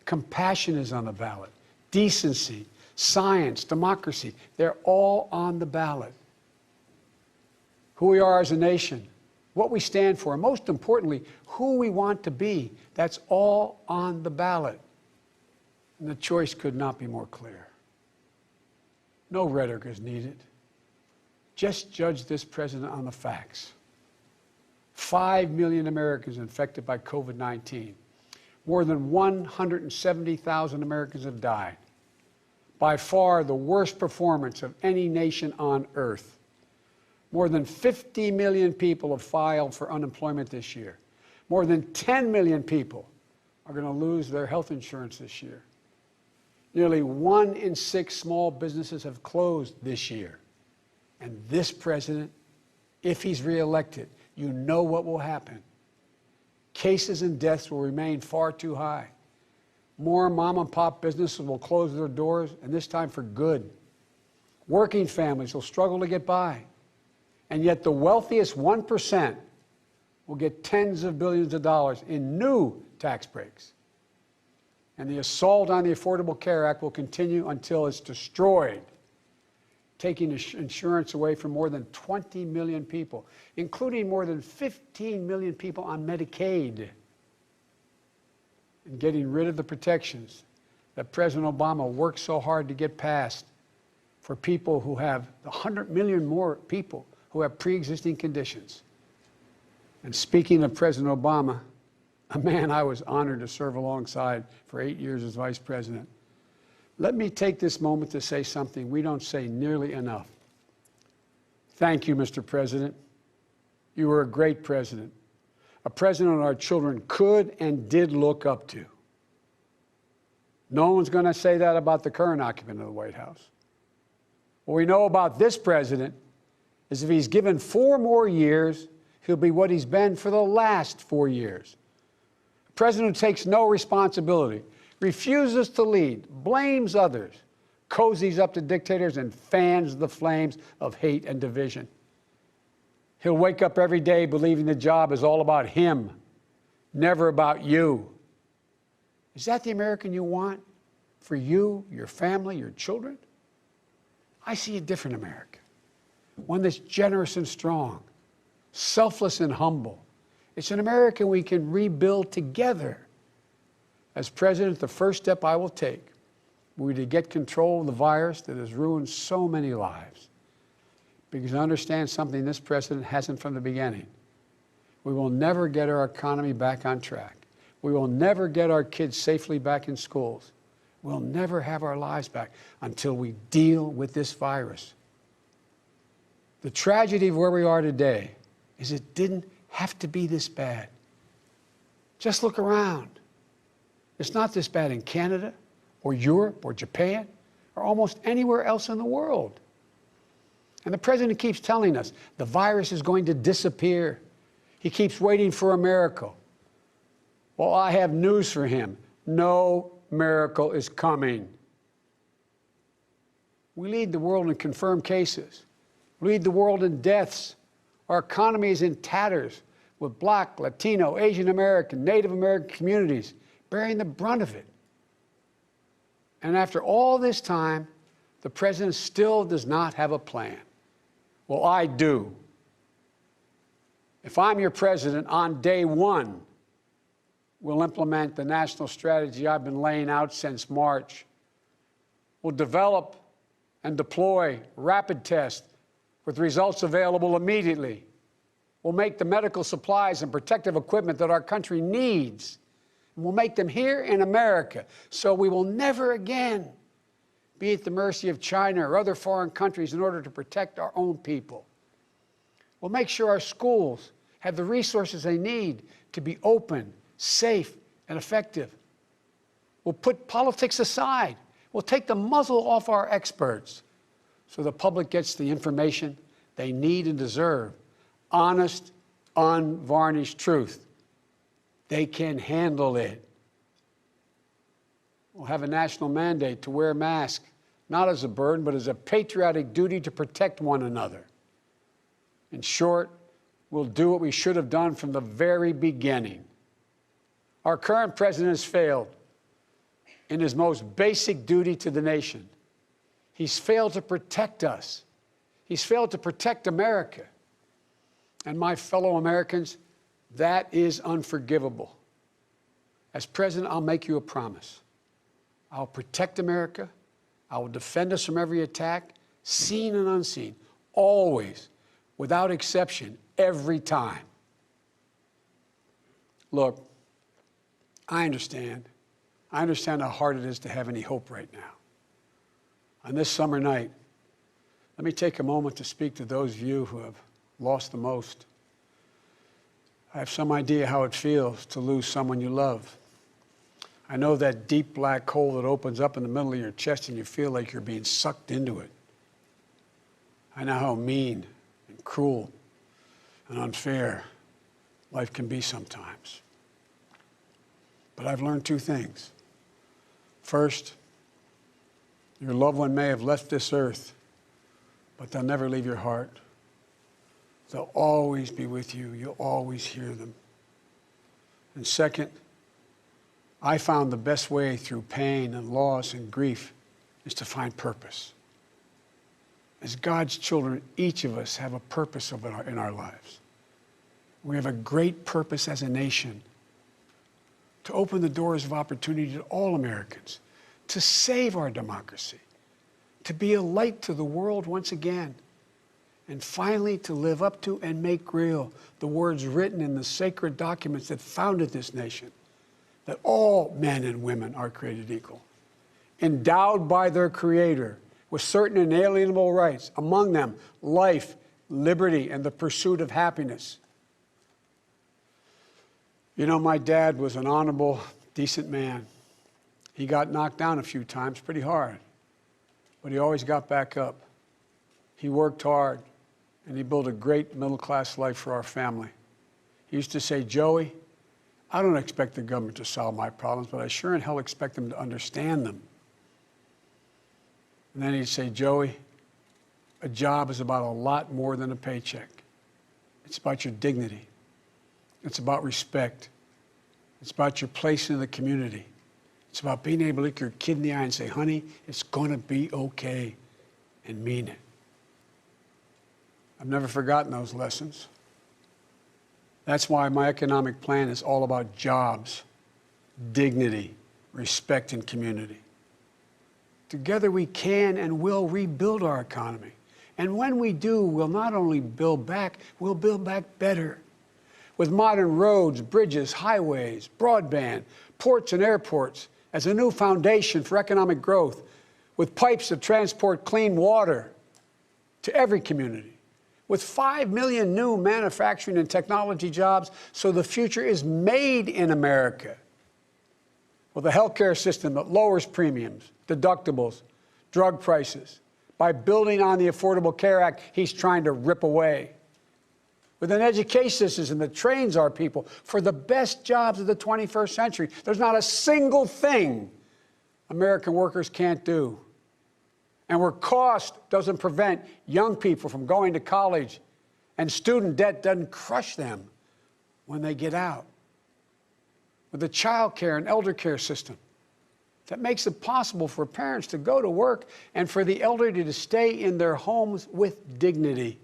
Speaker 22: Compassion is on the ballot. Decency, science, democracy, they're all on the ballot. Who we are as a nation, what we stand for, and most importantly, who we want to be, that's all on the ballot. And the choice could not be more clear. No rhetoric is needed. Just judge this president on the facts. 5 million Americans infected by COVID-19. More than 170,000 Americans have died. By far the worst performance of any nation on earth. More than 50 million people have filed for unemployment this year. More than 10 million people are going to lose their health insurance this year. Nearly 1 in 6 small businesses have closed this year. And this president, if he's reelected, you know what will happen. Cases and deaths will remain far too high. More mom and pop businesses will close their doors, and this time for good. Working families will struggle to get by. And yet the wealthiest 1% will get tens of billions of dollars in new tax breaks. And the assault on the Affordable Care Act will continue until it's destroyed, taking insurance away from more than 20 million people, including more than 15 million people on Medicaid, and getting rid of the protections that President Obama worked so hard to get passed for people who have 100 million more people who have pre-existing conditions. And speaking of President Obama, a man I was honored to serve alongside for 8 years as vice president, let me take this moment to say something we don't say nearly enough. Thank you, Mr. President. You were a great president, a president our children could and did look up to. No one's going to say that about the current occupant of the White House. What we know about this president is if he's given 4 more years, he'll be what he's been for the last 4 years. A president who takes no responsibility, refuses to lead, blames others, cozies up to dictators, and fans the flames of hate and division. He'll wake up every day believing the job is all about him, never about you. Is that the American you want for you, your family, your children? I see a different America, one that's generous and strong, selfless and humble. It's an America we can rebuild together. As president, the first step I will take will be to get control of the virus that has ruined so many lives. Because I understand something this president hasn't from the beginning. We will never get our economy back on track. We will never get our kids safely back in schools. We'll never have our lives back until we deal with this virus. The tragedy of where we are today is it didn't have to be this bad. Just look around. It's not this bad in Canada or Europe or Japan or almost anywhere else in the world. And the president keeps telling us the virus is going to disappear. He keeps waiting for a miracle. Well, I have news for him. No miracle is coming. We lead the world in confirmed cases. We lead the world in deaths. Our economy is in tatters with Black, Latino, Asian American, Native American communities bearing the brunt of it. And after all this time, the president still does not have a plan. Well, I do. If I'm your president, on day one, we'll implement the national strategy I've been laying out since March. We'll develop and deploy rapid tests with results available immediately. We'll make the medical supplies and protective equipment that our country needs. And we'll make them here in America, so we will never again be at the mercy of China or other foreign countries in order to protect our own people. We'll make sure our schools have the resources they need to be open, safe, and effective. We'll put politics aside. We'll take the muzzle off our experts so the public gets the information they need and deserve. Honest, unvarnished truth. They can handle it. We'll have a national mandate to wear masks, not as a burden, but as a patriotic duty to protect one another. In short, we'll do what we should have done from the very beginning. Our current president has failed in his most basic duty to the nation. He's failed to protect us. He's failed to protect America. And my fellow Americans, that is unforgivable. As president, I'll make you a promise. I'll protect America. I will defend us from every attack, seen and unseen, always, without exception, every time. Look, I understand. I understand how hard it is to have any hope right now. On this summer night, let me take a moment to speak to those of you who have lost the most. I have some idea how it feels to lose someone you love. I know that deep black hole that opens up in the middle of your chest and you feel like you're being sucked into it. I know how mean and cruel and unfair life can be sometimes. But I've learned 2 things. First, your loved one may have left this earth, but they'll never leave your heart. They'll always be with you. You'll always hear them. And second, I found the best way through pain and loss and grief is to find purpose. As God's children, each of us have a purpose in our lives. We have a great purpose as a nation to open the doors of opportunity to all Americans, to save our democracy, to be a light to the world once again. and finally to live up to and make real the words written in the sacred documents that founded this nation, that all men and women are created equal, endowed by their Creator with certain inalienable rights, among them life, liberty, and the pursuit of happiness. You know, my dad was an honorable, decent man. He got knocked down a few times pretty hard, but he always got back up. He worked hard, and he built a great middle-class life for our family. He used to say, Joey, I don't expect the government to solve my problems, but I sure in hell expect them to understand them. And then he'd say, Joey, a job is about a lot more than a paycheck. It's about your dignity. It's about respect. It's about your place in the community. It's about being able to look your kid in the eye and say, honey, it's going to be okay, and mean it. I've never forgotten those lessons. That's why my economic plan is all about jobs, dignity, respect, and community. Together we can and will rebuild our economy. And when we do, we'll not only build back, we'll build back better. With modern roads, bridges, highways, broadband, ports and airports as a new foundation for economic growth, with pipes that transport clean water to every community, with 5 million new manufacturing and technology jobs so the future is made in America, with a healthcare system that lowers premiums, deductibles, drug prices, by building on the Affordable Care Act he's trying to rip away, with an education system that trains our people for the best jobs of the 21st century. There's not a single thing American workers can't do. And where cost doesn't prevent young people from going to college and student debt doesn't crush them when they get out. With a child care and elder care system that makes it possible for parents to go to work and for the elderly to stay in their homes with dignity.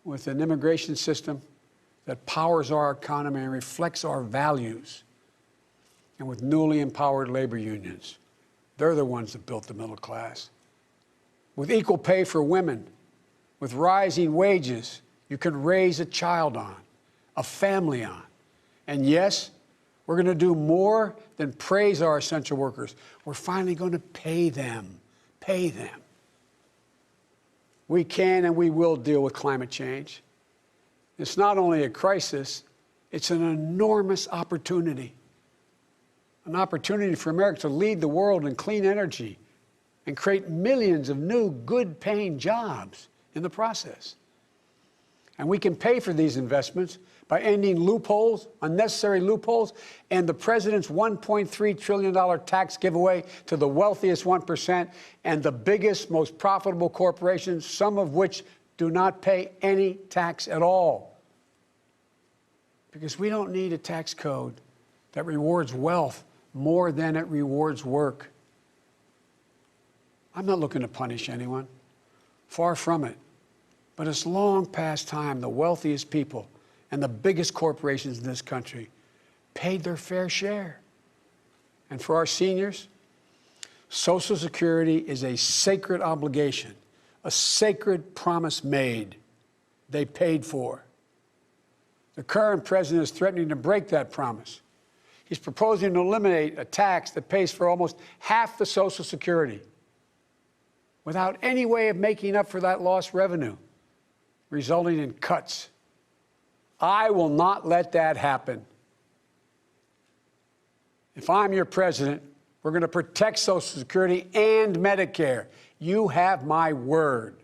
Speaker 22: With an immigration system that powers our economy and reflects our values. And with newly empowered labor unions. They're the ones that built the middle class. With equal pay for women, with rising wages you can raise a child on, a family on. And yes, we're going to do more than praise our essential workers. We're finally going to pay them. Pay them. We can and we will deal with climate change. It's not only a crisis, it's an enormous opportunity. An opportunity for America to lead the world in clean energy and create millions of new, good-paying jobs in the process. And we can pay for these investments by ending loopholes, unnecessary loopholes, and the president's $1.3 trillion tax giveaway to the wealthiest 1% and the biggest, most profitable corporations, some of which do not pay any tax at all. Because we don't need a tax code that rewards wealth more than it rewards work. I'm not looking to punish anyone. Far from it. But it's long past time the wealthiest people and the biggest corporations in this country paid their fair share. And for our seniors, Social Security is a sacred obligation, a sacred promise made. They paid for. The current president is threatening to break that promise. He's proposing to eliminate a tax that pays for almost half the Social Security without any way of making up for that lost revenue, resulting in cuts. I will not let that happen. If I'm your president, we're going to protect Social Security and Medicare. You have my word.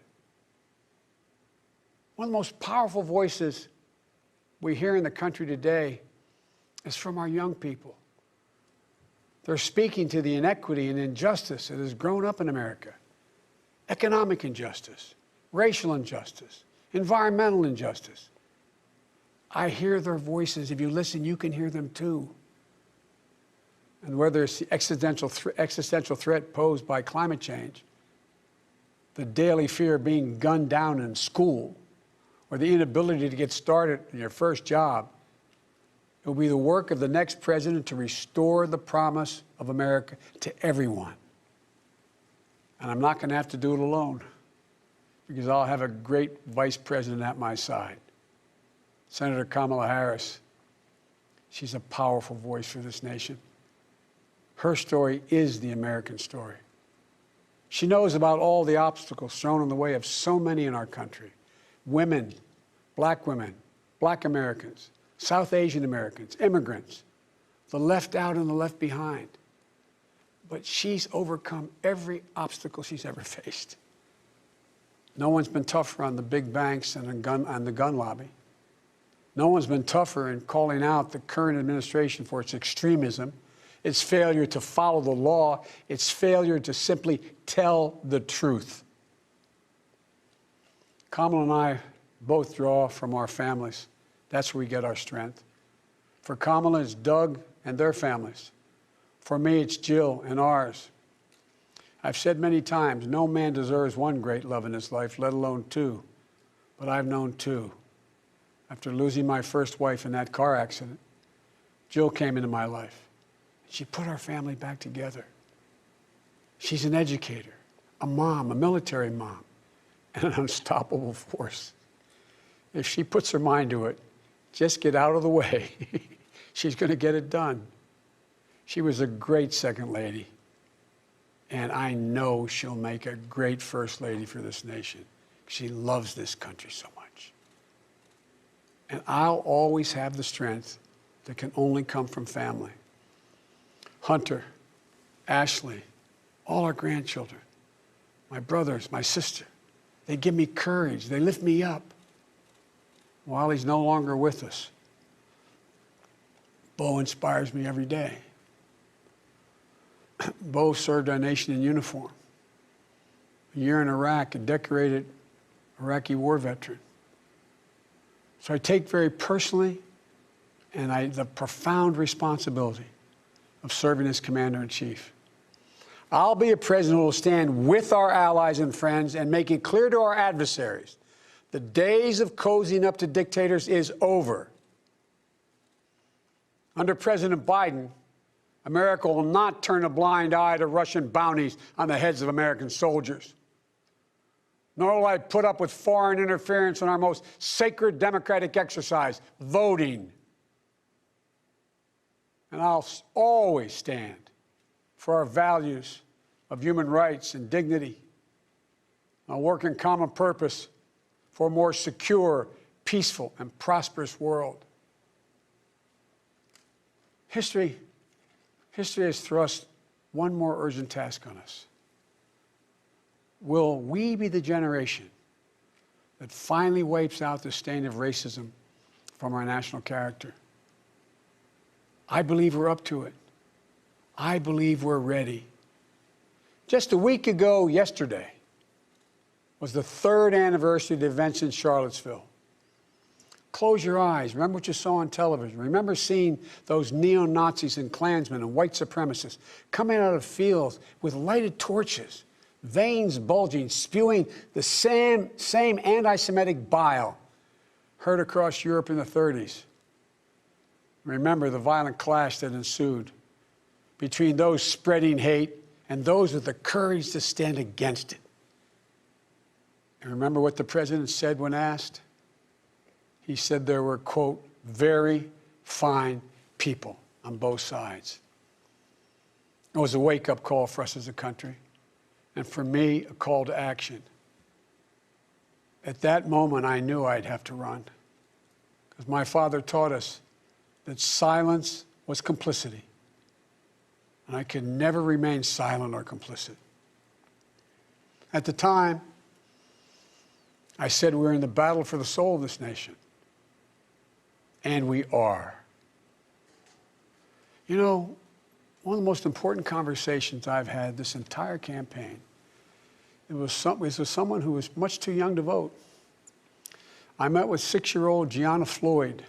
Speaker 22: One of the most powerful voices we hear in the country today is from our young people. They're speaking to the inequity and injustice that has grown up in America. Economic injustice, racial injustice, environmental injustice. I hear their voices. If you listen, you can hear them too. And whether it's the existential threat posed by climate change, the daily fear of being gunned down in school, or the inability to get started in your first job, it will be the work of the next president to restore the promise of America to everyone. And I'm not going to have to do it alone, because I'll have a great vice president at my side. Senator Kamala Harris, she's a powerful voice for this nation. Her story is the American story. She knows about all the obstacles thrown in the way of so many in our country. Women, Black Americans, South Asian Americans, immigrants, the left out and the left behind. But she's overcome every obstacle she's ever faced. No one's been tougher on the big banks and the gun lobby. No one's been tougher in calling out the current administration for its extremism, its failure to follow the law, its failure to simply tell the truth. Kamala and I both draw from our families. That's where we get our strength. For Kamala, it's Doug and their families. For me, it's Jill and ours. I've said many times, no man deserves one great love in his life, let alone two. But I've known two. After losing my first wife in that car accident, Jill came into my life. She put our family back together. She's an educator, a mom, a military mom, and an unstoppable force. If she puts her mind to it, just get out of the way. She's going to get it done. She was a great second lady, and I know she'll make a great first lady for this nation. She loves this country so much. And I'll always have the strength that can only come from family. Hunter, Ashley, all our grandchildren, my brothers, my sister, they give me courage. They lift me up. While he's no longer with us, Bo inspires me every day. Bo served our nation in uniform. A year in Iraq, a decorated Iraqi war veteran. So I take very personally the profound responsibility of serving as Commander-in-Chief. I'll be a president who will stand with our allies and friends and make it clear to our adversaries the days of cozying up to dictators is over. Under President Biden, America will not turn a blind eye to Russian bounties on the heads of American soldiers. Nor will I put up with foreign interference in our most sacred democratic exercise, voting. And I'll always stand for our values of human rights and dignity. I'll work in common purpose for a more secure, peaceful, and prosperous world. History has thrust one more urgent task on us. Will we be the generation that finally wipes out the stain of racism from our national character? I believe we're up to it. I believe we're ready. Just a week ago yesterday was the 3rd anniversary of the events in Charlottesville. Close your eyes. Remember what you saw on television. Remember seeing those neo-Nazis and Klansmen and white supremacists coming out of fields with lighted torches, veins bulging, spewing the same anti-Semitic bile heard across Europe in the 30s. Remember the violent clash that ensued between those spreading hate and those with the courage to stand against it. And remember what the president said when asked? He said there were, quote, very fine people on both sides. It was a wake-up call for us as a country, and for me, a call to action. At that moment, I knew I'd have to run, because my father taught us that silence was complicity, and I could never remain silent or complicit. At the time, I said we're in the battle for the soul of this nation. And we are. You know, one of the most important conversations I've had this entire campaign, it was with someone who was much too young to vote. I met with 6-year-old Gianna Floyd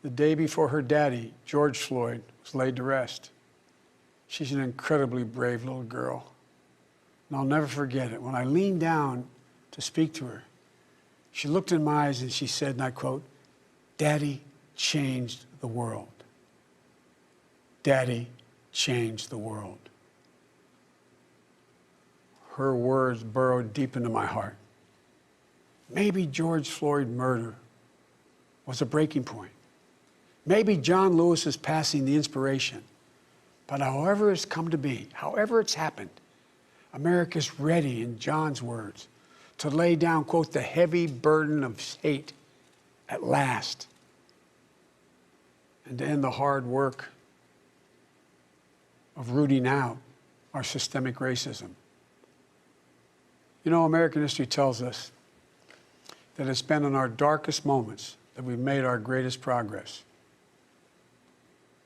Speaker 22: the day before her daddy, George Floyd, was laid to rest. She's an incredibly brave little girl. And I'll never forget it. When I leaned down to speak to her, she looked in my eyes and she said, and I quote, "Daddy changed the world. Daddy changed the world." Her words burrowed deep into my heart. Maybe George Floyd murder was a breaking point. Maybe John Lewis is passing the inspiration. But however it's come to be, however it's happened, America's ready, in John's words, to lay down, quote, the heavy burden of hate at last, and to end the hard work of rooting out our systemic racism. You know, American history tells us that it's been in our darkest moments that we've made our greatest progress,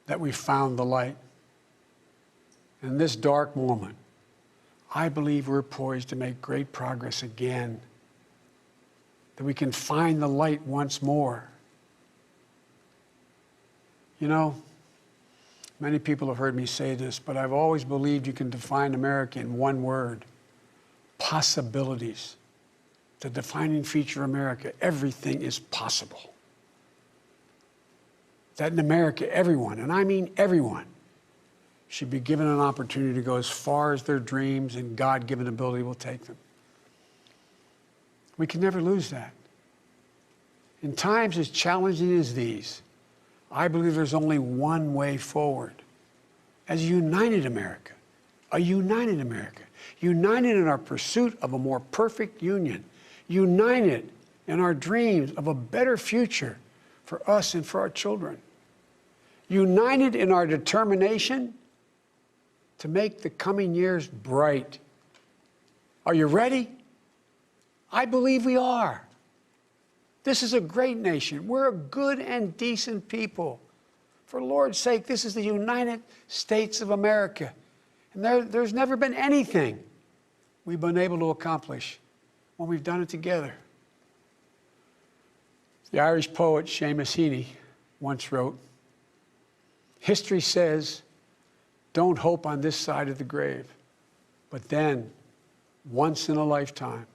Speaker 22: that we found the light. In this dark moment, I believe we're poised to make great progress again, that we can find the light once more. You know, many people have heard me say this, but I've always believed you can define America in one word: possibilities. The defining feature of America: everything is possible. That in America, everyone, and I mean everyone, should be given an opportunity to go as far as their dreams and God-given ability will take them. We can never lose that. In times as challenging as these, I believe there's only one way forward. As a united America, united in our pursuit of a more perfect union, united in our dreams of a better future for us and for our children, united in our determination to make the coming years bright. Are you ready? I believe we are. This is a great nation. We're a good and decent people. For Lord's sake, this is the United States of America. And there's never been anything we've been able to accomplish when we've done it together. The Irish poet Seamus Heaney once wrote, "History says, don't hope on this side of the grave, but then, once in a lifetime,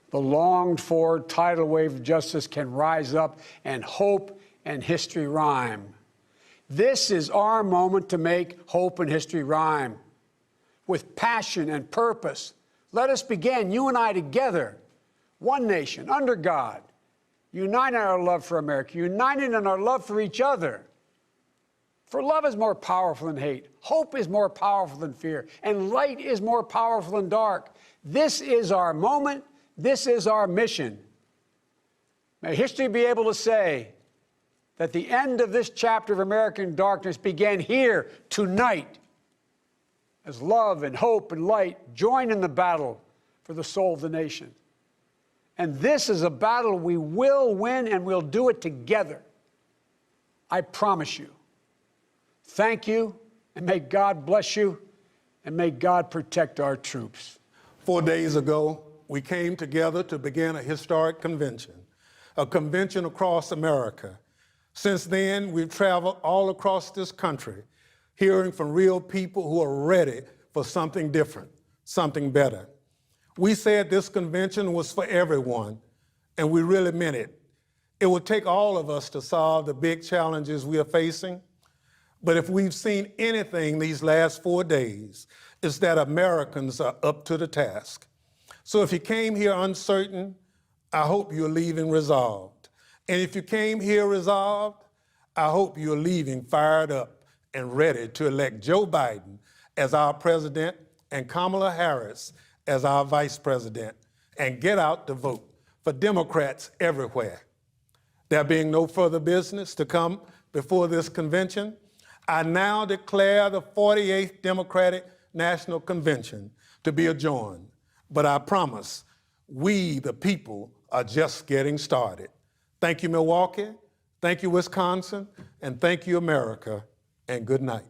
Speaker 22: the longed-for tidal wave of justice can rise up and hope and history rhyme." This is our moment to make hope and history rhyme. With passion and purpose, let us begin, you and I together, one nation, under God, united in our love for America, united in our love for each other. For love is more powerful than hate, hope is more powerful than fear, and light is more powerful than dark. This is our moment. This is our mission. May history be able to say that the end of this chapter of American darkness began here tonight, as love and hope and light join in the battle for the soul of the nation. And this is a battle we will win, and we'll do it together. I promise you. Thank you, and may God bless you, and may God protect our troops.
Speaker 1: 4 days ago, we came together to begin a historic convention, a convention across America. Since then, we've traveled all across this country, hearing from real people who are ready for something different, something better. We said this convention was for everyone, and we really meant it. It would take all of us to solve the big challenges we are facing. But if we've seen anything these last 4 days, it's that Americans are up to the task. So if you came here uncertain, I hope you're leaving resolved. And if you came here resolved, I hope you're leaving fired up and ready to elect Joe Biden as our president and Kamala Harris as our vice president, and get out to vote for Democrats everywhere. There being no further business to come before this convention, I now declare the 48th Democratic National Convention to be adjourned. But I promise, we, the people, are just getting started. Thank you, Milwaukee. Thank you, Wisconsin. And thank you, America. And good night.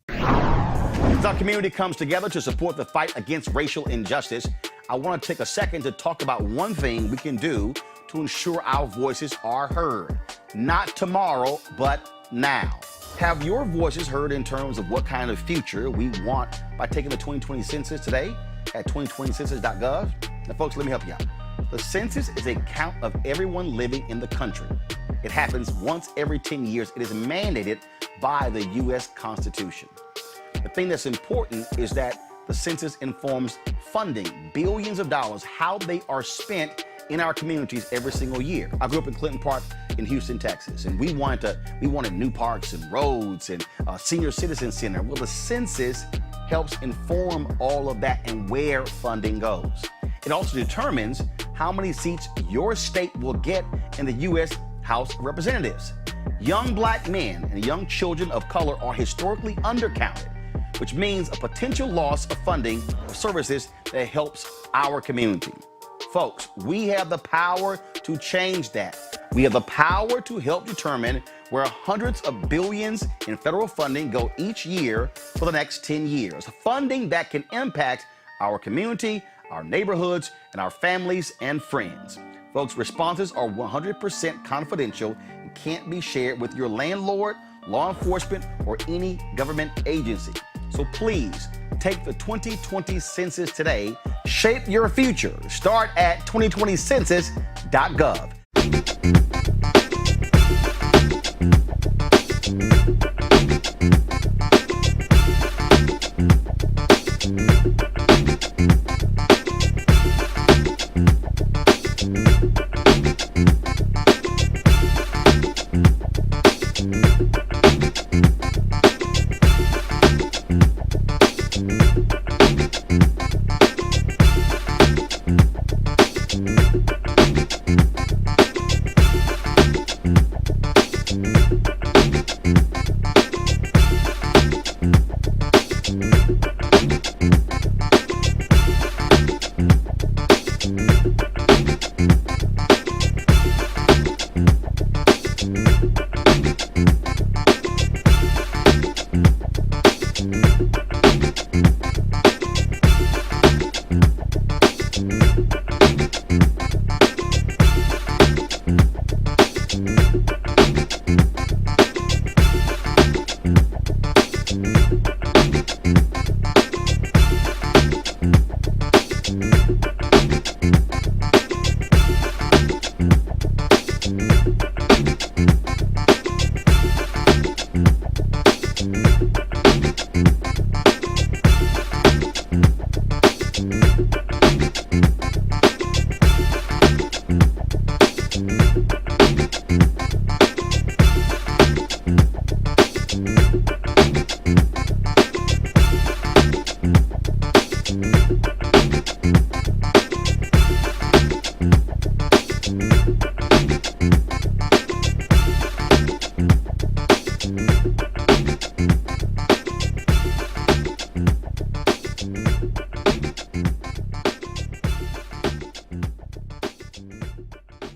Speaker 3: As our community comes together to support the fight against racial injustice, I want to take a second to talk about one thing we can do to ensure our voices are heard. Not tomorrow, but now. Have your voices heard in terms of what kind of future we want by taking the 2020 census today at 2020census.gov? Now, folks, let me help you out. The census is a count of everyone living in the country. It happens once every 10 years. It is mandated by the U.S. Constitution. The thing that's important is that the census informs funding, billions of dollars, how they are spent in our communities every single year. I grew up in Clinton Park in Houston, Texas, and we wanted new parks and roads and a senior citizen center. Well, the census helps inform all of that and where funding goes. It also determines how many seats your state will get in the U.S. House of Representatives. Young black men and young children of color are historically undercounted, which means a potential loss of funding for services that helps our community. Folks, we have the power to change that. We have the power to help determine where hundreds of billions in federal funding go each year for the next 10 years. Funding that can impact our community, our neighborhoods, and our families and friends. Folks, responses are 100% confidential and can't be shared with your landlord, law enforcement, or any government agency. So please, take the 2020 census today. Shape your future. Start at 2020census.gov.